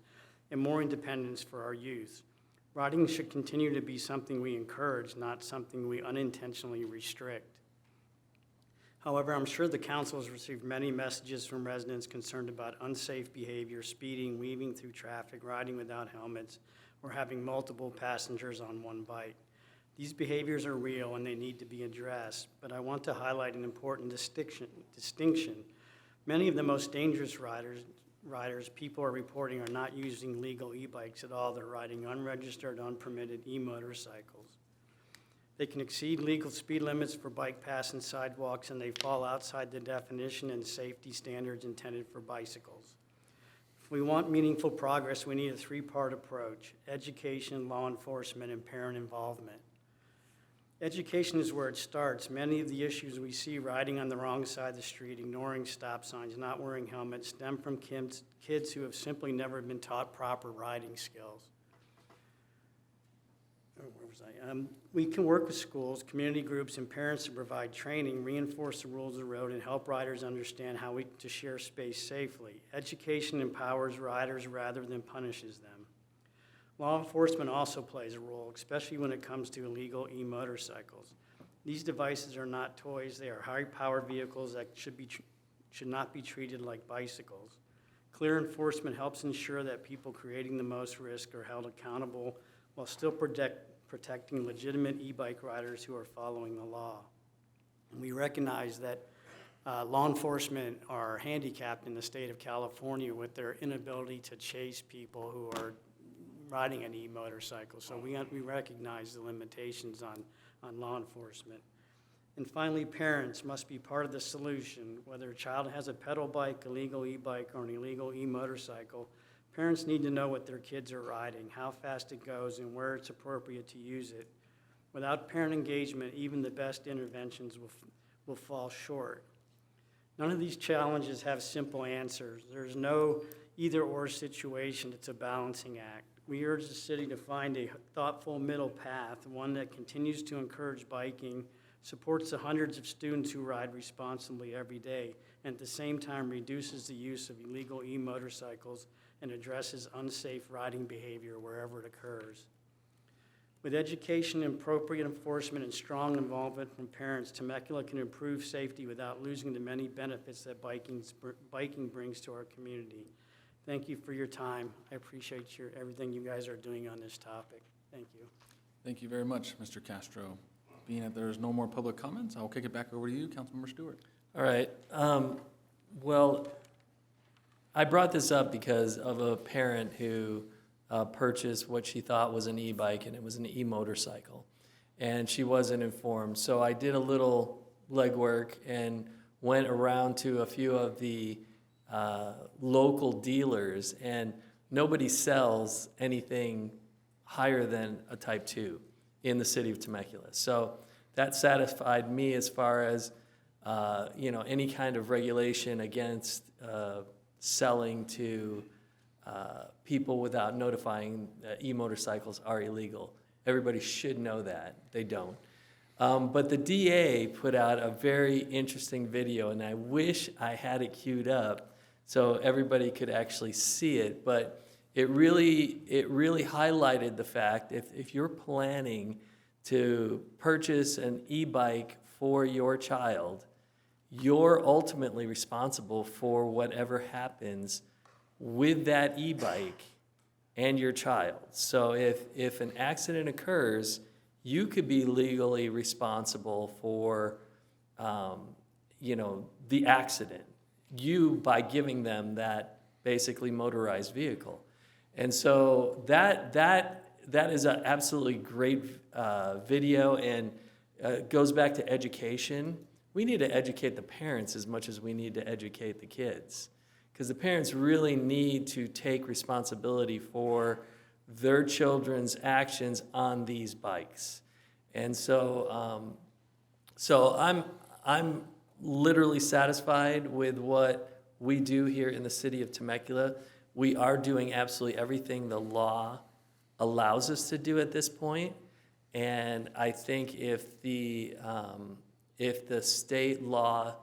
and more independence for our youth. Riding should continue to be something we encourage, not something we unintentionally restrict. However, I'm sure the council has received many messages from residents concerned about unsafe behavior, speeding, weaving through traffic, riding without helmets, or having multiple passengers on one bike. These behaviors are real and they need to be addressed, but I want to highlight an important distinction. Many of the most dangerous riders people are reporting are not using legal e-bikes at all. They're riding unregistered, unpermitted e-motorcycles. They can exceed legal speed limits for bike paths and sidewalks, and they fall outside the definition and safety standards intended for bicycles. If we want meaningful progress, we need a three-part approach: education, law enforcement, and parent involvement. Education is where it starts. Many of the issues we see riding on the wrong side of the street, ignoring stop signs, not wearing helmets, stem from kids who have simply never been taught proper riding skills. We can work with schools, community groups, and parents to provide training, reinforce the rules of the road, and help riders understand how to share space safely. Education empowers riders rather than punishes them. Law enforcement also plays a role, especially when it comes to illegal e-motorcycles. These devices are not toys. They are high-powered vehicles that should not be treated like bicycles. Clear enforcement helps ensure that people creating the most risk are held accountable while still protecting legitimate e-bike riders who are following the law. And we recognize that law enforcement are handicapped in the state of California with their inability to chase people who are riding an e-motorcycle. So we recognize the limitations on law enforcement. And finally, parents must be part of the solution. Whether a child has a pedal bike, a legal e-bike, or an illegal e-motorcycle, parents need to know what their kids are riding, how fast it goes, and where it's appropriate to use it. Without parent engagement, even the best interventions will fall short. None of these challenges have simple answers. There's no either-or situation. It's a balancing act. We urge the city to find a thoughtful middle path, one that continues to encourage biking, supports the hundreds of students who ride responsibly every day, and at the same time reduces the use of illegal e-motorcycles and addresses unsafe riding behavior wherever it occurs. With education, appropriate enforcement, and strong involvement from parents, Temecula can improve safety without losing the many benefits that biking brings to our community. Thank you for your time. I appreciate everything you guys are doing on this topic. Thank you. Thank you very much, Mr. Castro. Being that there is no more public comments, I will kick it back over to you, Councilmember Stewart. All right. Well, I brought this up because of a parent who purchase what she thought was an e-bike, and it was an e-motorcycle. And she wasn't informed. So I did a little legwork and went around to a few of the local dealers, and nobody sells anything higher than a Type 2 in the city of Temecula. So that satisfied me as far as any kind of regulation against selling to people without notifying that e-motorcycles are illegal. Everybody should know that. They don't. But the DA put out a very interesting video, and I wish I had it queued up so everybody could actually see it. But it really highlighted the fact if you're planning to purchase an e-bike for your child, you're ultimately responsible for whatever happens with that e-bike and your child. So if an accident occurs, you could be legally responsible for, the accident. You by giving them that basically motorized vehicle, and so that is an absolutely great video, and goes back to education. We need to educate the parents as much as we need to educate the kids, because the parents really need to take responsibility for their children's actions on these bikes. And so I'm literally satisfied with what we do here in the city of Temecula. We are doing absolutely everything the law allows us to do at this point. And I think if the state law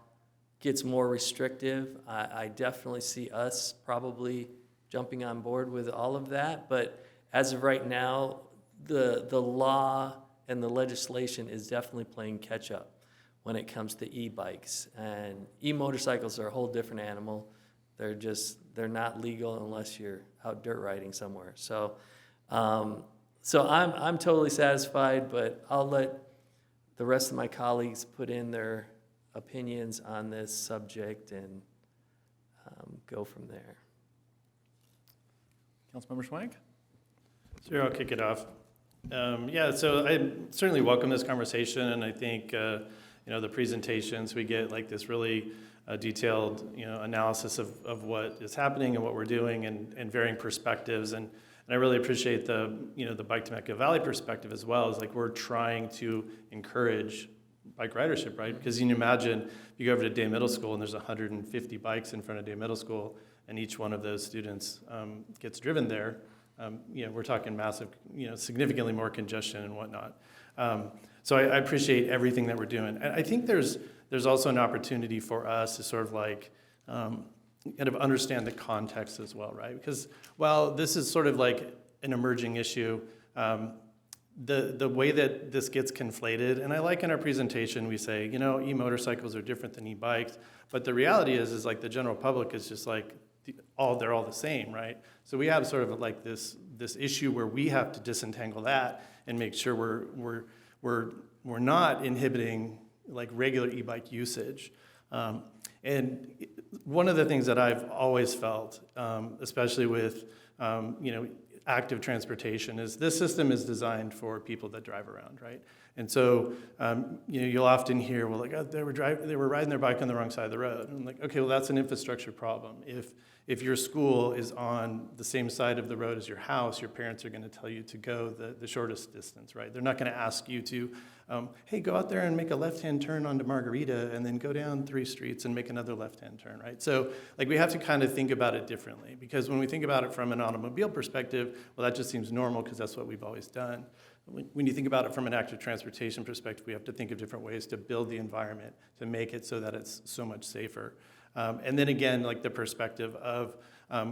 gets more restrictive, I definitely see us probably jumping on board with all of that. But as of right now, the law and the legislation is definitely playing catch up when it comes to e-bikes. And e-motorcycles are a whole different animal. They're not legal unless you're out dirt riding somewhere. So I'm totally satisfied, but I'll let the rest of my colleagues put in their opinions on this subject and go from there. Councilmember Schwank? Sure, I'll kick it off. So I certainly welcome this conversation, and I think the presentations, we get like this really detailed analysis of what is happening and what we're doing, and varying perspectives, and I really appreciate the Bike Temecula Valley perspective as well. Is like we're trying to encourage bike ridership, right? Because you can imagine if you go over to Day Middle School and there's 150 bikes in front of Day Middle School, and each one of those students gets driven there. We're talking massive, significantly more congestion and whatnot. So I appreciate everything that we're doing. And I think there's also an opportunity for us to sort of like kind of understand the context as well, right? Because while this is sort of like an emerging issue, the way that this gets conflated, and I like in our presentation we say, e-motorcycles are different than e-bikes, but the reality is like the general public is just like they're all the same, right? So we have sort of like this issue where we have to disentangle that and make sure we're not inhibiting like regular e-bike usage. And one of the things that I've always felt, especially with active transportation, is this system is designed for people that drive around, right? And so you'll often hear, well, like, oh, they were riding their bike on the wrong side of the road. And I'm like, okay, well, that's an infrastructure problem. If your school is on the same side of the road as your house, your parents are going to tell you to go the shortest distance, right? They're not going to ask you to, hey, go out there and make a left-hand turn onto Margarita and then go down 3 streets and make another left-hand turn, right? So like we have to kind of think about it differently, because when we think about it from an automobile perspective, well, that just seems normal because that's what we've always done. When you think about it from an active transportation perspective, we have to think of different ways to build the environment to make it so that it's so much safer. And then again, like the perspective of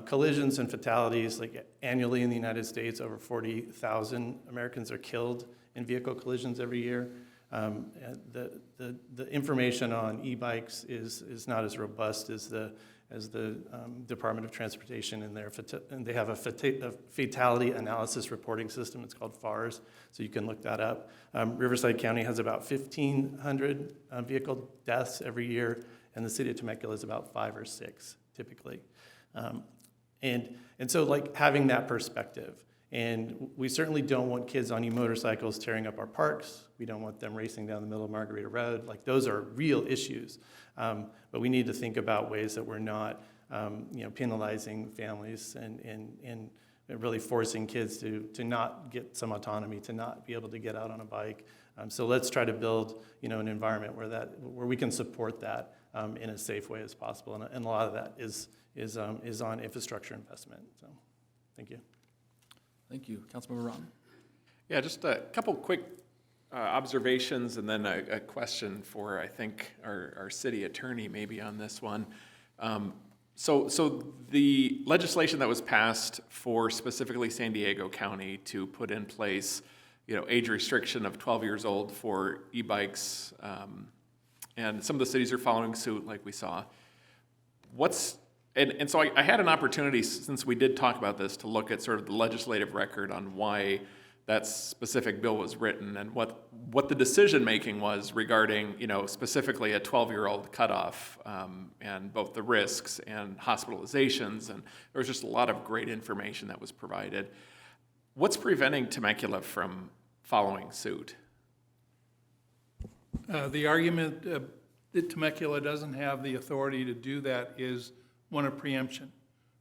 collisions and fatalities, like annually in the United States, over 40,000 Americans are killed in vehicle collisions every year. The information on e-bikes is not as robust as the Department of Transportation in there, and they have a fatality analysis reporting system. It's called FARS, so you can look that up. Riverside County has about 1,500 vehicle deaths every year, and the city of Temecula is about 5 or 6 typically. And so like having that perspective. And we certainly don't want kids on e-motorcycles tearing up our parks. We don't want them racing down the middle of Margarita Road. Like those are real issues. But we need to think about ways that we're not penalizing families and really forcing kids to not get some autonomy, to not be able to get out on a bike. So let's try to build an environment where we can support that in as safe way as possible. And a lot of that is on infrastructure investment. So thank you. Thank you. Councilmember Ron. Yeah, just a couple quick observations and then a question for, I think, our city attorney maybe on this one. So the legislation that was passed for specifically San Diego County to put in place, age restriction of 12 years old for e-bikes, and some of the cities are following suit like we saw. And so I had an opportunity, since we did talk about this, to look at sort of the legislative record on why that specific bill was written and what the decision-making was regarding, specifically a 12-year-old cutoff, and both the risks and hospitalizations, and there was just a lot of great information that was provided. What's preventing Temecula from following suit? The argument that Temecula doesn't have the authority to do that is one of preemption,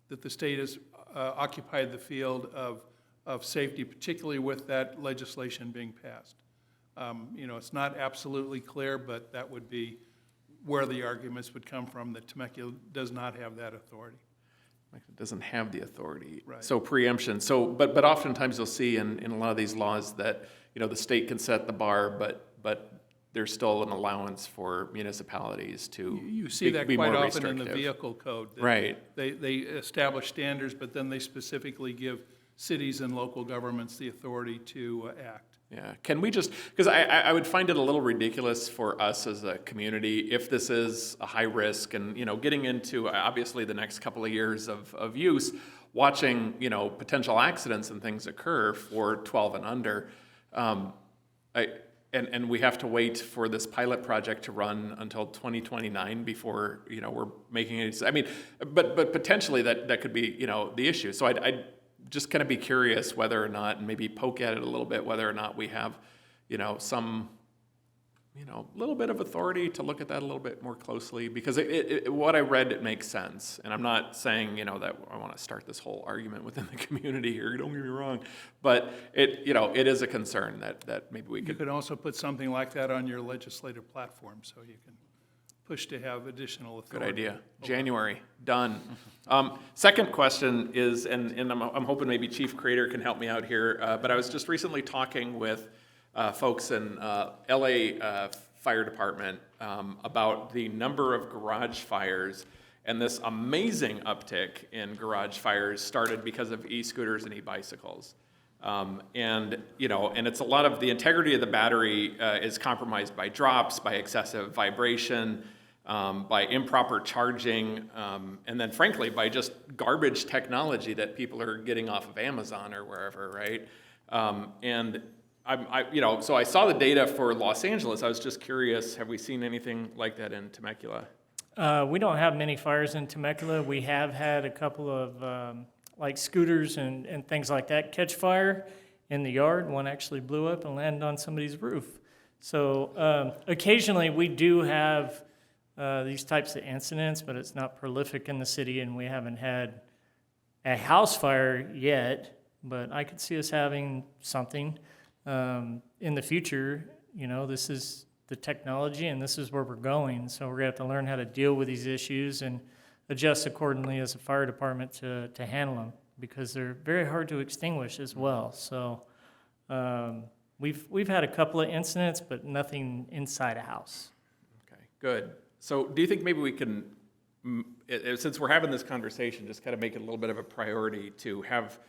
that the state has occupied the field of safety, particularly with that legislation being passed. It's not absolutely clear, but that would be where the arguments would come from, that Temecula does not have that authority. It doesn't have the authority. Right. So preemption. So, but oftentimes you'll see in a lot of these laws that, the state can set the bar, but there's still an allowance for municipalities to You see that be quite more often in the restrictive. vehicle code. That Right. They establish standards, but then they specifically give cities and local governments the authority to act. Yeah, can we just, because I would find it a little ridiculous for us as a community if this is a high risk and, getting into obviously the next couple of years of use, watching, potential accidents and things occur for 12 and under. And we have to wait for this pilot project to run until 2029 before, we're making it. I mean, but potentially that could be, the issue. So I'd just kind of be curious whether or not, and maybe poke at it a little bit, whether or not we have, some, little bit of authority to look at that a little bit more closely, because what I read, it makes sense. And I'm not saying, that I want to start this whole argument within the community here, don't get me wrong, but it is a concern that maybe we could. You could also put something like that on your legislative platform, so you can push to have additional authority. Good idea. January, done. Second question is, and I'm hoping maybe Chief Crater can help me out here, but I was just recently talking with folks in LA Fire Department about the number of garage fires, and this amazing uptick in garage fires started because of e-scooters and e-bicycles. And it's a lot of the integrity of the battery is compromised by drops, by excessive vibration, by improper charging, and then frankly, by just garbage technology that people are getting off of Amazon or wherever, right? And so I saw the data for Los Angeles. I was just curious, have we seen anything like that in Temecula? We don't have many fires in Temecula. We have had a couple of like scooters and things like that catch fire in the yard. One actually blew up and landed on somebody's roof. So occasionally we do have these types of incidents, but it's not prolific in the city, and we haven't had a house fire yet, but I could see us having something in the future. This is the technology and this is where we're going, so we're gonna have to learn how to deal with these issues and adjust accordingly as a fire department to handle them, because they're very hard to extinguish as well. So we've had a couple of incidents, but nothing inside a house. Okay, good. So do you think maybe we can, since we're having this conversation, just kind of make it a little bit of a priority to have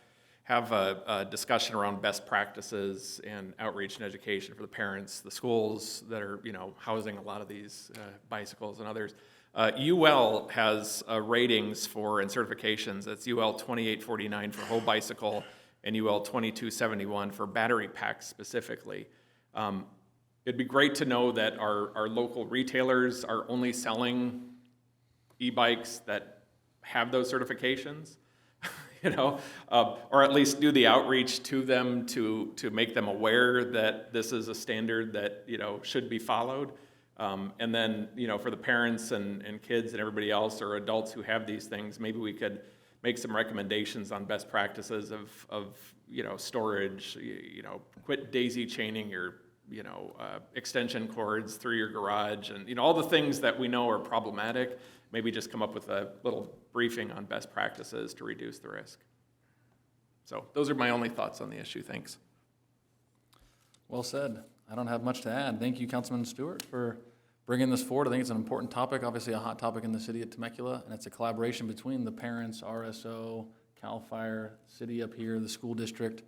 a discussion around best practices and outreach and education for the parents, the schools that are, housing a lot of these bicycles and others. UL has ratings for and certifications. It's UL 2849 for whole bicycle and UL 2271 for battery packs specifically. It'd be great to know that our local retailers are only selling e-bikes that have those certifications. or at least do the outreach to them to make them aware that this is a standard that, should be followed. And then, for the parents and kids and everybody else or adults who have these things, maybe we could make some recommendations on best practices of storage, quit daisy chaining your, extension cords through your garage and, all the things that we know are problematic. Maybe just come up with a little briefing on best practices to reduce the risk. So those are my only thoughts on the issue. Thanks. Well said. I don't have much to add. Thank you, Councilman Stewart, for bringing this forward. I think it's an important topic, obviously a hot topic in the city of Temecula, and it's a collaboration between the parents, RSO, CAL FIRE, city up here, the school district.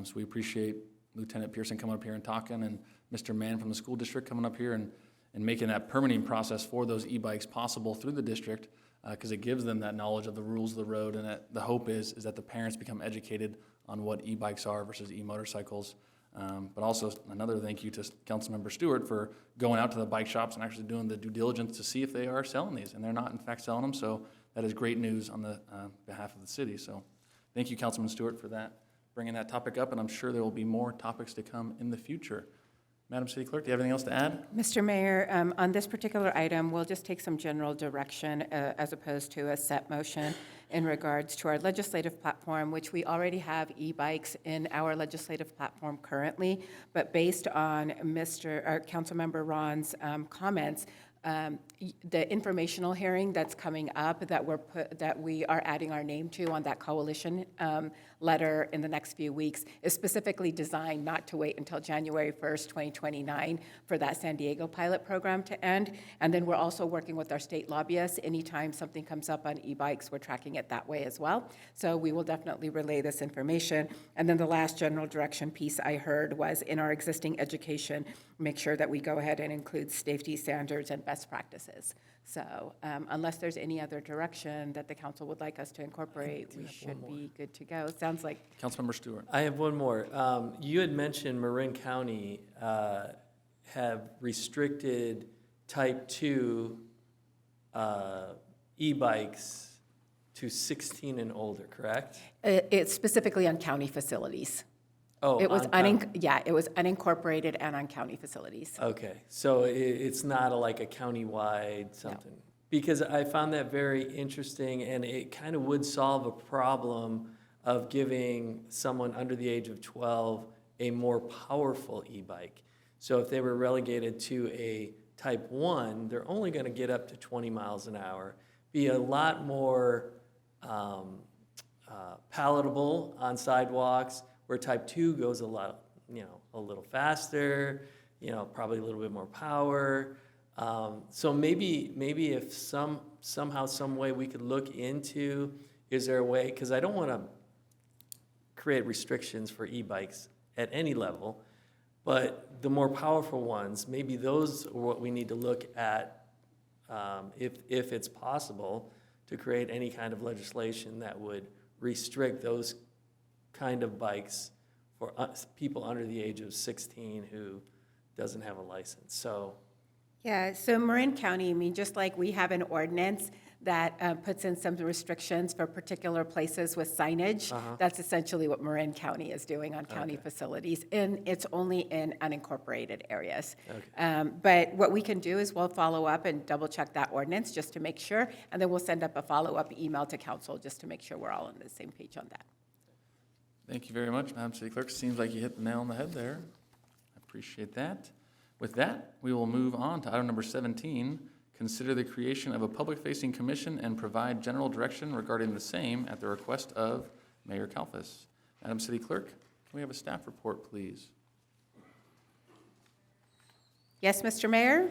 So we appreciate Lieutenant Pearson coming up here and talking, and Mr. Mann from the school district coming up here and making that permitting process for those e-bikes possible through the district, because it gives them that knowledge of the rules of the road, and the hope is that the parents become educated on what e-bikes are versus e-motorcycles. But also another thank you to Councilmember Stewart for going out to the bike shops and actually doing the due diligence to see if they are selling these, and they're not in fact selling them, so that is great news on the behalf of the city. So thank you, Councilman Stewart, for that, bringing that topic up, and I'm sure there will be more topics to come in the future. Madam City Clerk, do you have anything else to add? Mr. Mayor, on this particular item, we'll just take some general direction as opposed to a set motion in regards to our legislative platform, which we already have e-bikes in our legislative platform currently, but based on Councilmember Ron's comments, the informational hearing that's coming up that we are adding our name to on that coalition letter in the next few weeks is specifically designed not to wait until January 1st, 2029 for that San Diego pilot program to end. And then we're also working with our state lobbyists. Anytime something comes up on e-bikes, we're tracking it that way as well. So we will definitely relay this information. And then the last general direction piece I heard was in our existing education, make sure that we go ahead and include safety standards and best practices. So unless there's any other direction that the council would like us to incorporate, we should be good to go. Sounds like. Councilmember Stewart. I have one more. You had mentioned Marin County have restricted type 2 e-bikes to 16 and older, correct? It's specifically on county facilities. Oh, it was on it was unincorporated and on county facilities. Okay, so it's not like a countywide something? No. Because I found that very interesting, and it kind of would solve a problem of giving someone under the age of 12 a more powerful e-bike. So if they were relegated to a type 1, they're only going to get up to 20 miles an hour, be a lot more palatable on sidewalks, where type 2 goes a little faster, probably a little bit more power. So maybe if somehow, some way we could look into, is there a way, because I don't want to create restrictions for e-bikes at any level, but the more powerful ones, maybe those are what we need to look at, if it's possible, to create any kind of legislation that would restrict those kind of bikes for people under the age of 16 who doesn't have a license. So yeah, so Marin County, just like we have an ordinance that puts in some restrictions for particular places with signage, that's essentially what Marin County is doing on county facilities, and it's only in unincorporated areas. Okay. But what we can do is we'll follow up and double check that ordinance just to make sure, and then we'll send up a follow-up email to council just to make sure we're all on the same page on that. Thank you very much, Madam City Clerk. Seems like you hit the nail on the head there. I appreciate that. With that, we will move on to item number 17, consider the creation of a public-facing commission and provide general direction regarding the same at the request of Mayor Kalfas. Madam City Clerk, can we have a staff report, please? Yes, Mr. Mayor.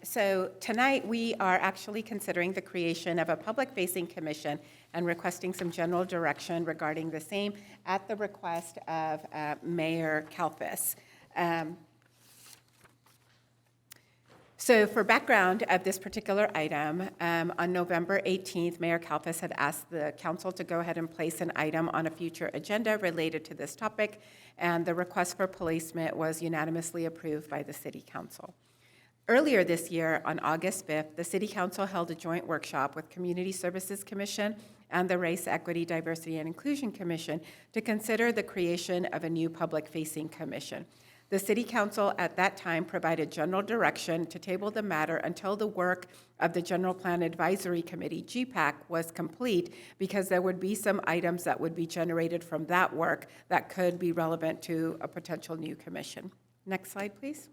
So tonight we are actually considering the creation of a public-facing commission and requesting some general direction regarding the same at the request of Mayor Kalfas. So for background of this particular item, on November 18th, Mayor Kalfas had asked the council to go ahead and place an item on a future agenda related to this topic, and the request for placement was unanimously approved by the City Council. Earlier this year, on August 5th, the City Council held a joint workshop with Community Services Commission and the Race, Equity, Diversity, and Inclusion Commission to consider the creation of a new public-facing commission. The City Council at that time provided general direction to table the matter until the work of the General Plan Advisory Committee, GPAC, was complete, because there would be some items that would be generated from that work that could be relevant to a potential new commission. Next slide, please.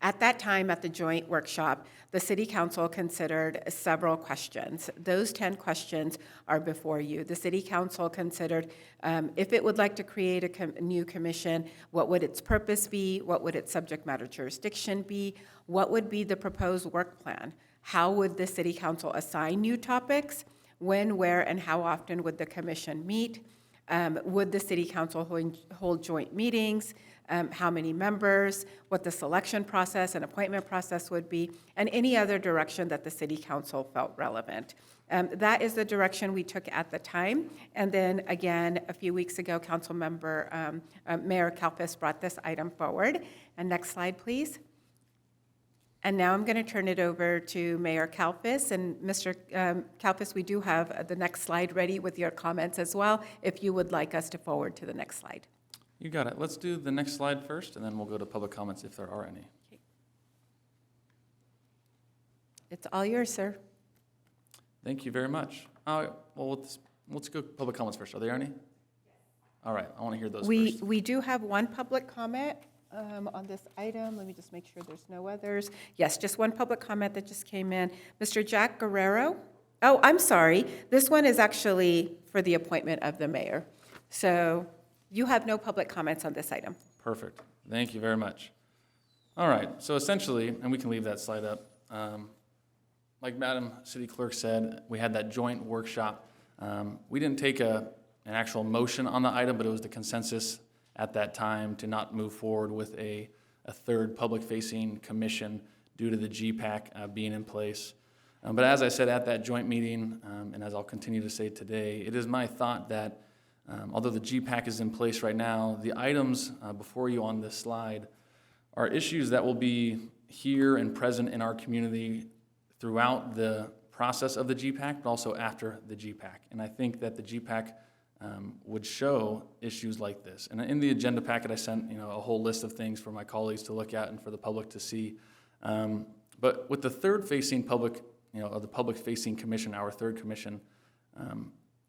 At that time, at the joint workshop, the City Council considered several questions. Those 10 questions are before you. The City Council considered if it would like to create a new commission, what would its purpose be? What would its subject matter jurisdiction be? What would be the proposed work plan? How would the City Council assign new topics? When, where, and how often would the commission meet? Would the City Council hold joint meetings? How many members, what the selection process and appointment process would be, and any other direction that the City Council felt relevant. That is the direction we took at the time. And then again, a few weeks ago, Mayor Kalfas brought this item forward. And next slide, please. And now I'm going to turn it over to Mayor Kalfas. And Mr. Kalfas, we do have the next slide ready with your comments as well, if you would like us to forward to the next slide. You got it. Let's do the nenext slide first, and then we'll go to public comments if there are any. Okay. It's all yours, sir. Thank you very much. Well, let's go public comments first. Are there any? All right, I want to hear those first. We do have one public comment on this item. Let me just make sure there's no others. Yes, just one public comment that just came in. Mr. Jack Guerrero. Oh, I'm sorry. This one is actually for the appointment of the mayor. So you have no public comments on this item. Perfect. Thank you very much. All right, so essentially, and we can leave that slide up, like Madam City Clerk said, we had that joint workshop. We didn't take an actual motion on the item, but it was the consensus at that time to not move forward with a third public-facing commission due to the GPAC being in place. But as I said at that joint meeting, and as I'll continue to say today, it is my thought that although the GPAC is in place right now, the items before you on this slide are issues that will be here and present in our community throughout the process of the GPAC, but also after the GPAC. And I think that the GPAC would show issues like this. And in the agenda packet, I sent a whole list of things for my colleagues to look at and for the public to see. But with the third-facing public, of the public-facing commission, our third commission,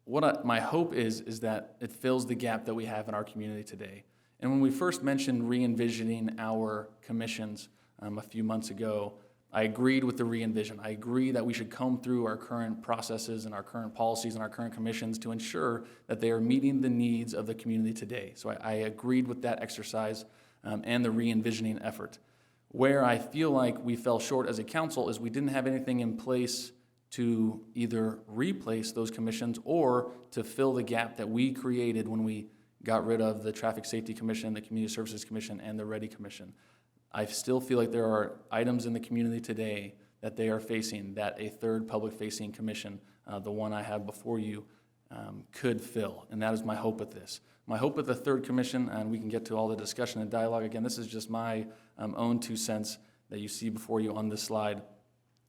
my hope is that it fills the gap that we have in our community today. And when we first mentioned re-envisioning our commissions a few months ago, I agreed with the re-envision. I agree that we should comb through our current processes and our current policies and our current commissions to ensure that they are meeting the needs of the community today. So I agreed with that exercise and the re-envisioning effort. Where I feel like we fell short as a council is we didn't have anything in place to either replace those commissions or to fill the gap that we created when we got rid of the Traffic Safety Commission, the Community Services Commission, and the Ready Commission. I still feel like there are items in the community today that they are facing that a third public-facing commission, the one I have before you, could fill. And that is my hope with this. My hope with the third commission, and we can get to all the discussion and dialogue. Again, this is just my own 2 cents that you see before you on this slide.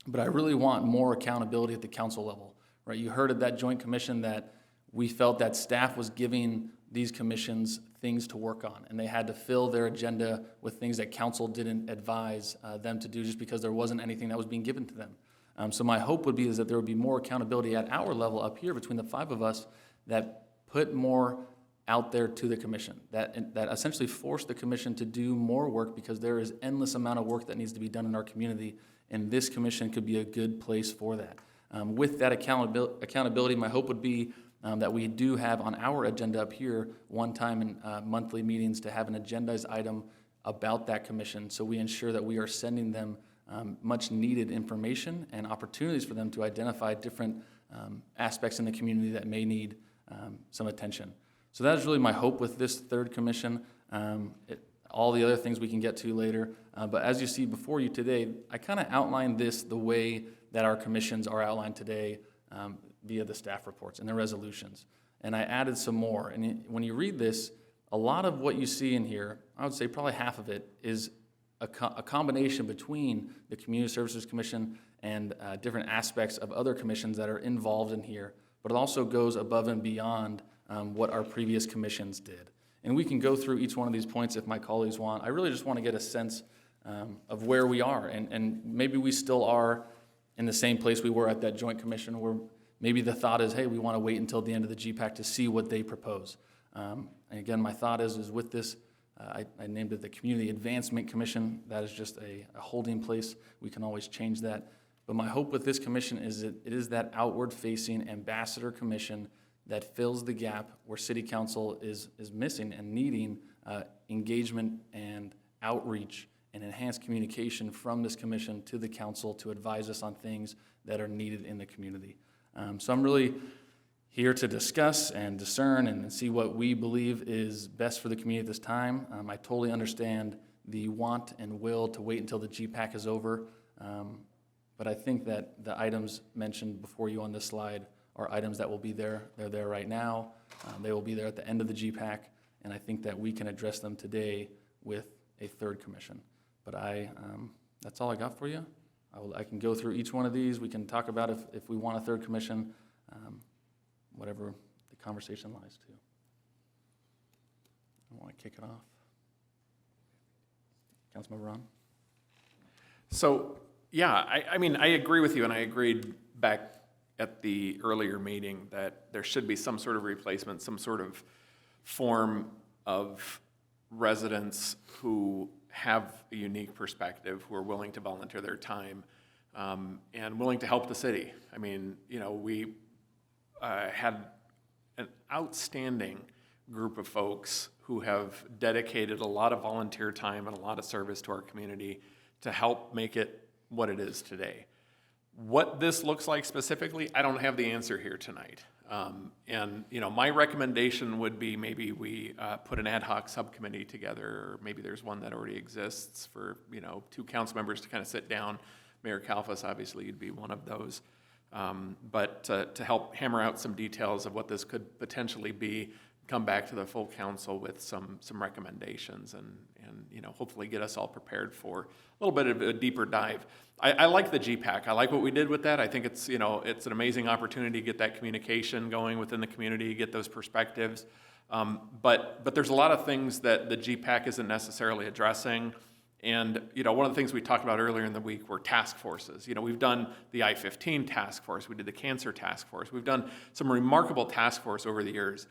But I really want more accountability at the council level, right? You heard at that joint commission that we felt that staff was giving these commissions things to work on, and they had to fill their agenda with things that council didn't advise them to do just because there wasn't anything that was being given to them. So my hope would be is that there would be more accountability at our level up here between the 5 of us that put more out there to the commission, that essentially force the commission to do more work because there is endless amount of work that needs to be done in our community, and this commission could be a good place for that. With that accountability, my hope would be that we do have on our agenda up here one time in monthly meetings to have an agendized item about that commission, so we ensure that we are sending them much needed information and opportunities for them to identify different aspects in the community that may need some attention. So that is really my hope with this third commission. All the other things we can get to later. But as you see before you today, I kind of outlined this the way that our commissions are outlined today via the staff reports and the resolutions. And I added some more. And when you read this, a lot of what you see in here, I would say probably half of it, is a combination between the Community Services Commission and different aspects of other commissions that are involved in here but it also goes above and beyond what our previous commissions did. And we can go through each one of these points if my colleagues want. I really just want to get a sense of where we are, and maybe we still are in the same place we were at that joint commission, where maybe the thought is, hey, we want to wait until the end of the GPAC to see what they propose. And again, my thought is with this, I named it the Community Advancement Commission. That is just a holding place. We can always change that. But my hope with this commission is that it is that outward-facing ambassador commission that fills the gap where City Council is missing and needing engagement and outreach and enhanced communication from this commission to the council to advise us on things that are needed in the community. So I'm really here to discuss and discern and see what we believe is best for the community at this time. I totally understand the want and will to wait until the GPAC is over, but I think that the items mentioned before you on this slide are items that will be there. They're there right now. They will be there at the end of the GPAC, and I think that we can address them today with a third commission. But that's all I got for you. I can go through each one of these. We can talk about if we want a third commission, whatever the conversation lies to. I want to kick it off. Councilmember Ron? So, yeah, I mean, I agree with you, and I agreed back at the earlier meeting that there should be some sort of replacement, some sort of form of residents who have a unique perspective, who are willing to volunteer their time, and willing to help the city. I mean, you know, we had an outstanding group of folks who have dedicated a lot of volunteer time and a lot of service to our community to help make it what it is today. What this looks like specifically, I don't have the answer here tonight. And you know, my recommendation would be maybe we put an ad hoc subcommittee together, or maybe there's one that already exists for, you know, 2 council members to kind of sit down. Mayor Kalfas, obviously, you'd be one of those. But to help hammer out some details of what this could potentially be, come back to the full council with some recommendations and you know, hopefully get us all prepared for a little bit of a deeper dive. I like the GPAC. I like what we did with that. I think it's, you know, it's an amazing opportunity to get that communication going within the community, get those perspectives. But there's a lot of things that the GPAC isn't necessarily addressing. And, you know, one of the things we talked about earlier in the week were task forces. You know, we've done the I-15 task force. We did the cancer task force. We've done some remarkable task force over the years.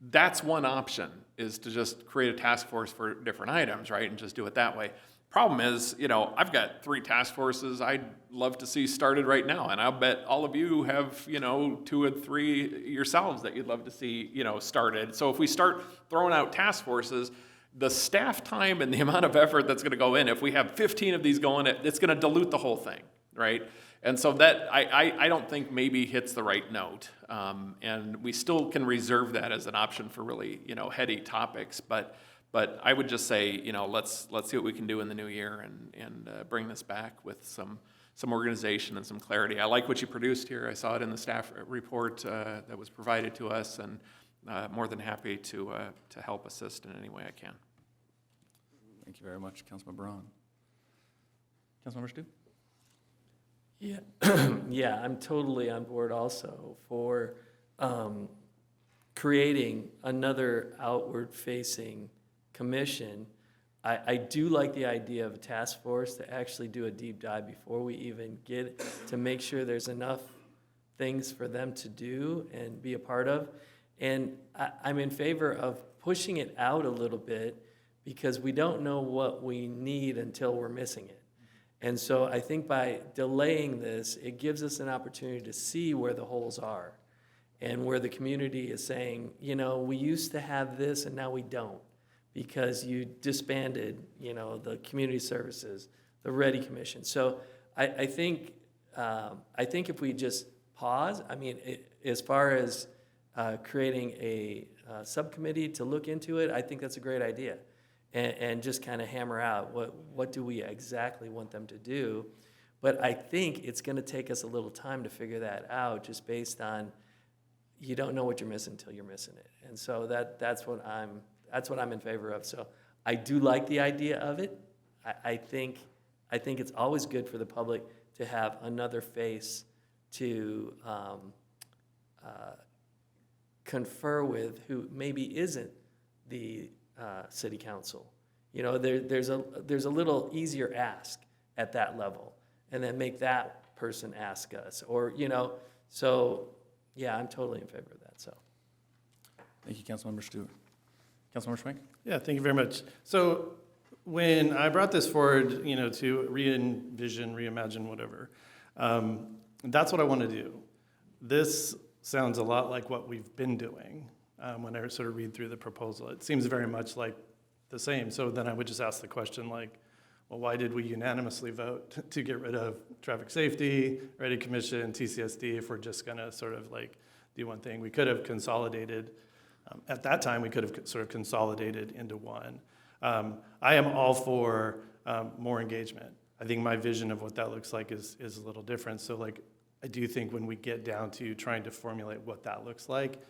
That's one option, is to just create a task force for different items, right, and just do it that way. Problem is, you know, I've got 3 task forces I'd love to see started right now, and I'll bet all of you have, you know, 2 or 3 yourselves that you'd love to see, you know, started. So if we start throwing out task forces, the staff time and the amount of effort that's going to go in, if we have 15 of these going, it's going to dilute the whole thing, right? And so that, I don't think maybe hits the right note. And we still can reserve that as an option for really, you know, heady topics. But I would just say, you know, let's see what we can do in the new year and bring this back with some organization and some clarity. I like what you produced here. I saw it in the staff report that was provided to us, and more than happy to help assist in any way I can. Thank you very much, Councilmember Braun. Councilmember Stu? Yeah, yeah, I'm totally on board also for creating another outward-facing commission. I do like the idea of a task force to actually do a deep dive before we even get to make sure there's enough things for them to do and be a part of. And I'm in favor of pushing it out a little bit because we don't know what we need until we're missing it. And so I think by delaying this, it gives us an opportunity to see where the holes are and where the community is saying, you know, we used to have this and now we don't because you disbanded, you know, the community services, the Ready Commission. So I think if we just pause, I mean, as far as creating a subcommittee to look into it, I think that's a great idea. And just kind of hammer out what do we exactly want them to do. But I think it's going to take us a little time to figure that out, just based on you don't know what you're missing until you're missing it. And so that's what I'm in favor of. So I do like the idea of it. I think it's always good for the public to have another face to confer with who maybe isn't the city council. You know, there's a little easier ask at that level, and then make that person ask us, or, you know, so, yeah, I'm totally in favor of that, so. Thank you, Councilmember Stewart. Councilmember Schwenk? Yeah, thank you very much. So when I brought this forward, you know, to re-envision, reimagine, whatever, that's what I want to do. This sounds a lot like what we've been doing when I sort of read through the proposal. It seems very much like the same. So then I would just ask the question like, well, why did we unanimously vote to get rid of traffic safety, Ready Commission, TCSD, if we're just going to sort of like do one thing? We could have consolidated. At that time, we could have sort of consolidated into one. I am all for more engagement. I think my vision of what that looks like is a little different. So like, I do think when we get down to trying to formulate what that looks like,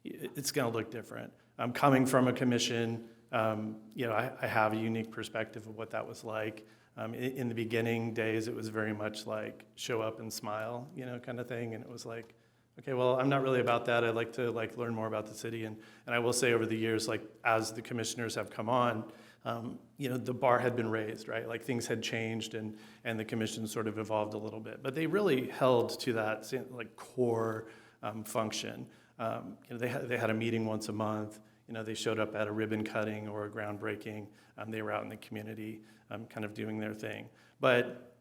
it's going to look different. I'm coming from a commission. You know, I have a unique perspective of what that was like. In the beginning days, it was very much like show up and smile, you know, kind of thing. And it was like, okay, well, I'm not really about that. I'd like to like learn more about the city. And I will say over the years, like as the commissioners have come on, you know, the bar had been raised, right? Like things had changed and the commission sort of evolved a little bit. But they really held to that like core function. You know, they had a meeting once a month. You know, they showed up at a ribbon cutting or a groundbreaking. They were out in the community kind of doing their thing. But,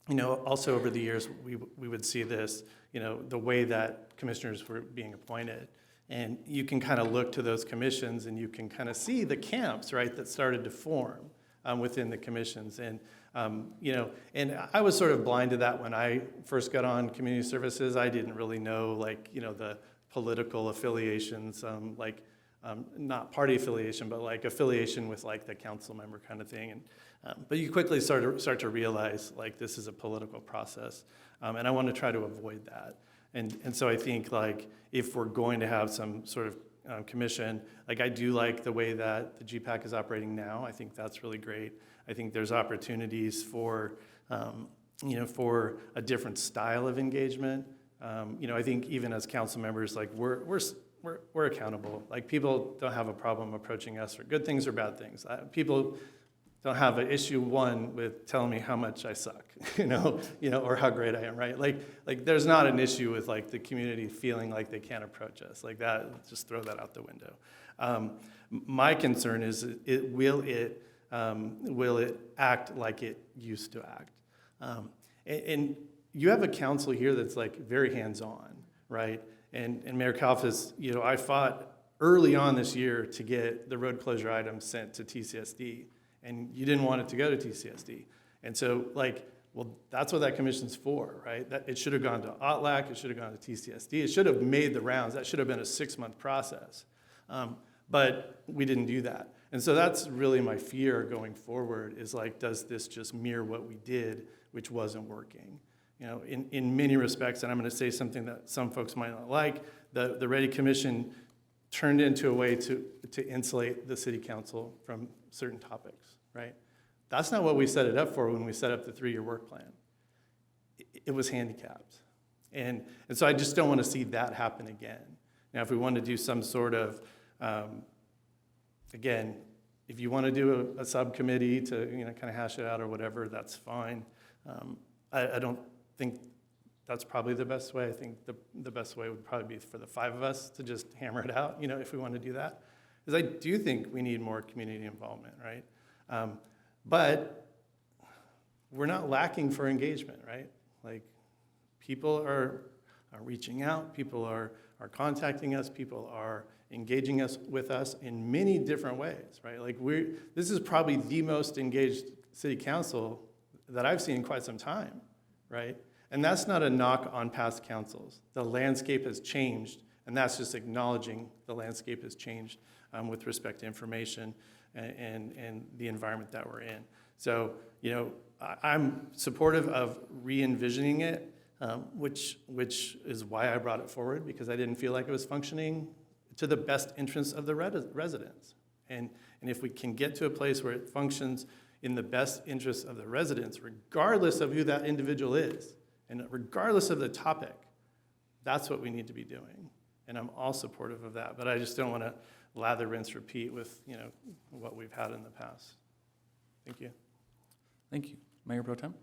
you know, also over the years, we would see this, you know, the way that commissioners were being appointed. And you can kind of look to those commissions and you can kind of see the camps, right, that started to form within the commissions. And, you know, and I was sort of blind to that when I first got on community services. I didn't really know, like, you know, the political affiliations, not party affiliation, but like affiliation with like the council member kind of thing. And but you quickly start to realize like this is a political process, and I want to try to avoid that. And so I think like if we're going to have some sort of commission, like I do like the way that the GPAC is operating now. I think that's really great. I think there's opportunities for you know, for a different style of engagement. You know, I think even as council members, like we're accountable. Like people don't have a problem approaching us for good things or bad things. People don't have an issue with telling me how much I suck, you know, or how great I am, right? Like there's not an issue with like the community feeling like they can't approach us like that. Just throw that out the window. My concern is, will it act like it used to act? And you have a council here that's like very hands-on, right? And Mayor Kalfas, you know, I fought early on this year to get the road closure items sent to TCSD, and you didn't want it to go to TCSD. And so, like, well, that's what that commission's for, right? That it should have gone to OTLAC, it should have gone to TCSD, it should have made the rounds. That should have been a 6-month process. But we didn't do that. And so that's really my fear going forward is like, does this just mirror what we did, which wasn't working? You know, in many respects, and I'm going to say something that some folks might not like, the Ready Commission turned into a way to insulate the city council from certain topics, right? That's not what we set it up for when we set up the 3-year work plan. It was handicapped. And so I just don't want to see that happen again. Now, if we want to do some sort of, again, if you want to do a subcommittee to, you know, kind of hash it out or whatever, that's fine. I don't think that's probably the best way. I think the best way would probably be for the 5 of us to just hammer it out, you know, if we want to do that. Because I do think we need more community involvement, right? But we're not lacking for engagement, right? Like, people are reaching out, people are contacting us, people are engaging with us in many different ways, right? Like, this is probably the most engaged city council that I've seen in quite some time, right? And that's not a knock on past councils. The landscape has changed, and that's just acknowledging the landscape has changed with respect to information and the environment that we're in. So, you know, I'm supportive of re-envisioning it, which is why I brought it forward, because I didn't feel like it was functioning to the best interests of the residents. And if we can get to a place where it functions in the best interests of the residents, regardless of who that individual is, and regardless of the topic, That's what we need to be doing. And I'm all supportive of that, but I just don't want to lather, rinse, repeat with, what we've had in the past. Thank you. Thank you. Mayor Pro Tem?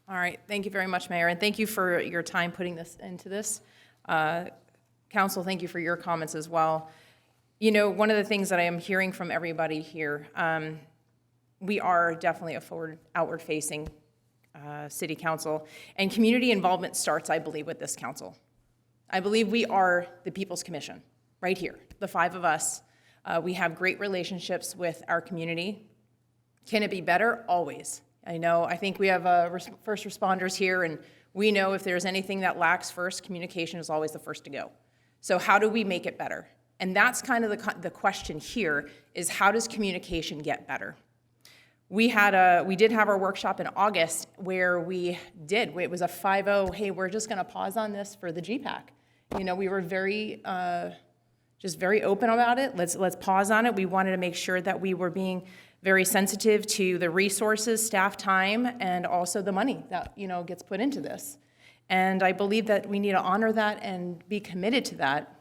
All right, thank you very much, Mayor, and thank you for your time putting this into this. Council, thank you for your comments as well. One of the things that I am hearing from everybody here, we are definitely a outward-facing city council, and community involvement starts, I believe, with this council. I believe we are the People's Commission, right here, the 5 of us. We have great relationships with our community. Can it be better? Always. I think we have first responders here, and we know if there's anything that lacks first, communication is always the first to go. So how do we make it better? And that's kind of the question here, is how does communication get better? We did have our workshop in August where it was a 5-0, hey, we're just gonna pause on this for the GPAC. We were very open about it. Let's pause on it. We wanted to make sure that we were being very sensitive to the resources, staff time, and also the money that, gets put into this. And I believe that we need to honor that and be committed to that.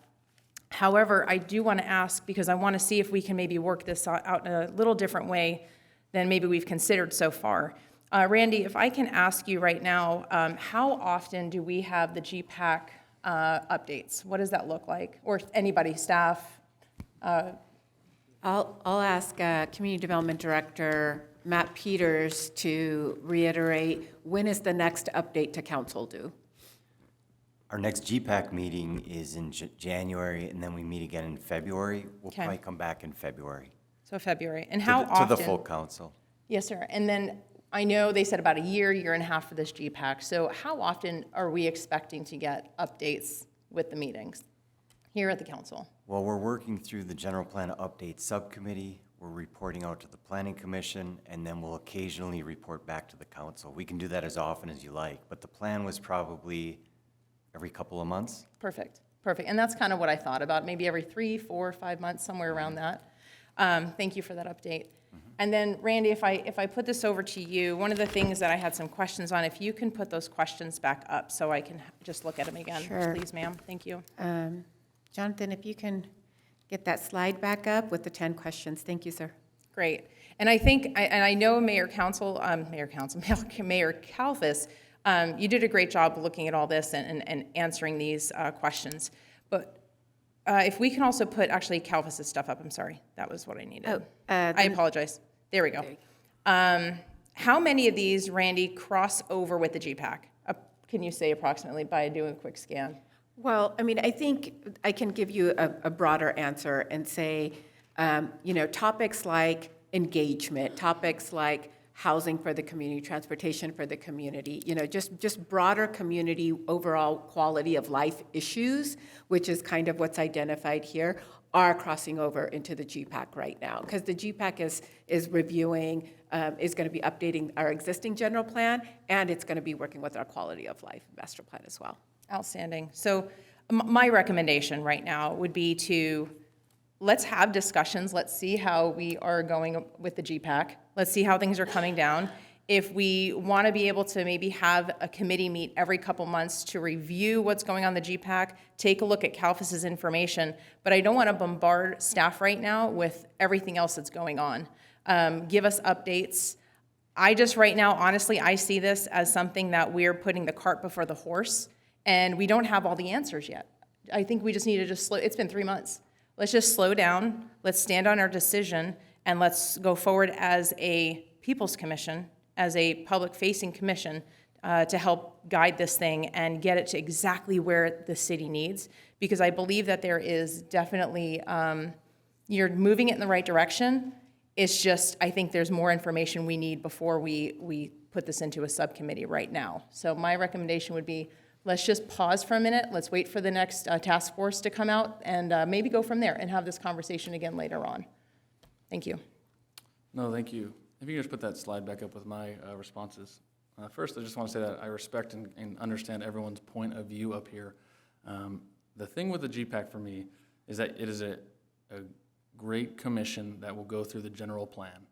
However, I do want to ask, because I want to see if we can maybe work this out in a little different way than maybe we've considered so far. Randy, if I can ask you right now, how often do we have the GPAC updates? What does that look like? Or anybody, staff? I'll ask Community Development Director Matt Peters to reiterate, when is the next update to council due? Our next GPAC meeting is in January, and then we meet again in February. We'll probably come back in February. So February. And how often? To the full council. Yes, sir. And then I know they said about a year and a half for this GPAC. So how often are we expecting to get updates with the meetings here at the council? Well, we're working through the General Plan Update Subcommittee. We're reporting out to the Planning Commission, and then we'll occasionally report back to the council. We can do that as often as you like, but the plan was probably every couple of months. Perfect. And that's kind of what I thought about, maybe every 3, 4, 5 months, somewhere around that. Thank you for that update. And then, Randy, if I put this over to you, one of the things that I had some questions on, if you can put those questions back up so I can just look at them again. Sure. Please, ma'am. Thank you. Jonathan, if you can get that slide back up with the 10 questions. Thank you, sir. Great. And I think, and I know Mayor Kalfas, you did a great job looking at all this and answering these questions. But if we can also put, actually, Kalfas' stuff up, I'm sorry. That was what I needed. I apologize. There we go. How many of these, Randy, cross over with the GPAC? Can you say approximately by doing a quick scan? Well, I think I can give you a broader answer and say, topics like engagement, topics like housing for the community, transportation for the community, just broader community overall quality of life issues, which is kind of what's identified here, are crossing over into the GPAC right now. Because the GPAC is reviewing, is going to be updating our existing general plan, and it's going to be working with our quality of life master plan as well. Outstanding. So my recommendation right now would be to let's have discussions. Let's see how we are going with the GPAC. Let's see how things are coming down. If we want to be able to maybe have a committee meet every couple months to review what's going on in the GPAC, take a look at Kalfas' information, but I don't want to bombard staff right now with everything else that's going on. Give us updates. I just right now, honestly, I see this as something that we're putting the cart before the horse, and we don't have all the answers yet. I think we just need to slow, it's been 3 months. Let's just slow down, let's stand on our decision, and let's go forward as a People's Commission, as a public-facing commission, to help guide this thing and get it to exactly where the city needs. Because I believe that there is definitely, you're moving it in the right direction. It's just, I think there's more information we need before we put this into a subcommittee right now. So my recommendation would be, let's just pause for a minute. Let's wait for the next task force to come out and maybe go from there and have this conversation again later on. Thank you. No, thank you. If you can just put that slide back up with my responses. First, I just want to say that I respect and understand everyone's point of view up here. The thing with the GPAC for me is that it is a great commission that will go through the general plan.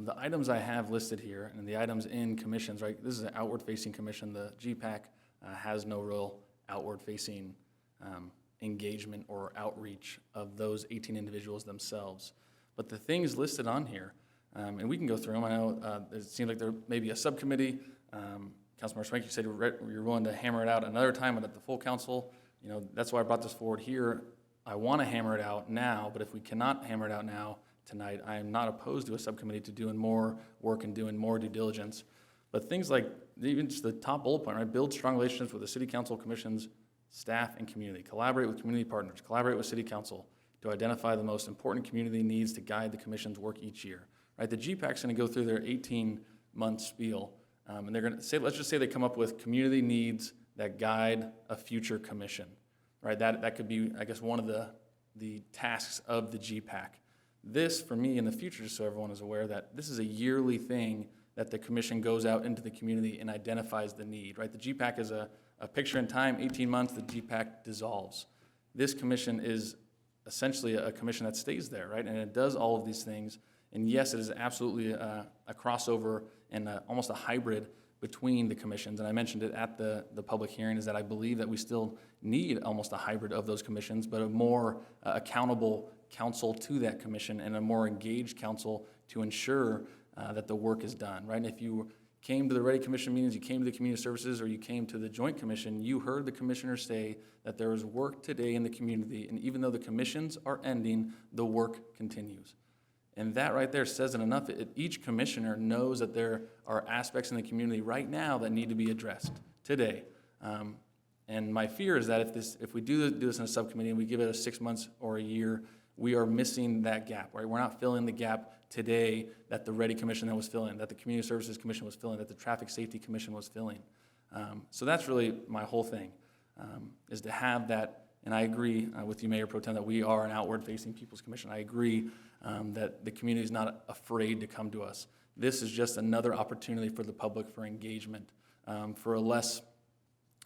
The items I have listed here and the items in commissions, right? This is an outward-facing commission. The GPAC has no real outward-facing engagement or outreach of those 18 individuals themselves. But the things listed on here, and we can go through them. I know it seems like there may be a subcommittee. Councilmember Swank, you said you're willing to hammer it out another time, but at the full council, that's why I brought this forward here. I want to hammer it out now, but if we cannot hammer it out now, tonight, I am not opposed to a subcommittee to doing more work and doing more due diligence. But things like, even just the top bullet point, right? Build strong relationships with the city council, commissions, staff, and community. Collaborate with community partners. Collaborate with city council to identify the most important community needs to guide the commission's work each year. Right? The GPAC's going to go through their 18-month spiel, and they're going to say, let's just say they come up with community needs that guide a future commission. Right? That could be, I guess, one of the tasks of the GPAC. This, for me, in the future, just so everyone is aware that this is a yearly thing that the commission goes out into the community and identifies the need, right? The GPAC is a picture in time, 18 months, the GPAC dissolves. This commission is essentially a commission that stays there, right? And it does all of these things. And yes, it is absolutely a crossover and almost a hybrid between the commissions. And I mentioned it at the public hearing, is that I believe that we still need almost a hybrid of those commissions, but a more accountable council to that commission and a more engaged council to ensure that the work is done, right? And if you came to the Ready Commission meetings, you came to the community services, or you came to the Joint Commission, you heard the commissioners say that there is work today in the community, and even though the commissions are ending, the work continues. And that right there says it enough. Each commissioner knows that there are aspects in the community right now that need to be addressed today. And my fear is that if we do this in a subcommittee and we give it 6 months or a year, we are missing that gap, right? We're not filling the gap today that the Ready Commission was filling, that the Community Services Commission was filling, that the Traffic Safety Commission was filling. So that's really my whole thing, is to have that. And I agree with you, Mayor Pro Tem, that we are an outward-facing People's Commission. I agree that the community is not afraid to come to us. This is just another opportunity for the public for engagement, for a less,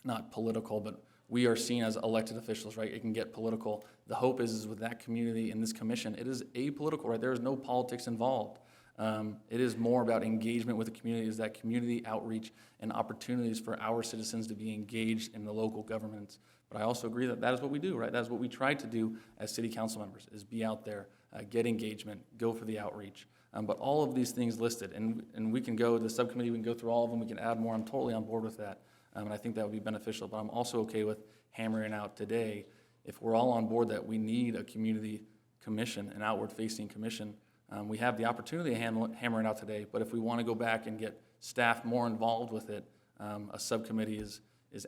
not political, but we are seen as elected officials, right? It can get political. The hope is with that community and this commission, it is apolitical, right? There is no politics involved. It is more about engagement with the community, is that community outreach and opportunities for our citizens to be engaged in the local governments. But I also agree that that is what we do, right? That is what we try to do as city council members, is be out there, get engagement, go for the outreach. But all of these things listed, and we can go to the subcommittee, we can go through all of them, we can add more. I'm totally on board with that. And I think that would be beneficial, but I'm also okay with hammering out today, if we're all on board that we need a community commission, an outward-facing commission. We have the opportunity to hammer it out today, but if we want to go back and get staff more involved with it, a subcommittee is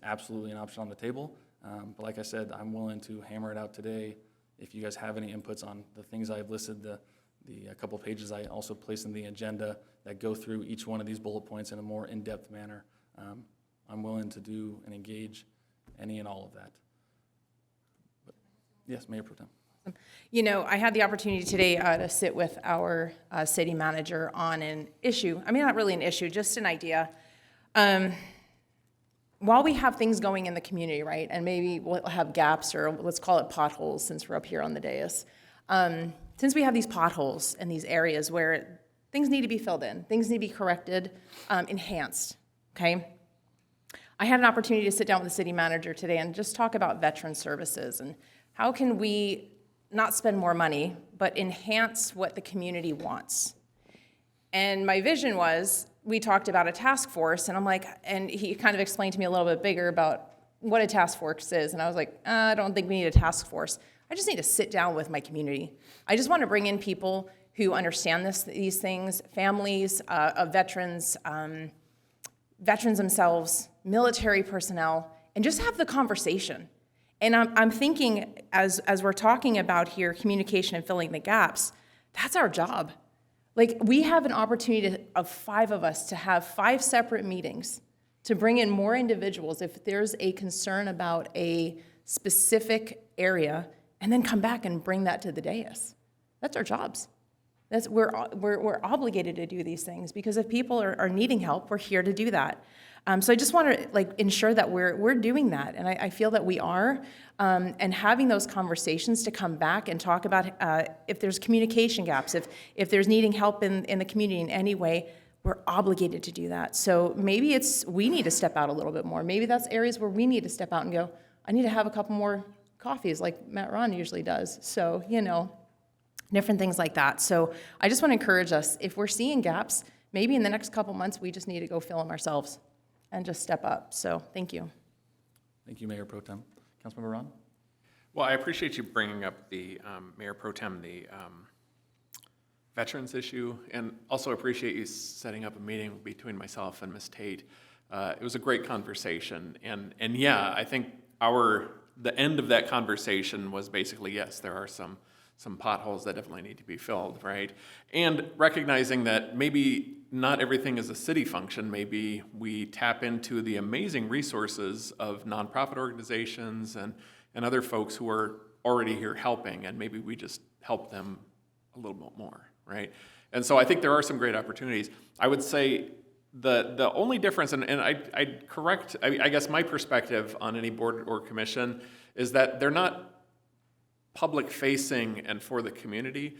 absolutely an option on the table. But like I said, I'm willing to hammer it out today. If you guys have any inputs on the things I've listed, the couple pages I also placed in the agenda that go through each one of these bullet points in a more in-depth manner, I'm willing to do and engage any and all of that. But yes, Mayor Pro Tem. You know, I had the opportunity today to sit with our city manager on an issue. I mean, not really an issue, just an idea. While we have things going in the community, right, and maybe we'll have gaps, or let's call it potholes since we're up here on the dais. Since we have these potholes in these areas where things need to be filled in, things need to be corrected, enhanced, okay? I had an opportunity to sit down with the city manager today and just talk about veteran services and how can we not spend more money, but enhance what the community wants. And my vision was, we talked about a task force, and I'm like, and he kind of explained to me a little bit bigger about what a task force is, and I was like, I don't think we need a task force. I just need to sit down with my community. I just want to bring in people who understand these things, families of veterans, veterans themselves, military personnel, and just have the conversation. And I'm thinking, as we're talking about here, communication and filling the gaps, that's our job. Like, we have an opportunity of 5 of us to have 5 separate meetings to bring in more individuals if there's a concern about a specific area, and then come back and bring that to the dais. That's our jobs. We're obligated to do these things, because if people are needing help, we're here to do that. So I just want to ensure that we're doing that, and I feel that we are, and having those conversations to come back and talk about if there's communication gaps, if there's needing help in the community in any way, we're obligated to do that. So maybe we need to step out a little bit more. Maybe that's areas where we need to step out and go, I need to have a couple more coffees like Matt Ron usually does. So, different things like that. So I just want to encourage us, if we're seeing gaps, maybe in the next couple months, we just need to go fill them ourselves and just step up. So thank you. Thank you, Mayor Pro Tem. Councilmember Ron? Well, I appreciate you bringing up the, Mayor Pro Tem, the veterans issue, and also appreciate you setting up a meeting between myself and Ms. Tate. It was a great conversation, and yeah, I think the end of that conversation was basically, yes, there are some potholes that definitely need to be filled, right? And recognizing that maybe not everything is a city function, maybe we tap into the amazing resources of nonprofit organizations and other folks who are already here helping, and maybe we just help them a little bit more, right? And so I think there are some great opportunities. I would say the only difference, and I'd correct, I guess my perspective on any board or commission is that they're not public facing and for the community.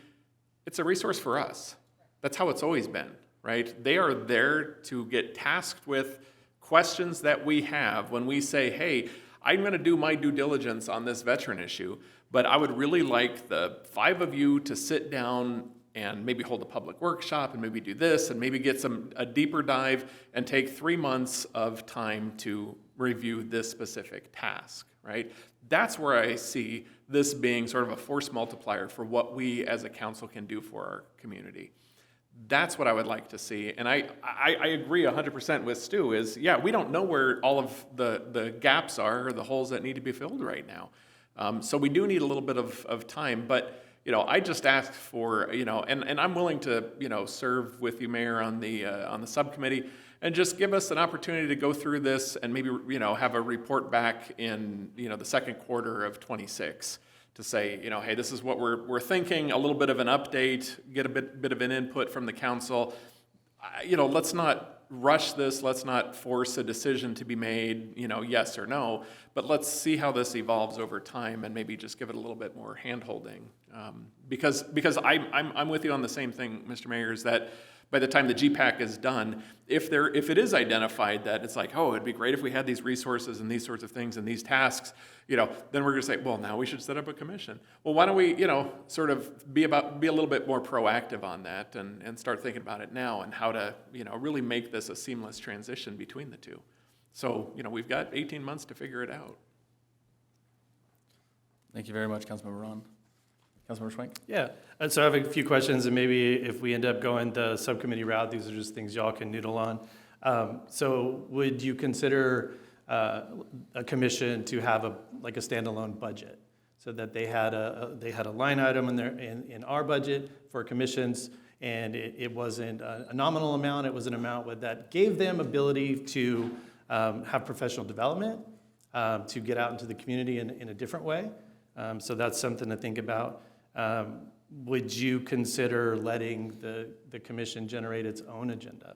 It's a resource for us. That's how it's always been, right? They are there to get tasked with questions that we have when we say, hey, I'm going to do my due diligence on this veteran issue, but I would really like the 5 of you to sit down and maybe hold a public workshop and maybe do this and maybe get a deeper dive and take 3 months of time to review this specific task, right? That's where I see this being sort of a force multiplier for what we as a council can do for our community. That's what I would like to see. And I agree 100% with Stu is, yeah, we don't know where all of the gaps are or the holes that need to be filled right now. So we do need a little bit of time, but I just asked for, and I'm willing to, serve with you, Mayor, on the subcommittee, and just give us an opportunity to go through this and maybe, have a report back in, the second quarter of 26 to say, hey, this is what we're thinking, a little bit of an update, get a bit of an input from the council. Let's not rush this, let's not force a decision to be made, yes or no, but let's see how this evolves over time and maybe just give it a little bit more hand-holding. Because I'm with you on the same thing, Mr. Mayor, is that by the time the GPAC is done, if it is identified that it's like, oh, it'd be great if we had these resources and these sorts of things and these tasks, then we're going to say, well, now we should set up a commission. Well, why don't we, sort of be a little bit more proactive on that and start thinking about it now and how to, really make this a seamless transition between the two. So, we've got 18 months to figure it out. Thank you very much, Councilmember Ron. Councilmember Schwenk? Yeah, and so I have a few questions, and maybe if we end up going the subcommittee route, these are just things y'all can noodle on. So would you consider a commission to have a standalone budget, so that they had a line item in our budget for commissions, and it wasn't a nominal amount, it was an amount that gave them ability to have professional development, to get out into the community in a different way. So that's something to think about. Would you consider letting the commission generate its own agenda?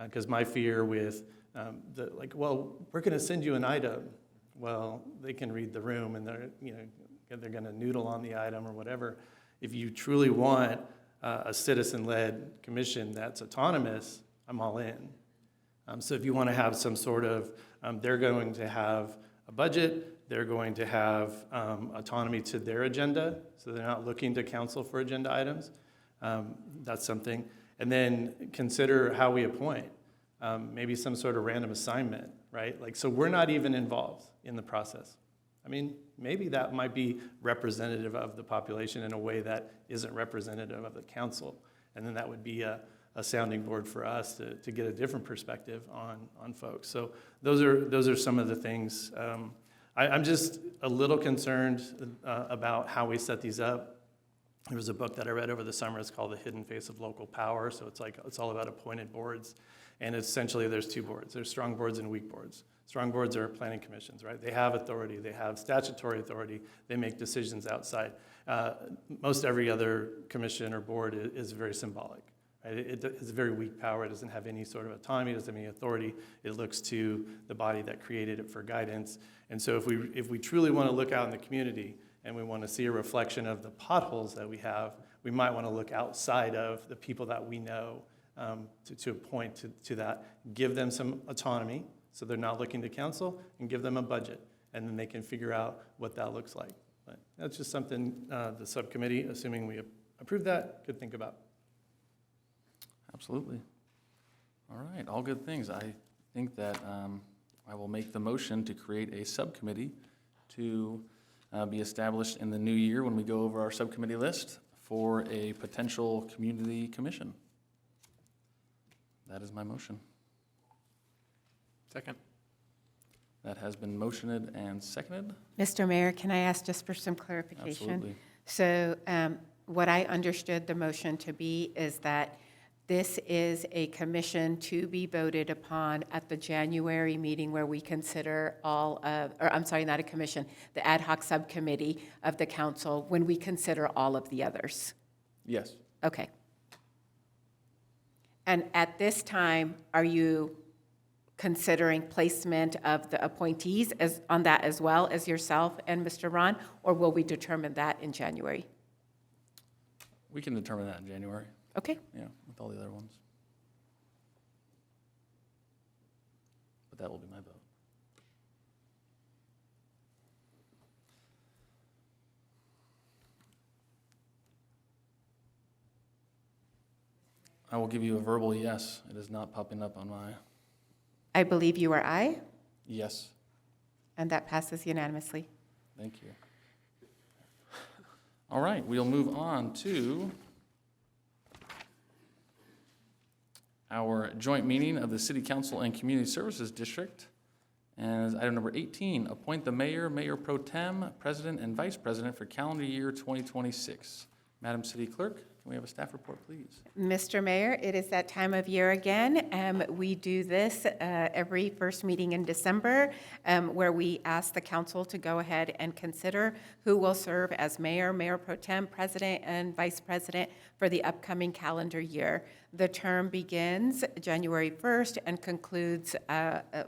Because my fear with we're going to send you an item. Well, they can read the room and they're going to noodle on the item or whatever. If you truly want a citizen-led commission that's autonomous, I'm all in. So if you want to have some sort of, they're going to have a budget, they're going to have autonomy to their agenda, so they're not looking to council for agenda items. That's something. And then consider how we appoint. Maybe some sort of random assignment, right? So we're not even involved in the process. I mean, maybe that might be representative of the population in a way that isn't representative of the council. And then that would be a sounding board for us to get a different perspective on folks. So those are some of the things. I'm just a little concerned about how we set these up. There was a book that I read over the summer. It's called The Hidden Face of Local Power. So it's all about appointed boards. And essentially there's 2 boards. There's strong boards and weak boards. Strong boards are planning commissions, right? They have authority. They have statutory authority. They make decisions outside. Most every other commission or board is very symbolic. Right? It's a very weak power. It doesn't have any sort of autonomy. It doesn't have any authority. It looks to the body that created it for guidance. And so if we truly want to look out in the community and we want to see a reflection of the potholes that we have, we might want to look outside of the people that we know to point to that. Give them some autonomy so they're not looking to council, and give them a budget. and then they can figure out what that looks like. But that's just something the subcommittee, assuming we approve that, could think about. Absolutely. All right, all good things. I think that I will make the motion to create a subcommittee to be established in the new year when we go over our subcommittee list for a potential community commission. That is my motion. Second. That has been motioned and seconded. Mr. Mayor, can I ask just for some clarification? Absolutely. So what I understood the motion to be is that this is a commission to be voted upon at the January meeting where we consider all of, or I'm sorry, not a commission, the ad hoc subcommittee of the council, when we consider all of the others. Yes. Okay. And at this time, are you considering placement of the appointees on that as well as yourself and Mr. Ron, or will we determine that in January? We can determine that in January. Okay. Yeah, with all the other ones. But that will be my vote. I will give you a verbal yes. It is not popping up on my I believe you are aye, yes. and that passes unanimously. Thank you. All right, we'll move on to our joint meeting of the City Council and Community Services District. And item number 18, appoint the mayor, mayor pro tem, president, and vice president for calendar year 2026. Madam City Clerk, can we have a staff report, please? Mr. Mayor, it is that time of year again. We do this every first meeting in December, where we ask the council to go ahead and consider who will serve as mayor, mayor pro tem, president, and vice president for the upcoming calendar year. The term begins January 1st and concludes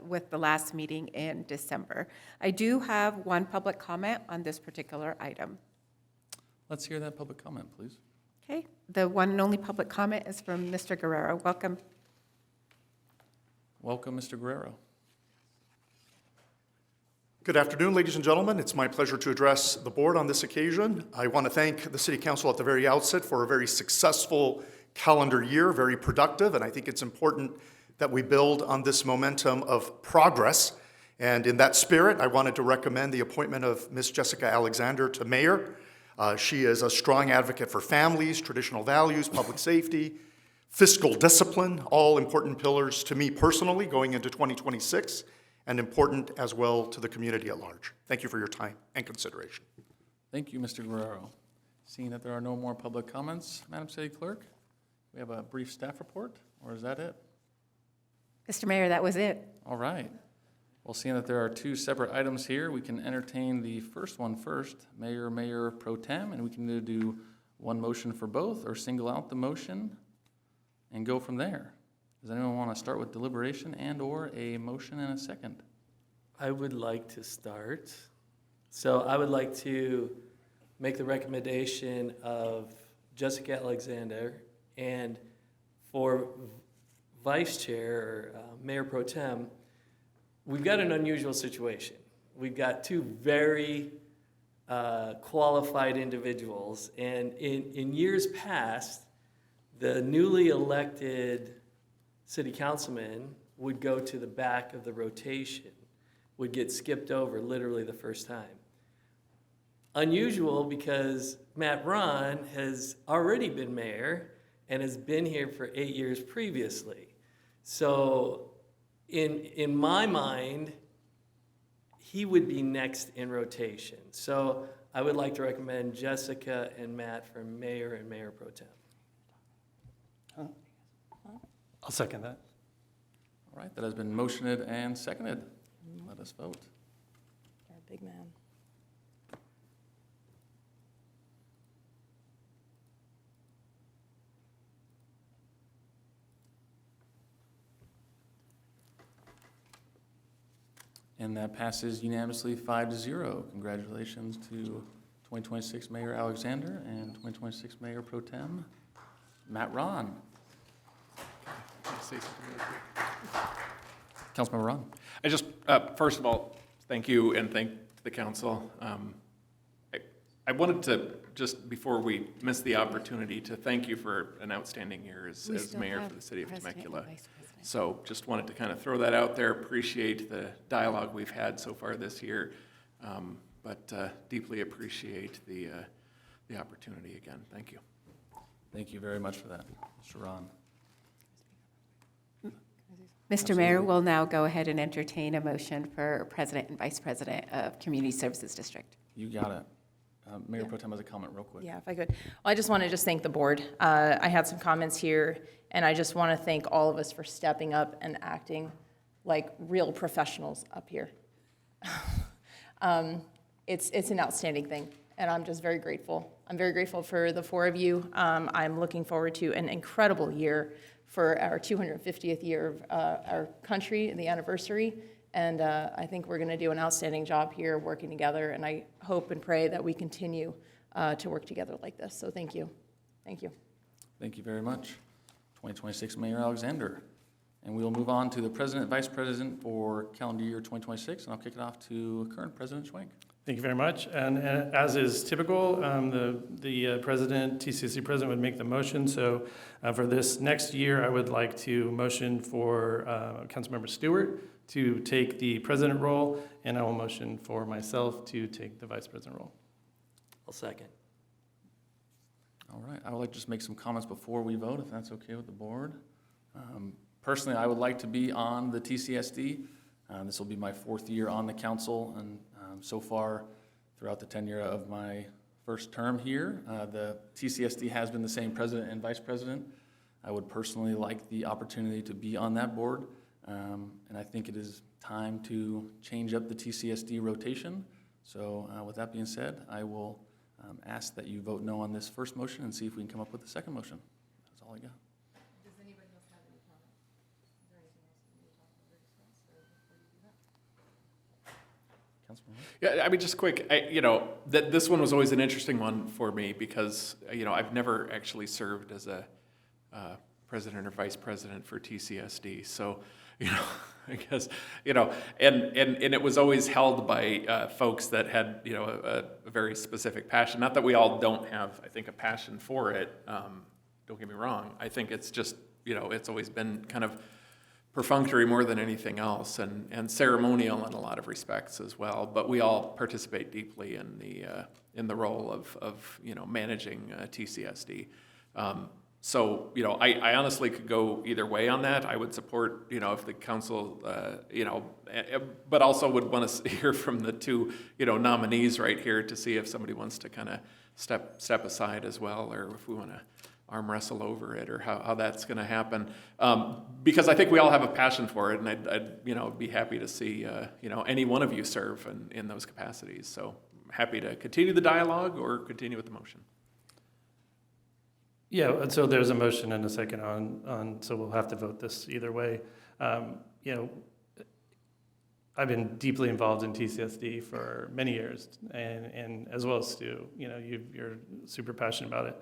with the last meeting in December. I do have one public comment on this particular item. Let's hear that public comment, please. Okay, the one and only public comment is from Mr. Guerrero. Welcome. Welcome, Mr. Guerrero. Good afternoon, ladies and gentlemen. It's my pleasure to address the board on this occasion. I want to thank the City Council at the very outset for a very successful calendar year, very productive, and I think it's important that we build on this momentum of progress. And in that spirit, I wanted to recommend the appointment of Ms. Jessica Alexander to mayor. She is a strong advocate for families, traditional values, public safety, fiscal discipline, all important pillars to me personally going into 2026, and important as well to the community at large. Thank you for your time and consideration. Thank you, Mr. Guerrero. Seeing that there are no more public comments, Madam City Clerk, we have a brief staff report, or is that it? Mr. Mayor, that was it. All right. Well, seeing that there are two separate items here, we can entertain the first one first, mayor, mayor pro tem, and we can either do one motion for both or single out the motion and go from there. Does anyone want to start with deliberation and or a motion and a second? I would like to start. So I would like to make the recommendation of Jessica Alexander, and for vice chair or mayor pro tem, we've got an unusual situation. We've got two very qualified individuals, and in years past, the newly elected city councilman would go to the back of the rotation, would get skipped over literally the first time. Unusual because Matt Ron has already been mayor and has been here for 8 years previously. So in my mind, he would be next in rotation. So I would like to recommend Jessica and Matt for mayor and mayor pro tem. I'll second that. All right, that has been motioned and seconded. Let us vote. You're a big man. And that passes unanimously 5-0. Congratulations to 2026 Mayor Alexander and 2026 Mayor Pro Tem Matt Ron. Councilmember Ron. I just, first of all, Thank you, and thank the council. I wanted to, just before we miss the opportunity, to thank you for an outstanding year as mayor for the city of Temecula. So just wanted to kind of throw that out there. Appreciate the dialogue we've had so far this year, but deeply appreciate the opportunity again. Thank you. Thank you very much for that, Mr. Ron. Mr. Mayor, we'll now go ahead and entertain a motion for President and Vice President of Community Services District. You got it. Mayor Pro Tem has a comment real quick. Yeah, if I could. Well, I just want to just thank the board. I had some comments here, and I just want to thank all of us for stepping up and acting like real professionals up here. It's an outstanding thing, and I'm just very grateful. I'm very grateful for the four of you. I'm looking forward to an incredible year for our 250th year of our country and the anniversary. And I think we're going to do an outstanding job here working together. And I hope and pray that we continue to work together like this. So thank you. Thank you. Thank you very much. 2026 Mayor Alexander. And we will move on to the President and Vice President for calendar year 2026. And I'll kick it off to current President Schwenk. Thank you very much. And as is typical, the president, TCSC president, would make the motion. So for this next year, I would like to motion for Councilmember Stewart to take the president role, and I will motion for myself to take the vice president role. I'll second. All right. I would like to just make some comments before we vote, if that's okay with the board. Personally, I would like to be on the TCSD. This will be my 4th year on the council, and so far, throughout the tenure of my first term here, the TCSD has been the same president and vice president. I would personally like the opportunity to be on that board, and I think it is time to change up the TCSD rotation. So with that being said, I will ask that you vote no on this first motion and see if we can come up with a second motion. That's all I got. Does anybody else have any comments? Is there anything else that we need to talk about or discuss before you do that? Councilman? Yeah, I mean, just quick, this one was always an interesting one for me because, I've never actually served as a president or vice president for TCSD. So, I guess, and it was always held by folks that had, a very specific passion. Not that we all don't have, I think, a passion for it. Don't get me wrong. I think it's just, it's always been kind of perfunctory more than anything else, and ceremonial in a lot of respects as well. But we all participate deeply in the role of managing TCSD. So I honestly could go either way on that. I would support if the council but also would want to hear from the two nominees right here to see if somebody wants to kind of step aside as well, or if we want to arm wrestle over it, or how that's going to happen. Because I think we all have a passion for it, and I'd be happy to see any one of you serve in those capacities. So happy to continue the dialogue or continue with the motion. Yeah, and so there's a motion and a second on, so we'll have to vote this either way. I've been deeply involved in TCSD for many years, and as well as Stu, you're super passionate about it.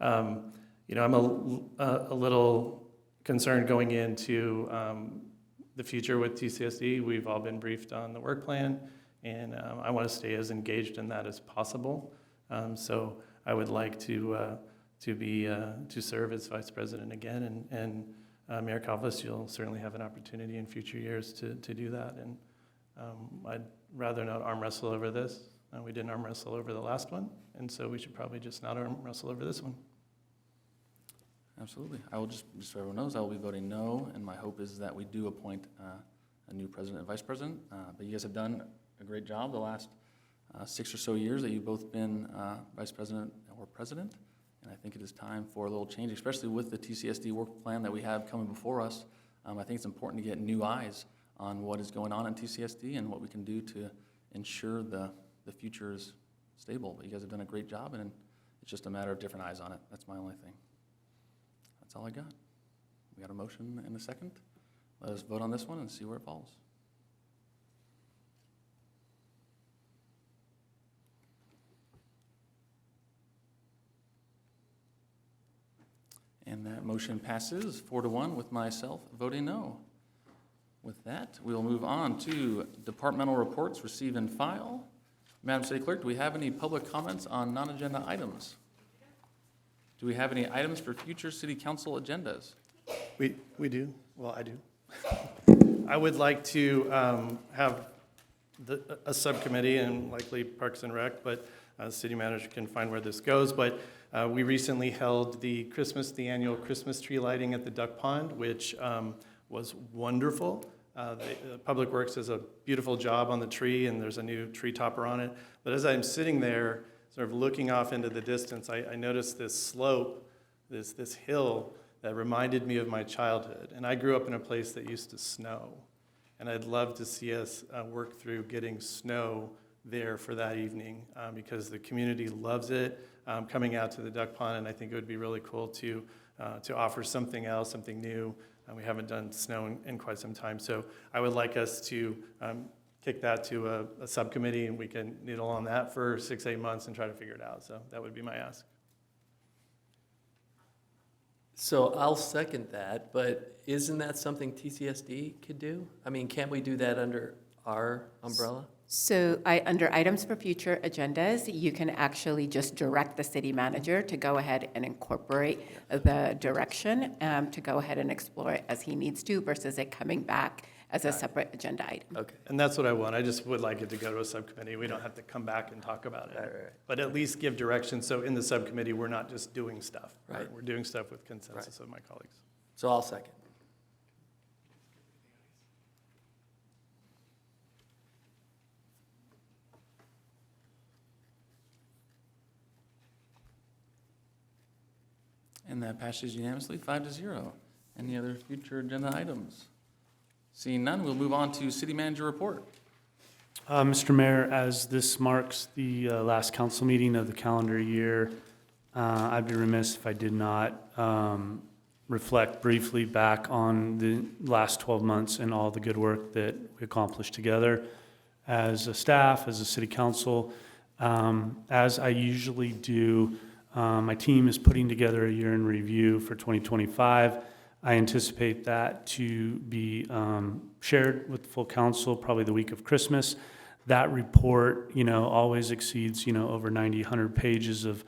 I'm a little concerned going into the future with TCSD. We've all been briefed on the work plan, and I want to stay as engaged in that as possible. So I would like to serve as vice president again, and Mayor Kalfas, you'll certainly have an opportunity in future years to do that. And I'd rather not arm wrestle over this. We didn't arm wrestle over the last one, and so we should probably just not arm wrestle over this one. Absolutely. I will just so everyone knows, I will be voting no, and my hope is that we do appoint a new president and vice president. But you guys have done a great job the last 6 or so years that you've both been vice president or president, and I think it is time for a little change, especially with the TCSD work plan that we have coming before us. I think it's important to get new eyes on what is going on in TCSD and what we can do to ensure the future is stable. But you guys have done a great job, and it's just a matter of different eyes on it. That's my only thing. That's all I got. We got a motion and a second. Let us vote on this one and see where it falls. And that motion passes 4-1 with myself voting no. With that, we will move on to departmental reports, receive and file. Madam City Clerk, do we have any public comments on non-agenda items? Do we have any items for future city council agendas? We do. Well, I do. I would like to have a subcommittee and likely Parks and Rec, but city manager can find where this goes. But we recently held the annual Christmas tree lighting at the Duck Pond, which was wonderful. Public Works does a beautiful job on the tree, and there's a new tree topper on it. But as I'm sitting there, sort of looking off into the distance, I noticed this slope, this hill that reminded me of my childhood. And I grew up in a place that used to snow. And I'd love to see us work through getting snow there for that evening because the community loves it, coming out to the Duck Pond. And I think it would be really cool to offer something else, something new. We haven't done snow in quite some time. So I would like us to kick that to a subcommittee, and we can noodle on that for 6-8 months and try to figure it out. So that would be my ask. So I'll second that, but isn't that something TCSD could do? I mean, can't we do that under our umbrella? So under items for future agendas, you can actually just direct the city manager to go ahead and incorporate the direction to go ahead and explore it as he needs to versus it coming back as a separate agenda item. Okay. And that's what I want. I just would like it to go to a subcommittee. We don't have to come back and talk about it. Right. But at least give direction, so in the subcommittee, we're not just doing stuff. Right. We're doing stuff with consensus of my colleagues. So I'll second. And that passes unanimously, 5-0. Any other future agenda items? Seeing none, we'll move on to city manager report. Mr. Mayor, as this marks the last council meeting of the calendar year, I'd be remiss if I did not reflect briefly back on the last 12 months and all the good work that we accomplished together as a staff, as a city council. As I usually do, my team is putting together a year in review for 2025. I anticipate that to be shared with the full council probably the week of Christmas. That report, always exceeds, over 90, 100 pages of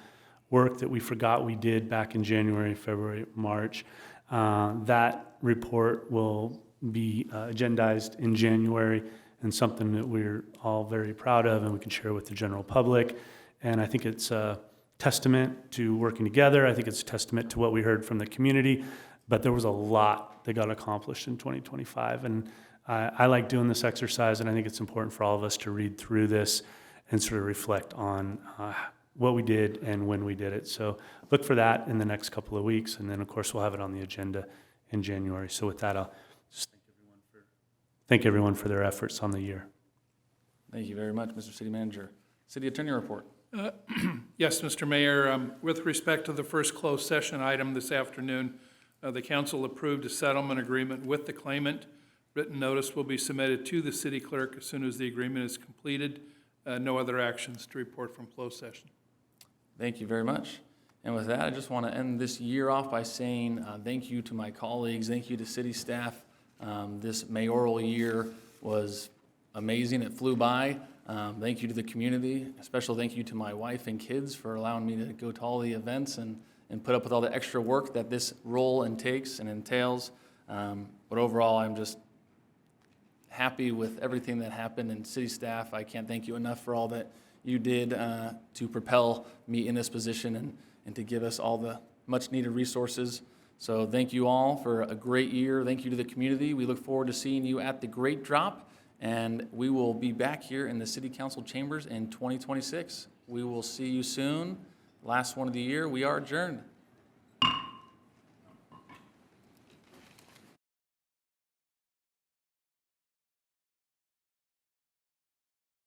work that we forgot we did back in January, February, March. That report will be agendized in January and something that we're all very proud of and we can share with the general public. And I think it's a testament to working together. I think it's a testament to what we heard from the community. But there was a lot that got accomplished in 2025. And I like doing this exercise, and I think it's important for all of us to read through this and sort of reflect on what we did and when we did it. So look for that in the next couple of weeks. And then, of course, we'll have it on the agenda in January. So with that, I'll just thank everyone for their efforts on the year. Thank you very much, Mr. City Manager. City Attorney report. Yes, Mr. Mayor, with respect to the first closed session item this afternoon, the council approved a settlement agreement with the claimant. Written notice will be submitted to the city clerk as soon as the agreement is completed. No other actions to report from closed session. Thank you very much. And with that, I just want to end this year off by saying thank you to my colleagues, thank you to city staff. This mayoral year was amazing. It flew by. Thank you to the community. A special thank you to my wife and kids for allowing me to go to all the events and put up with all the extra work that this role entails. But overall, I'm just happy with everything that happened. And city staff, I can't thank you enough for all that you did to propel me in this position and to give us all the much-needed resources. So thank you all for a great year. Thank you to the community. We look forward to seeing you at the Great Drop, and we will be back here in the City Council chambers in 2026. We will see you soon. Last one of the year. We are adjourned.